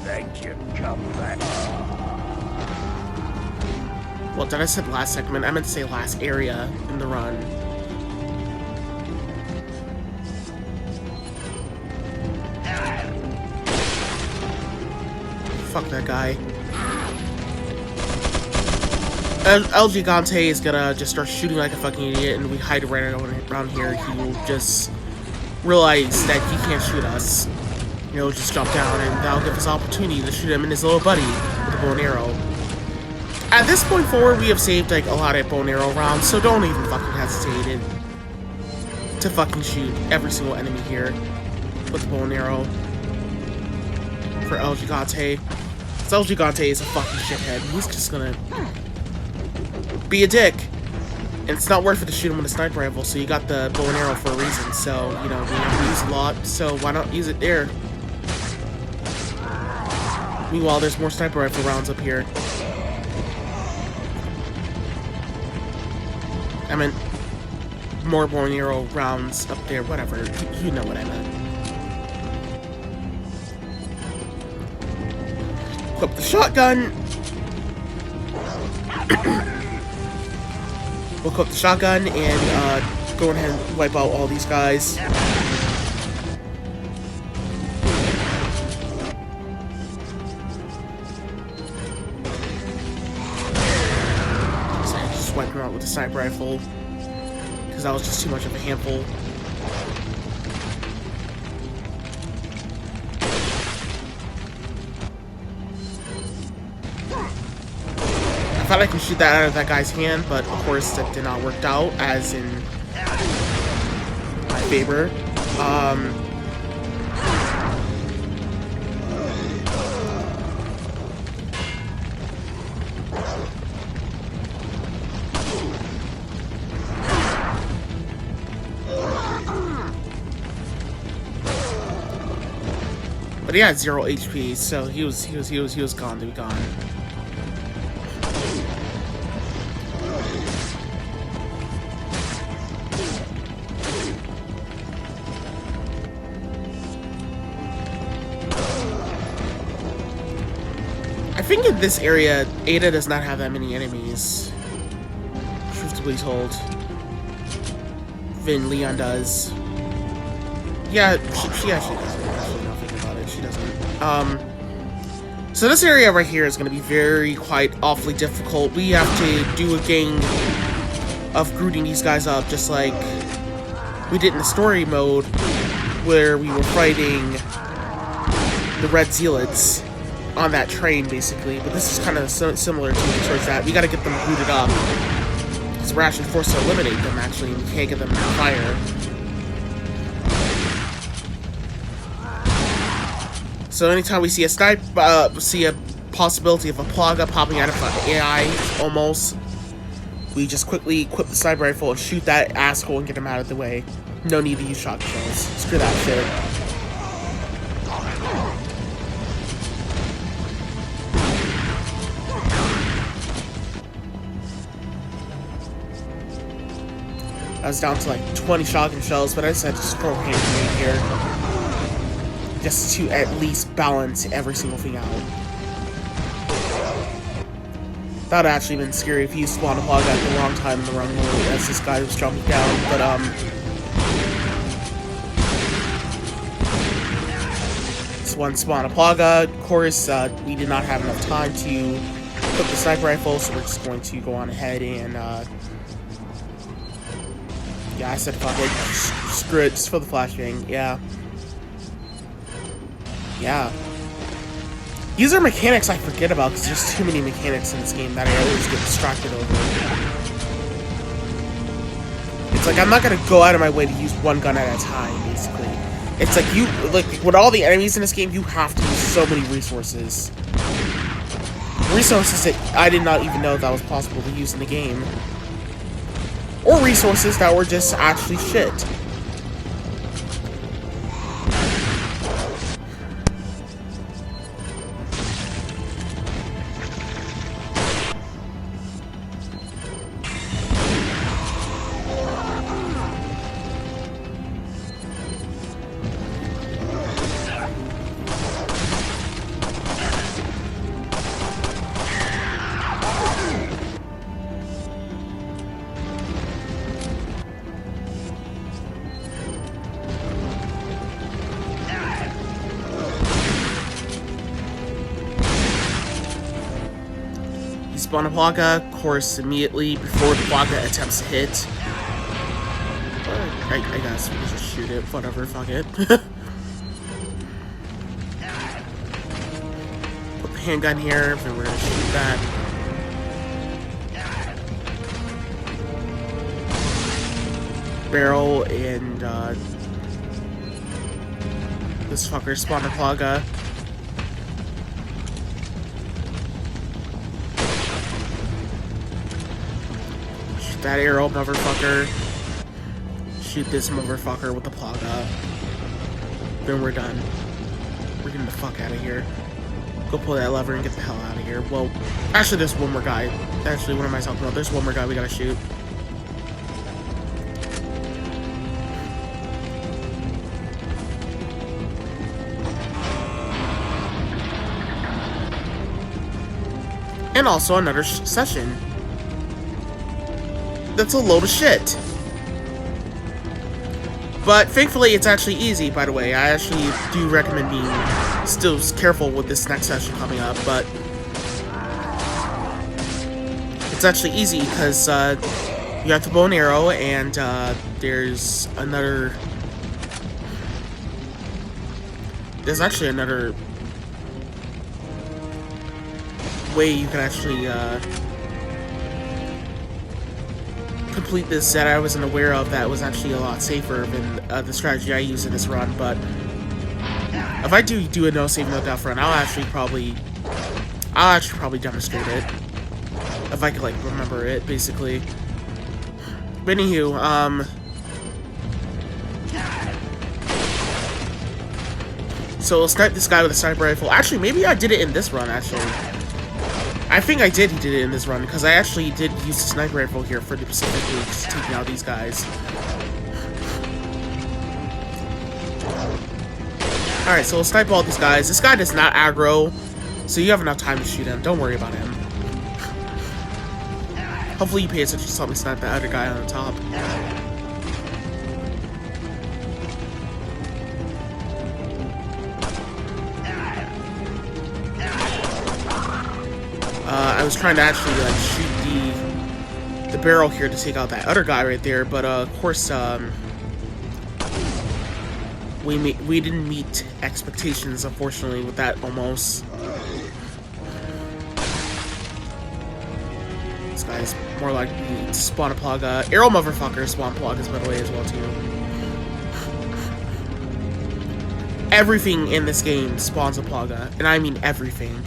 Thank you. Come back. Well, did I say last segment? I meant to say last area in the run. Fuck that guy. El Gigante is gonna just start shooting like a fucking idiot, and we hide right around here. He will just realize that he can't shoot us. You know, just jump down, and that'll give us opportunity to shoot him and his little buddy with a bow and arrow. At this point forward, we have saved like a lot of bow and arrow rounds, so don't even fucking hesitate to fucking shoot every single enemy here with the bow and arrow for El Gigante. El Gigante is a fucking shithead. He's just gonna be a dick. And it's not worth it to shoot him with a sniper rifle, so you got the bow and arrow for a reason. So, you know, we have to use a lot, so why not use it there? Meanwhile, there's more sniper rifle rounds up here. I meant more bow and arrow rounds up there, whatever. You know what I meant. Equip the shotgun. We'll equip the shotgun and go ahead and wipe out all these guys. So I just wiped him out with the sniper rifle because that was just too much of a handful. I thought I could shoot that out of that guy's hand, but of course that did not work out as in my favor. But he had 0 HP, so he was gone to be gone. I think in this area, Ada does not have that many enemies. Truth to be told. Vin Leon does. Yeah, she actually doesn't. Actually, now thinking about it, she doesn't. So this area right here is going to be quite awfully difficult. We have to do a gang of grooting these guys up, just like we did in the story mode, where we were fighting the Red Zealots on that train, basically. But this is kind of similar towards that. We got to get them grooted up, because we're actually forced to eliminate them, actually, and we can't get them to fire. So anytime we see a possibility of a Plaga popping out of an AI, almost, we just quickly equip the sniper rifle and shoot that asshole and get him out of the way. No need to use shotgun shells. Screw that shit. I was down to like 20 shotgun shells, but I decided to just throw a hand grenade here. Just to at least balance every single thing out. That would actually been scary if you spawned a Plaga at the wrong time in the wrong mode as this guy was jumping down, but this one spawned a Plaga. Of course, we did not have enough time to put the sniper rifle, so we're just going to go on ahead and yeah, I said fuck it. Screw it, just for the flashbang. Yeah. Yeah. These are mechanics I forget about because there's too many mechanics in this game that I always get distracted over. It's like I'm not gonna go out of my way to use one gun at a time, basically. It's like with all the enemies in this game, you have to use so many resources. Resources that I did not even know that was possible to use in the game. Or resources that were just actually shit. Spawn a Plaga, of course, immediately before the Plaga attempts to hit. I guess we can just shoot it, whatever, fuck it. Put the handgun here, and we're gonna shoot that. Barrel, and this fucker spawned a Plaga. That arrow, motherfucker. Shoot this motherfucker with the Plaga. Then we're done. We're getting the fuck out of here. Go pull that lever and get the hell out of here. Well, actually, there's one more guy. Actually, what am I talking about? There's one more guy we gotta shoot. And also another session. That's a load of shit. But thankfully, it's actually easy, by the way. I actually do recommend being still careful with this next session coming up, but it's actually easy because you have the bow and arrow, and there's actually another way you can actually complete this that I wasn't aware of that was actually a lot safer than the strategy I use in this run, but if I do a no save no death run, I'll actually probably demonstrate it if I could like remember it, basically. But anywho, so we'll snipe this guy with a sniper rifle. Actually, maybe I did it in this run, actually. I think I did it in this run, because I actually did use the sniper rifle here for the specifically just taking out these guys. Alright, so we'll snipe all these guys. This guy does not aggro, so you have enough time to shoot him. Don't worry about him. Hopefully you pay attention to help me snipe that other guy on the top. I was trying to actually like shoot the barrel here to take out that other guy right there, but of course we didn't meet expectations, unfortunately, with that almost. This guy's more likely to spawn a Plaga. Arrow motherfucker spawn Plagas, by the way, as well too. Everything in this game spawns a Plaga, and I mean everything.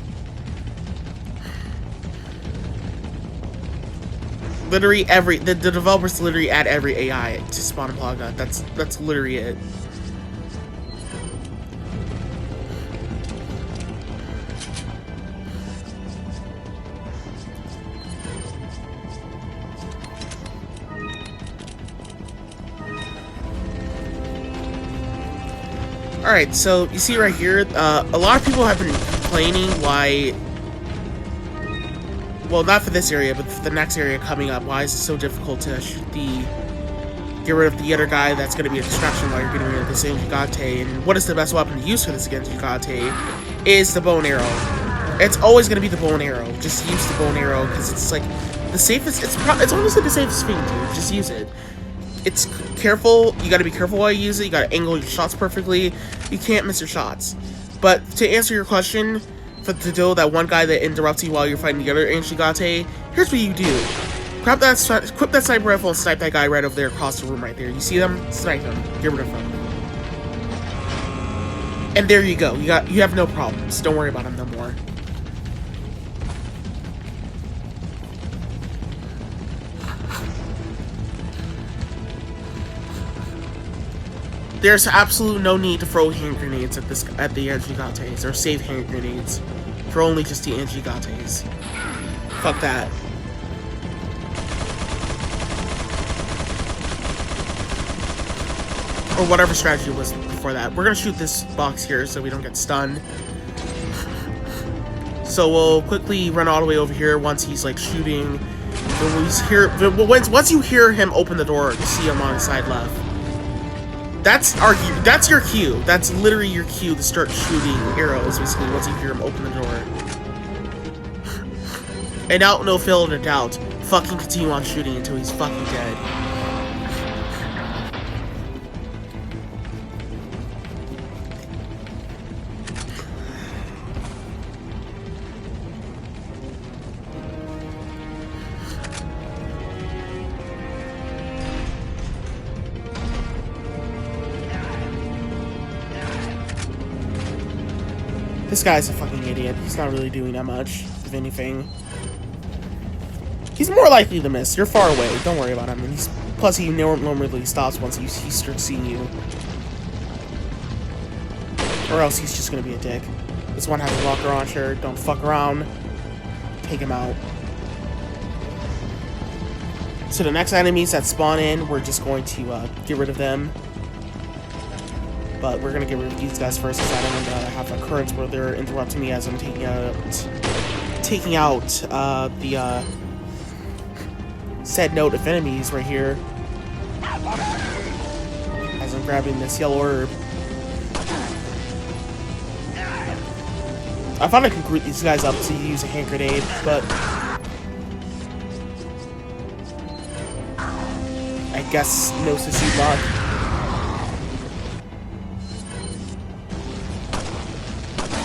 Literally the developers literally add every AI to Spawn and Plaga. That's literally it. Alright, so you see right here, a lot of people have been complaining why, well, not for this area, but for the next area coming up, why is it so difficult to get rid of the other guy that's going to be a distraction while you're getting rid of this Anjigate, and what is the best weapon to use for this Anjigate is the bow and arrow. It's always going to be the bow and arrow. Just use the bow and arrow, because it's like the safest, it's honestly the safest thing, dude. Just use it. It's careful, you gotta be careful while you use it, you gotta angle your shots perfectly, you can't miss your shots. But to answer your question, to deal with that one guy that interrupts you while you're fighting the other Anjigate, here's what you do. Equip that sniper rifle and snipe that guy right over there across the room right there. You see them? Snipe them. Get rid of them. And there you go. You have no problems. Don't worry about them no more. There's absolutely no need to throw hand grenades at the Anjigates, or save hand grenades. For only just the Anjigates. Fuck that. Or whatever strategy was before that. We're gonna shoot this box here so we don't get stunned. So we'll quickly run all the way over here once he's like shooting. Once you hear him open the door, you see him on the side left. That's your cue. That's literally your cue to start shooting arrows, basically, once you hear him open the door. And out, no fail in doubt, fucking continue on shooting until he's fucking dead. This guy's a fucking idiot. He's not really doing that much, if anything. He's more likely to miss. You're far away. Don't worry about him. And plus, he normally stops once he starts seeing you. Or else he's just gonna be a dick. This one has a rocket launcher. Don't fuck around. Take him out. So the next enemies that spawn in, we're just going to get rid of them. But we're gonna get rid of these guys first, because I don't want to have occurrence where they're interrupting me as I'm taking out the said note of enemies right here. As I'm grabbing this yellow herb. I thought I could group these guys up to use a hand grenade, but I guess no such luck.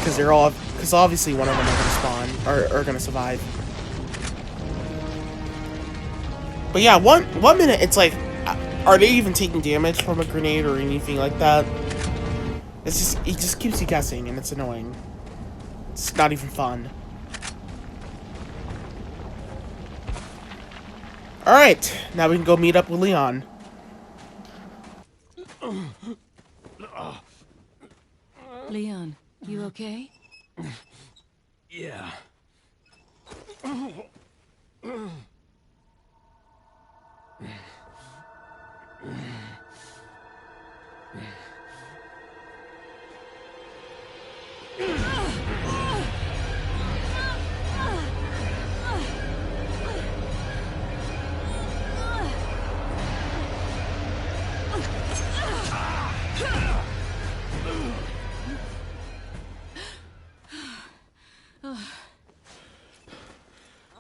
Because obviously one of them are gonna spawn, or are gonna survive. But yeah, one minute it's like, are they even taking damage from a grenade or anything like that? It just keeps you guessing, and it's annoying. It's not even fun. Alright, now we can go meet up with Leon. Leon, you okay? Yeah.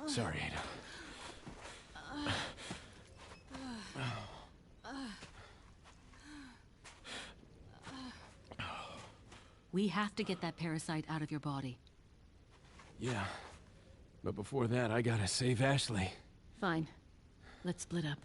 Sorry, Ada. We have to get that parasite out of your body. Yeah. But before that, I gotta save Ashley. Fine. Let's split up.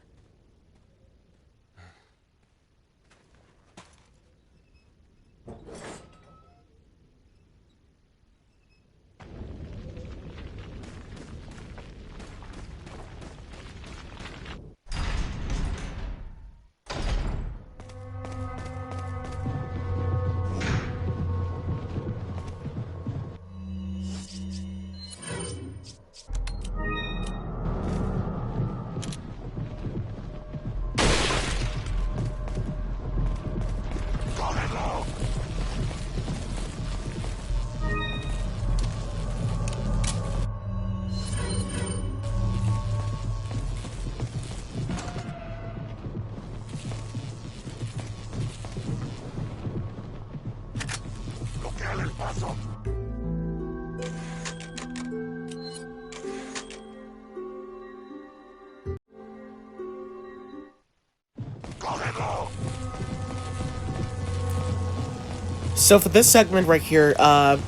So for this segment right here,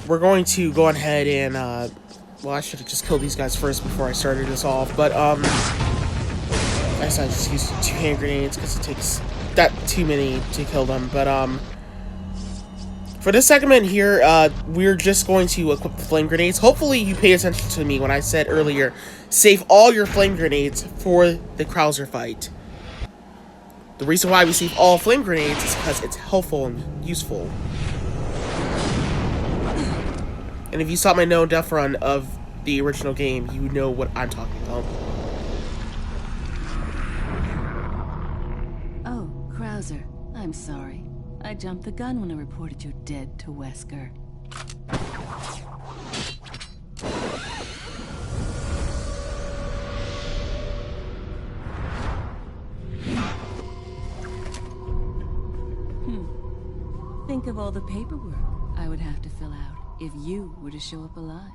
we're going to go ahead and, well, I should have just killed these guys first before I started this off, but, I guess I just used 2 hand grenades because it takes that too many to kill them, but, for this segment here, we're just going to equip the flame grenades. Hopefully you paid attention to me when I said earlier, save all your flame grenades for the Krauser fight. The reason why we save all flame grenades is because it's helpful and useful. And if you saw my no death run of the original game, you know what I'm talking about. Oh, Krauser, I'm sorry. I jumped the gun when I reported you dead to Wesker. Think of all the paperwork I would have to fill out if you were to show up alive.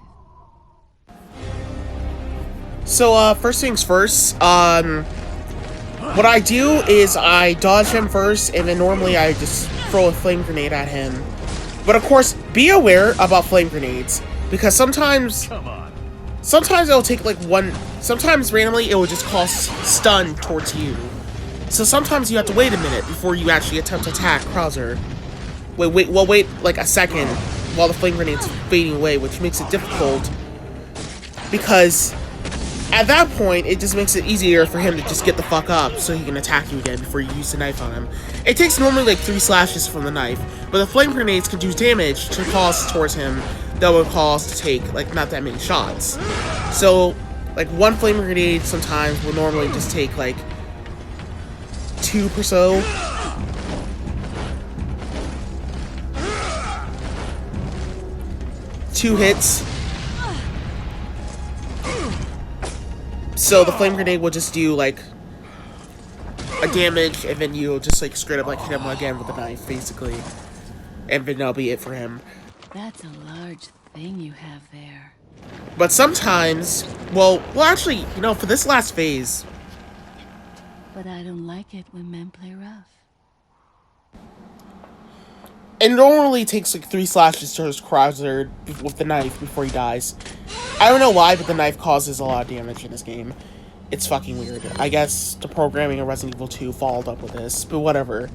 So, first things first, what I do is I dodge him first, and then normally I just throw a flame grenade at him. But of course, be aware about flame grenades, because sometimes it'll take like sometimes randomly it will just cause stun towards you. So sometimes you have to wait a minute before you actually attempt to attack Krauser. Wait like a second while the flame grenade's fading away, which makes it difficult, because at that point, it just makes it easier for him to just get the fuck up so he can attack you again before you use the knife on him. It takes normally like 3 slashes from the knife, but the flame grenades can do damage to cause towards him that would cause to take like not that many shots. So like 1 flame grenade sometimes will normally just take like 2 per so. Two hits. So the flame grenade will just do like a damage, and then you'll just like straight up like hit him again with a knife, basically. And then that'll be it for him. That's a large thing you have there. But sometimes, well actually, you know, for this last phase. But I don't like it when men play rough. It normally takes like 3 slashes to his Krauser with the knife before he dies. I don't know why, but the knife causes a lot of damage in this game. It's fucking weird. I guess the programming of Resident Evil 2 followed up with this, but whatever.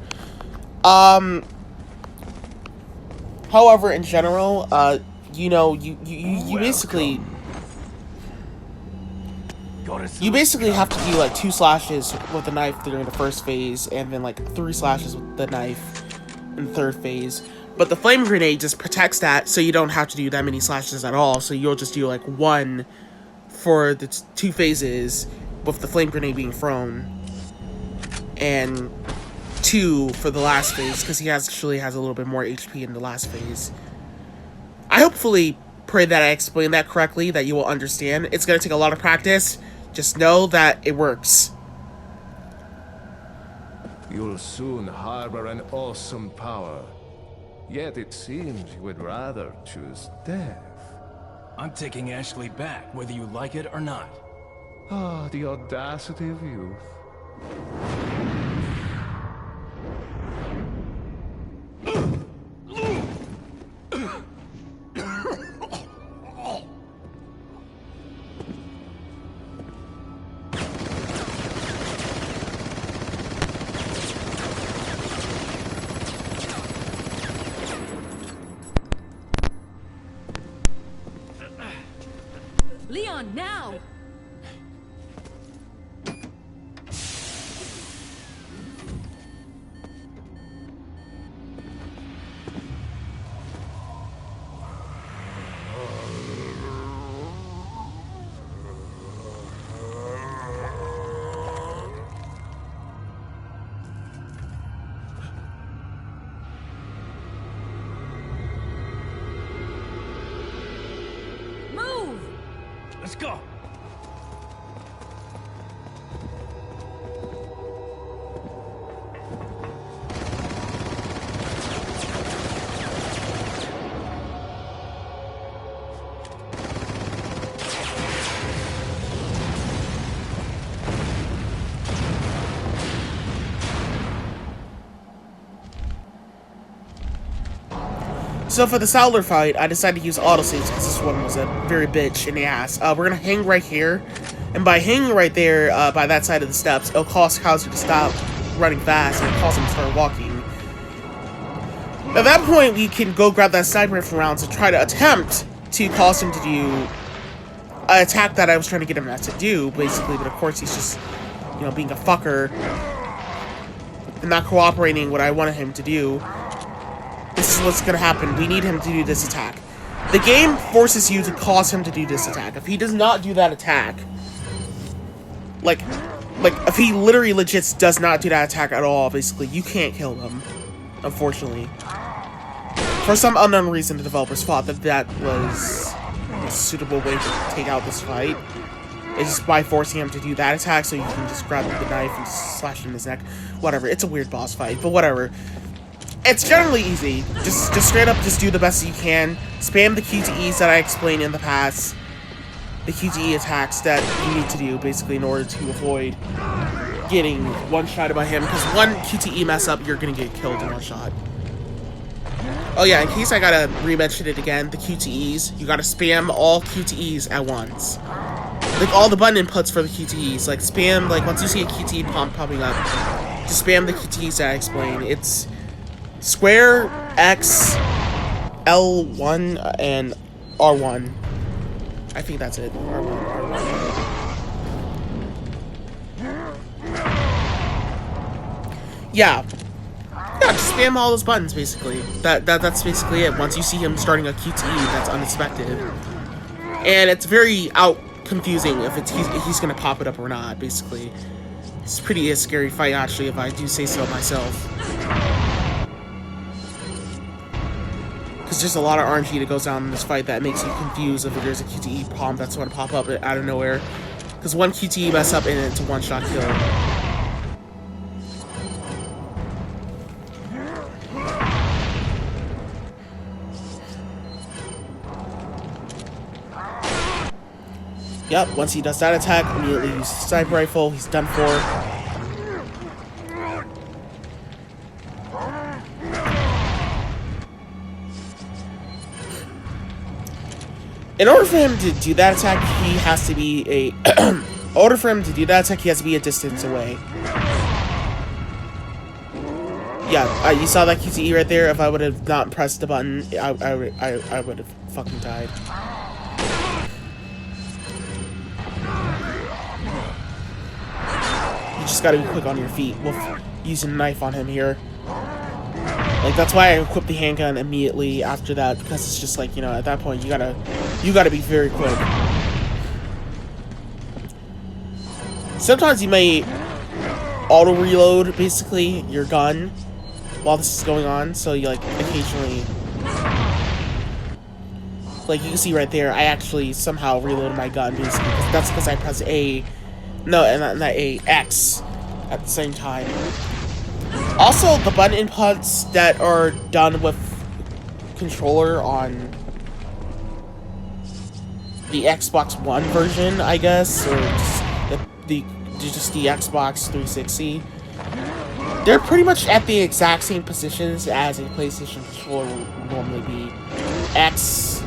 However, in general, you know, you basically have to do like 2 slashes with the knife during the first phase, and then like 3 slashes with the knife in the 3rd phase. But the flame grenade just protects that, so you don't have to do that many slashes at all. So you'll just do like 1 for the 2 phases with the flame grenade being thrown, and 2 for the last phase, because he actually has a little bit more HP in the last phase. I hopefully pray that I explained that correctly, that you will understand. It's going to take a lot of practice. Just know that it works. You'll soon harbor an awesome power. Yet it seems you would rather choose death. I'm taking Ashley back, whether you like it or not. Ah, the audacity of youth. Leon, now! Let's go! So for the Sadler fight, I decided to use autosaves because this one was a very bitch in the ass. We're gonna hang right here, and by hanging right there, by that side of the steps, it'll cause Hauser to stop running fast and it'll cause him to start walking. At that point, we can go grab that sniper rifle round to try to attempt to cause him to do an attack that I was trying to get him to do, basically, but of course he's just, you know, being a fucker and not cooperating what I wanted him to do. This is what's gonna happen. We need him to do this attack. The game forces you to cause him to do this attack. If he does not do that attack, like if he literally legit does not do that attack at all, basically, you can't kill him, unfortunately. For some unknown reason, the developers thought that that was a suitable way to take out this fight. It's just by forcing him to do that attack, so you can just grab the knife and just slash him in his neck. Whatever, it's a weird boss fight, but whatever. It's generally easy. Just straight up, just do the best you can. Spam the QTEs that I explained in the past. The QTE attacks that you need to do, basically, in order to avoid getting one-shotted by him. Because one QTE mess up, you're gonna get killed in one shot. Oh yeah, in case I gotta re-mention it again, the QTEs, you gotta spam all QTEs at once. Like, all the button inputs for the QTEs. Like, spam, like, once you see a QTE popping up, just spam the QTEs that I explained. It's square, X, L1, and R1. I think that's it. R1, R1. Yeah. Yeah, just spam all those buttons, basically. That's basically it. Once you see him starting a QTE, that's unexpected. And it's very confusing if he's gonna pop it up or not, basically. It's pretty a scary fight, actually, if I do say so myself. Because there's a lot of RNG that goes down in this fight that makes you confused if there's a QTE bomb that's going to pop up out of nowhere. Because one QTE mess up and it's a one-shot kill. Yep, once he does that attack, immediately use the sniper rifle, he's done for. In order for him to do that attack, he has to be a distance away. Yeah, you saw that QTE right there. If I would have not pressed the button, I would have fucking died. You just gotta be quick on your feet. We'll use a knife on him here. Like, that's why I equipped the handgun immediately after that, because it's just like, you know, at that point, you gotta be very quick. Sometimes you may auto-reload, basically, your gun while this is going on, so you, like, occasionally... Like, you can see right there, I actually somehow reloaded my gun, basically, that's because I pressed A... No, not A, X at the same time. Also, the button inputs that are done with controller on the Xbox One version, I guess, or just the Xbox 360, they're pretty much at the exact same positions as a PlayStation controller would normally be. X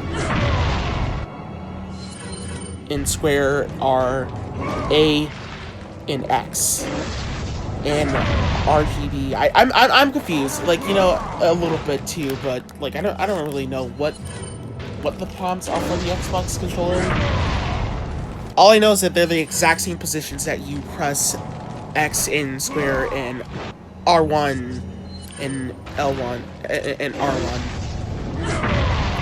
in square, R, A in X. And RGB. I'm confused. Like, you know, a little bit too, but like I don't really know what the prompts are for the Xbox controller. All I know is that they're the exact same positions that you press X in square and R1 and L1 and R1.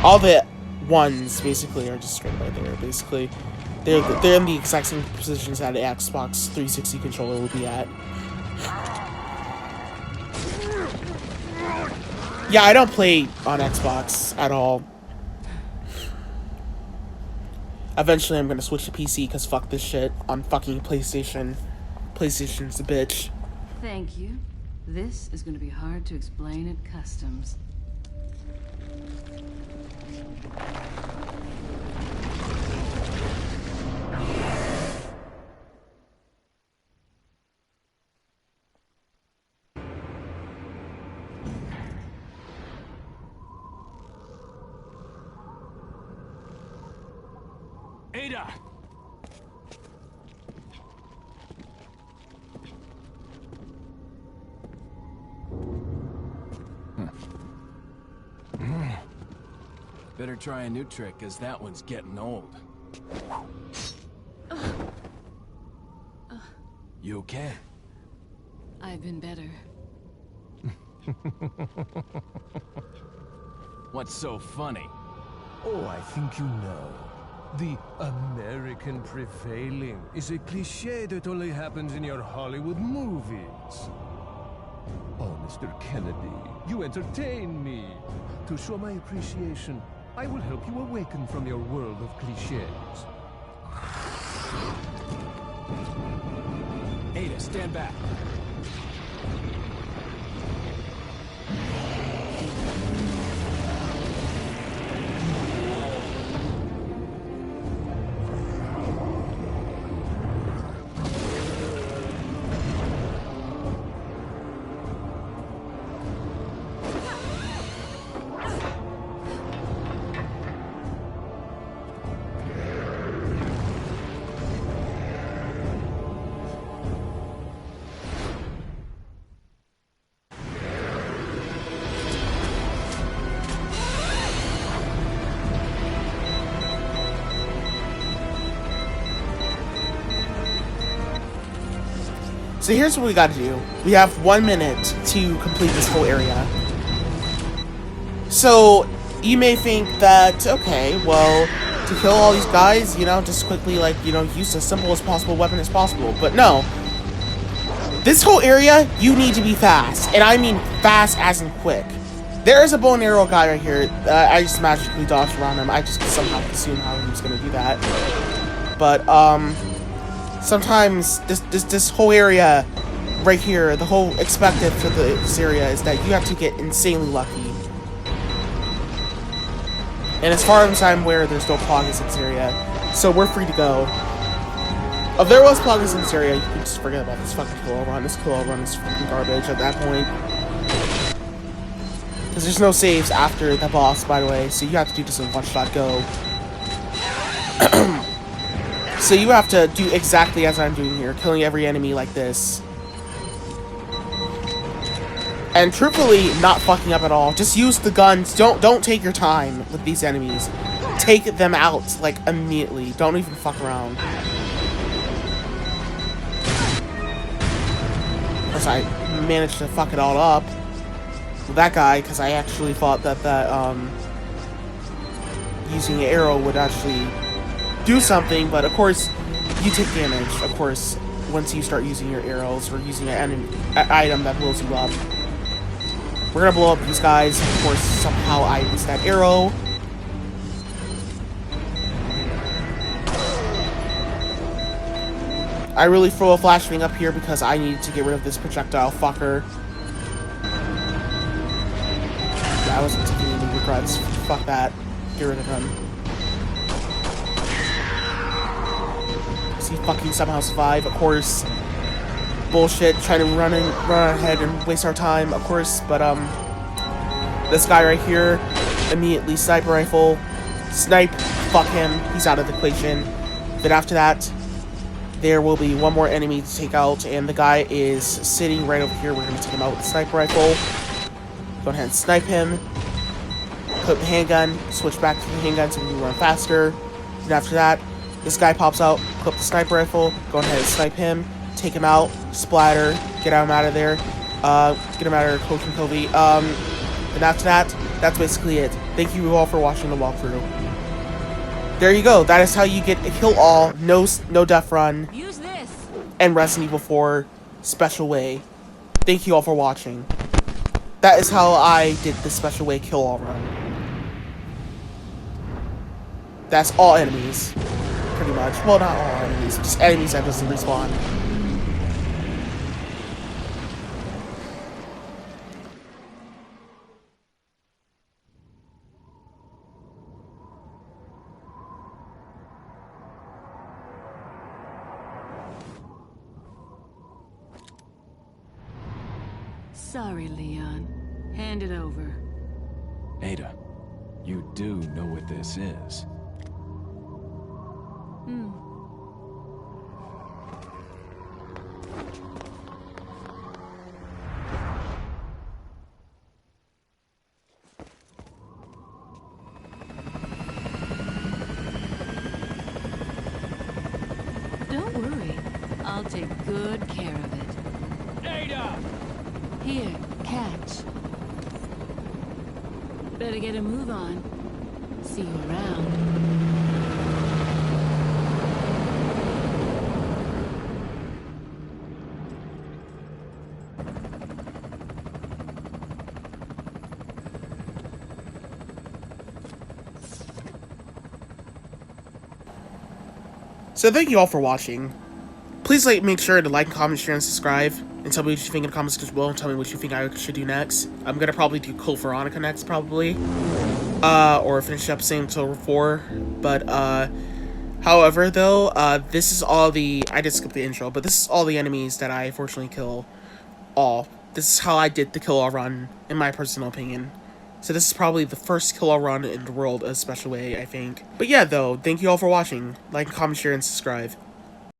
All the ones basically are just straight right there. Basically, they're in the exact same positions that an Xbox 360 controller would be at. Yeah, I don't play on Xbox at all. Eventually, I'm gonna switch to PC because fuck this shit on fucking PlayStation. PlayStation's a bitch. Thank you. This is gonna be hard to explain at customs. Ada! Better try a new trick, cause that one's getting old. You okay? I've been better. What's so funny? Oh, I think you know. The American prevailing is a cliché that only happens in your Hollywood movies. Oh, Mr. Kennedy, you entertain me. To show my appreciation, I will help you awaken from your world of clichés. Ada, stand back. So here's what we gotta do. We have 1 minute to complete this whole area. So, you may think that, okay, well, to kill all these guys, you know, just quickly, like, you know, use as simple as possible weapon as possible. But no. This whole area, you need to be fast. And I mean fast as in quick. There is a bow and arrow guy right here. I just magically dodged around him. I just somehow assumed how he was gonna do that. But, sometimes this whole area right here, the whole expected for this area is that you have to get insanely lucky. And as far as I'm aware, there's no Plagas in this area, so we're free to go. If there was Plagas in this area, you can just forget about this fucking kill run. This kill run is fucking garbage at that point. Because there's no saves after the boss, by the way, so you have to do this in one-shot go. So you have to do exactly as I'm doing here, killing every enemy like this. And truthfully, not fucking up at all. Just use the guns. Don't take your time with these enemies. Take them out, like, immediately. Don't even fuck around. Of course, I managed to fuck it all up with that guy, because I actually thought that using an arrow would actually do something, but of course you take damage, of course, once you start using your arrows or using an item that blows you up. We're gonna blow up these guys. Of course, somehow I missed that arrow. I really throw a flashbang up here because I need to get rid of this projectile fucker. Yeah, I wasn't taking any regrets. Fuck that. Get rid of him. He fucking somehow survive, of course. Bullshit, trying to run ahead and waste our time, of course, but this guy right here, immediately sniper rifle, snipe, fuck him, he's out of the equation. Then after that, there will be one more enemy to take out, and the guy is sitting right over here. We're gonna take him out with the sniper rifle. Go ahead and snipe him. Put the handgun, switch back to the handgun so we can run faster. And after that, this guy pops out, clip the sniper rifle, go ahead and snipe him, take him out, splatter, get him out of there, get him out of there, close from Kobe. And after that, that's basically it. Thank you all for watching the walkthrough. There you go, that is how you get a kill all, no death run, Use this. and Resident Evil 4 special way. Thank you all for watching. That is how I did the special way kill all run. That's all enemies. Pretty much. Well, not all enemies. Just enemies that doesn't respawn. Sorry, Leon. Hand it over. Ada, you do know what this is. Don't worry. I'll take good care of it. Ada! Here, catch. Better get a move on. See you around. So thank you all for watching. Please make sure to like, comment, share, and subscribe. And tell me what you think in the comments as well. And tell me what you think I should do next. I'm gonna probably do Code Veronica next, probably. Or finish up Saint Silver 4. But, however, though, this is all the... I did skip the intro, but this is all the enemies that I fortunately kill all. This is how I did the kill all run, in my personal opinion. So this is probably the first kill all run in the world, a special way, I think. But yeah, though, thank you all for watching. Like, comment, share, and subscribe.